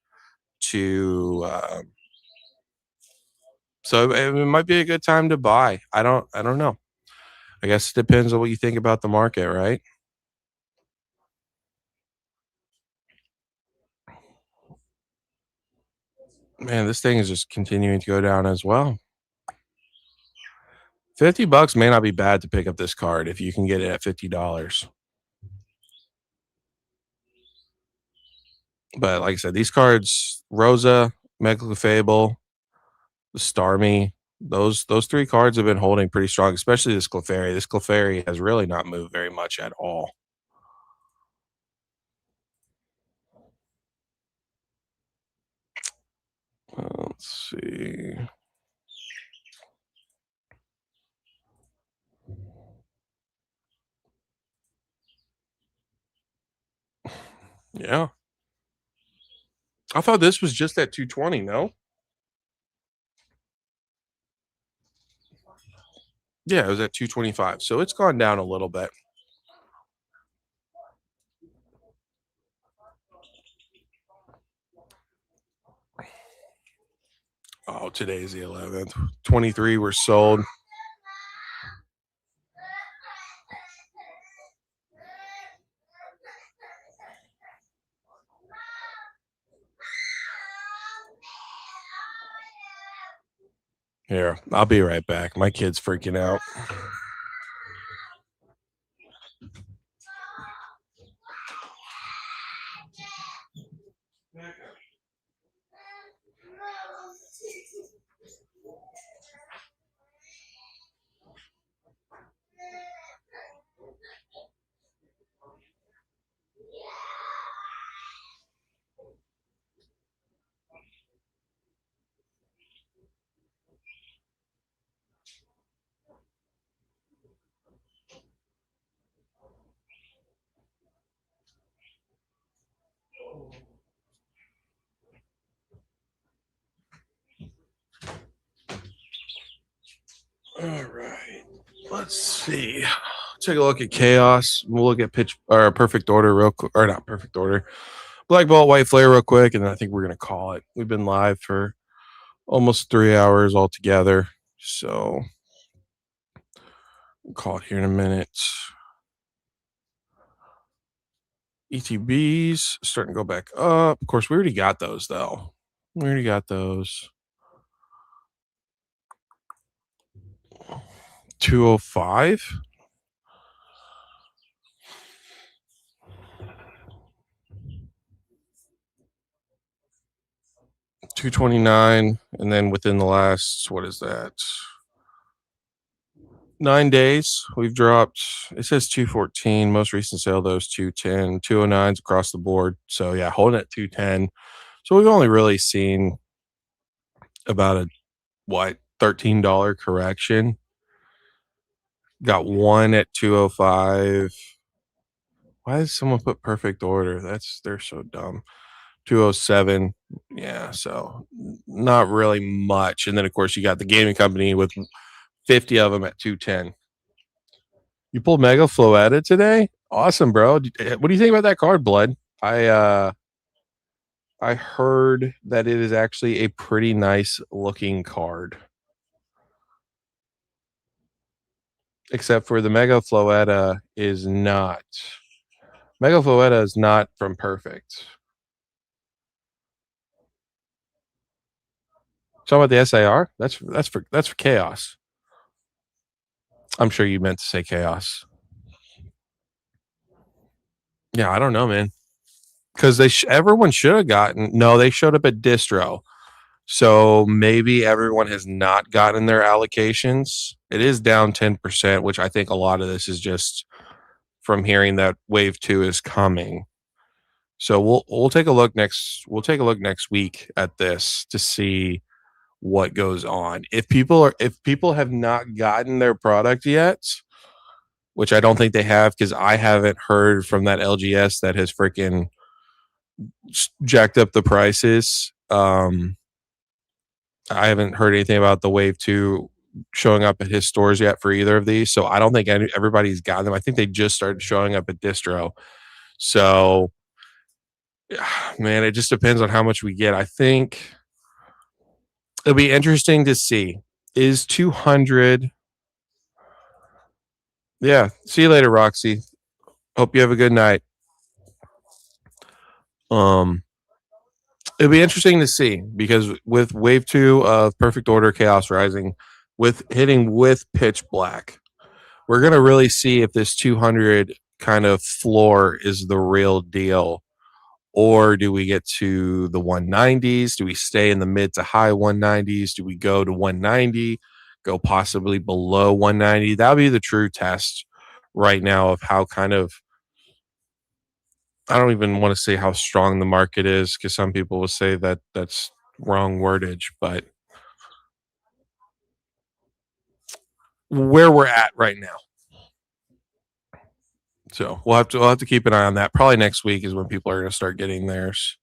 to so it might be a good time to buy. I don't know. I guess it depends on what you think about the market, right? Man, this thing is just continuing to go down as well. $50 may not be bad to pick up this card if you can get it at $50. But like I said, these cards, Rosa, Mega Fable, the Starmie, those three cards have been holding pretty strong, especially this Clefairy. This Clefairy has really not moved very much at all. Let's see. Yeah. I thought this was just at 220, no? Yeah, it was at 225. So it's gone down a little bit. Oh, today's the 11th. 23 were sold. Here, I'll be right back. My kid's freaking out. All right. Let's see. Take a look at Chaos. We'll look at Perfect Order real quick, or not Perfect Order. Black Bolt, White Flare real quick, and then I think we're gonna call it. We've been live for almost 3 hours altogether, so we'll call it here in a minute. ETBs starting to go back up. Of course, we already got those though. We already got those. 205. 229, and then within the last, what is that, 9 days we've dropped. It says 214. Most recent sale those 210, 209s across the board. So yeah, holding at 210. So we've only really seen about a what, $13 correction. Got one at 205. Why does someone put perfect order? They're so dumb. 207. Yeah, so not really much. And then of course you got the gaming company with 50 of them at 210. You pulled Mega Floetta today? Awesome, bro. What do you think about that card, Blood? I heard that it is actually a pretty nice looking card. Except for the Mega Floetta is not. Mega Floetta is not from Perfect. Talking about the SAR? That's for Chaos. I'm sure you meant to say Chaos. Yeah, I don't know, man. Because everyone should have gotten. No, they showed up at distro. So maybe everyone has not gotten their allocations. It is down 10%, which I think a lot of this is just from hearing that wave 2 is coming. So we'll take a look next week at this to see what goes on. If people have not gotten their product yet, which I don't think they have, because I haven't heard from that LGS that has freaking jacked up the prices. I haven't heard anything about the wave 2 showing up at his stores yet for either of these. So I don't think everybody's gotten them. I think they just started showing up at distro. So man, it just depends on how much we get. I think it'll be interesting to see. Is 200. Yeah. See you later, Roxy. Hope you have a good night. It'll be interesting to see, because with wave 2 of Perfect Order Chaos Rising, with hitting with Pitch Black, we're going to really see if this 200 kind of floor is the real deal, or do we get to the 190s? Do we stay in the mid to high 190s? Do we go to 190, go possibly below 190? That'll be the true test right now of how kind of, I don't even want to say how strong the market is, because some people will say that that's wrong wordage, but where we're at right now. So we'll have to keep an eye on that. Probably next week is when people are going to start getting theirs.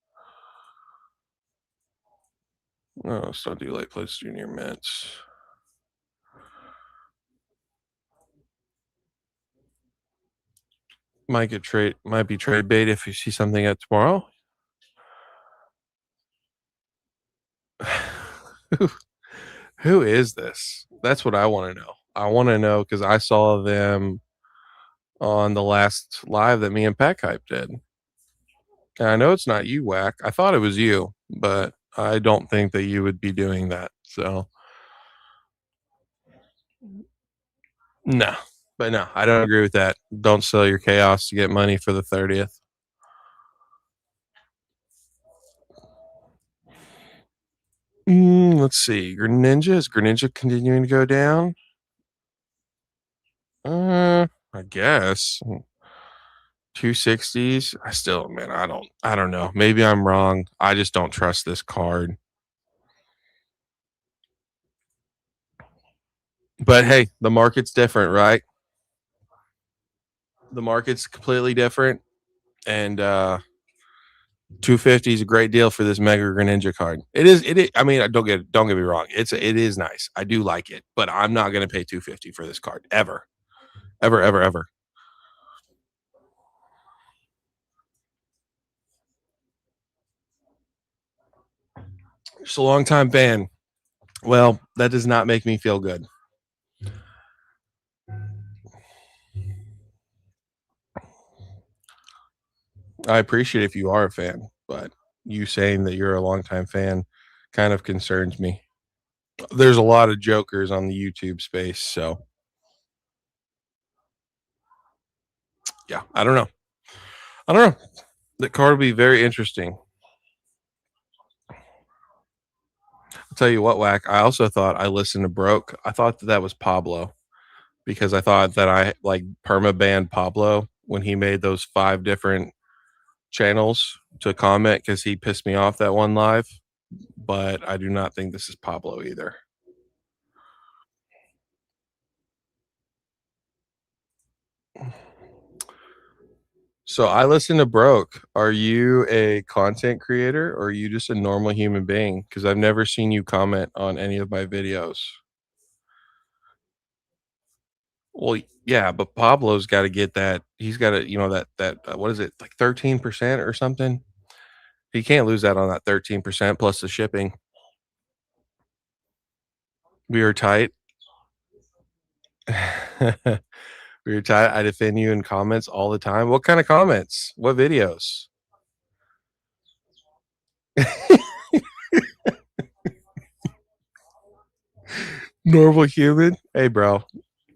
Oh, it's not too late. Place junior mints. Might be trade bait if you see something at tomorrow. Who is this? That's what I want to know. I want to know because I saw them on the last live that me and Pack Hype did. And I know it's not you, Whack. I thought it was you, but I don't think that you would be doing that. So no. But no, I don't agree with that. Don't sell your chaos to get money for the 30th. Let's see. Greninja, is Greninja continuing to go down? I guess 260s. I still, man, I don't know. Maybe I'm wrong. I just don't trust this card. But hey, the market's different, right? The market's completely different, and 250 is a great deal for this Mega Greninja card. It is. I mean, don't get me wrong. It is nice. I do like it, but I'm not going to pay 250 for this card ever, ever, ever, ever. Just a long time ban. Well, that does not make me feel good. I appreciate if you are a fan, but you saying that you're a longtime fan kind of concerns me. There's a lot of jokers on the YouTube space, so yeah, I don't know. I don't know. The card will be very interesting. I'll tell you what, Whack. I also thought I listened to Broke. I thought that was Pablo because I thought that I like perma banned Pablo when he made those 5 different channels to comment because he pissed me off that one live. But I do not think this is Pablo either. So I listen to Broke. Are you a content creator or are you just a normal human being? Because I've never seen you comment on any of my videos. Well, yeah, but Pablo's got to get that. He's got to, that what is it, like 13% or something? He can't lose that on that 13% plus the shipping. We were tight. We were tight. I defend you in comments all the time. What kind of comments? What videos? Normal human. Hey, bro.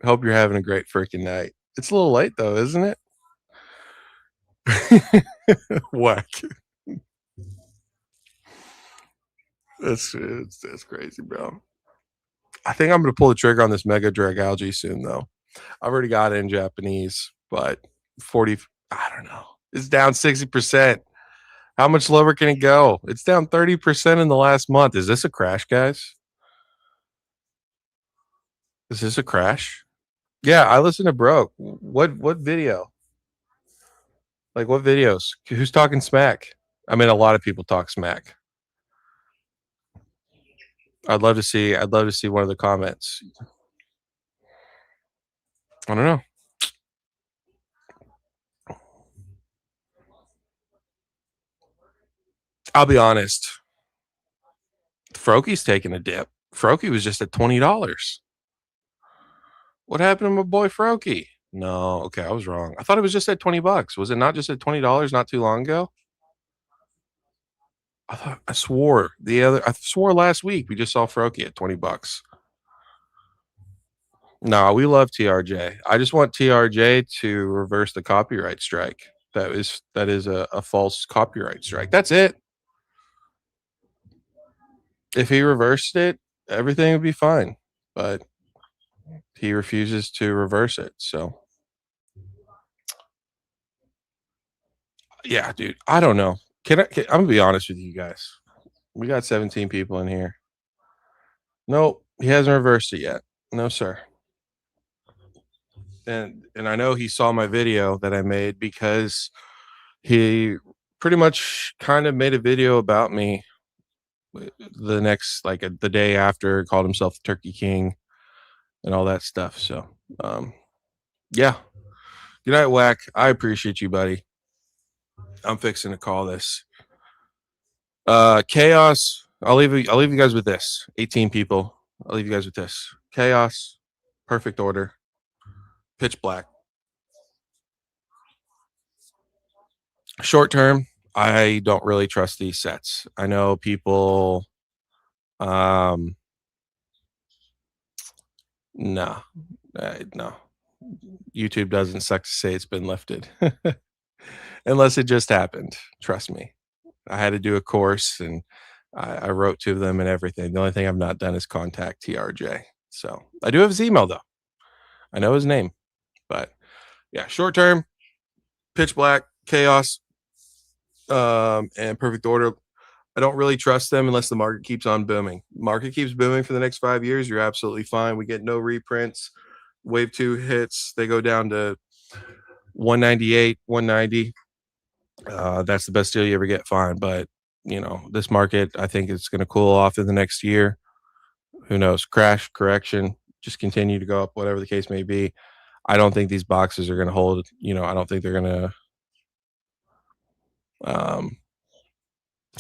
Hope you're having a great freaking night. It's a little late though, isn't it? Whack. That's crazy, bro. I think I'm gonna pull the trigger on this Mega Drag Algae soon, though. I've already got it in Japanese, but 40. I don't know. It's down 60%. How much lower can it go? It's down 30% in the last month. Is this a crash, guys? Is this a crash? Yeah, I listen to Broke. What video? Like what videos? Who's talking smack? I mean, a lot of people talk smack. I'd love to see one of the comments. I don't know. I'll be honest. Froky's taking a dip. Froky was just at $20. What happened to my boy Froky? No, okay, I was wrong. I thought it was just at $20. Was it not just at $20 not too long ago? I swore last week we just saw Froky at $20. No, we love TRJ. I just want TRJ to reverse the copyright strike. That is a false copyright strike. That's it. If he reversed it, everything would be fine. But he refuses to reverse it. So yeah, dude. I don't know. I'm gonna be honest with you guys. We got 17 people in here. Nope, he hasn't reversed it yet. No, sir. And I know he saw my video that I made because he pretty much kind of made a video about me the next the day after, called himself the Turkey King and all that stuff. So yeah. Good night, Whack. I appreciate you, buddy. I'm fixing to call this. Chaos. I'll leave you guys with this. 18 people. I'll leave you guys with this. Chaos, perfect order, pitch black. Short term, I don't really trust these sets. I know people um no. No. YouTube doesn't suck to say it's been lifted. Unless it just happened. Trust me. I had to do a course and I wrote to them and everything. The only thing I've not done is contact TRJ. So I do have his email though. I know his name. But yeah, short term, pitch black, chaos, and perfect order. I don't really trust them unless the market keeps on booming. Market keeps booming for the next 5 years, you're absolutely fine. We get no reprints. Wave two hits, they go down to 198, 190. That's the best deal you ever get, fine. But this market, I think it's going to cool off in the next year. Who knows? Crash, correction, just continue to go up, whatever the case may be. I don't think these boxes are going to hold. I don't think they're going to.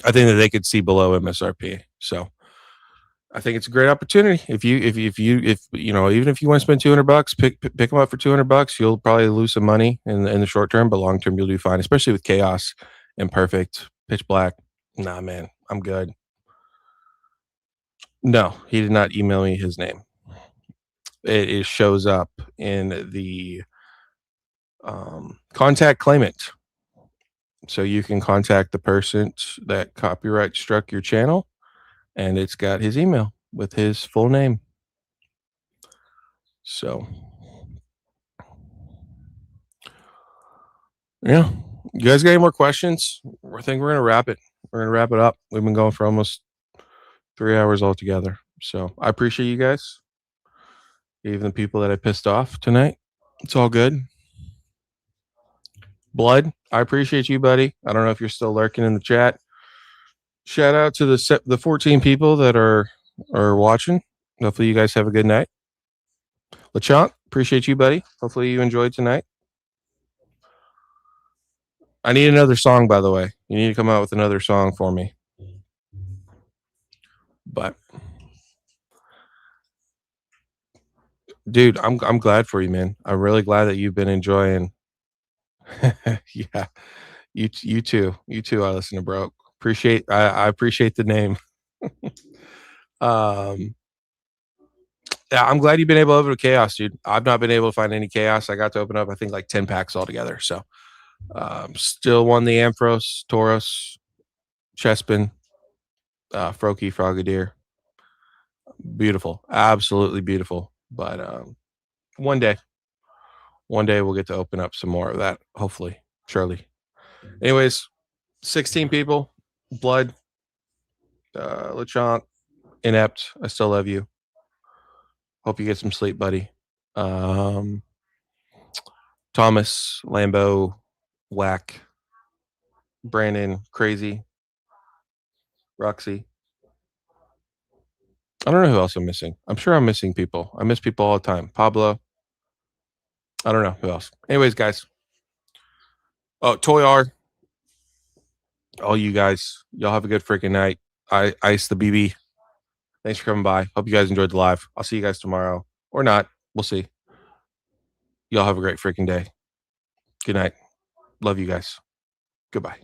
I think that they could see below MSRP. So I think it's a great opportunity. If you know, even if you want to spend $200, pick them up for $200. You'll probably lose some money in the short term, but long term you'll do fine. Especially with Chaos, Imperfect, Pitch Black. Nah, man, I'm good. No, he did not email me his name. It shows up in the contact claimant, so you can contact the person that copyright struck your channel, and it's got his email with his full name. So yeah. You guys got any more questions? I think we're gonna wrap it. We're gonna wrap it up. We've been going for almost 3 hours altogether. So I appreciate you guys. Even the people that I pissed off tonight. It's all good. Blood, I appreciate you, buddy. I don't know if you're still lurking in the chat. Shout out to the 14 people that are watching. Hopefully you guys have a good night. LeChant, appreciate you, buddy. Hopefully you enjoyed tonight. I need another song, by the way. You need to come out with another song for me. But dude, I'm glad for you, man. I'm really glad that you've been enjoying. Yeah, you too. You too. I listen to Broke. I appreciate the name. um, yeah, I'm glad you've been able to open Chaos, dude. I've not been able to find any Chaos. I got to open up, I think, like 10 packs altogether. So, still won the Ampharos, Tauros, Chespin, Froakie, Frogadier. Beautiful, absolutely beautiful. But one day we'll get to open up some more of that. Hopefully, surely. Anyways, 16 people, Blood, LeChant, Inept. I still love you. Hope you get some sleep, buddy. Thomas, Lambo, Whack, Brandon, Crazy, Roxy. I don't know who else I'm missing. I'm sure I'm missing people. I miss people all the time. Pablo. I don't know who else. Anyways, guys. Oh, Toy R. All you guys. Y'all have a good freaking night. Ice the BB. Thanks for coming by. Hope you guys enjoyed the live. I'll see you guys tomorrow. Or not. We'll see. Y'all have a great freaking day. Good night. Love you guys. Goodbye.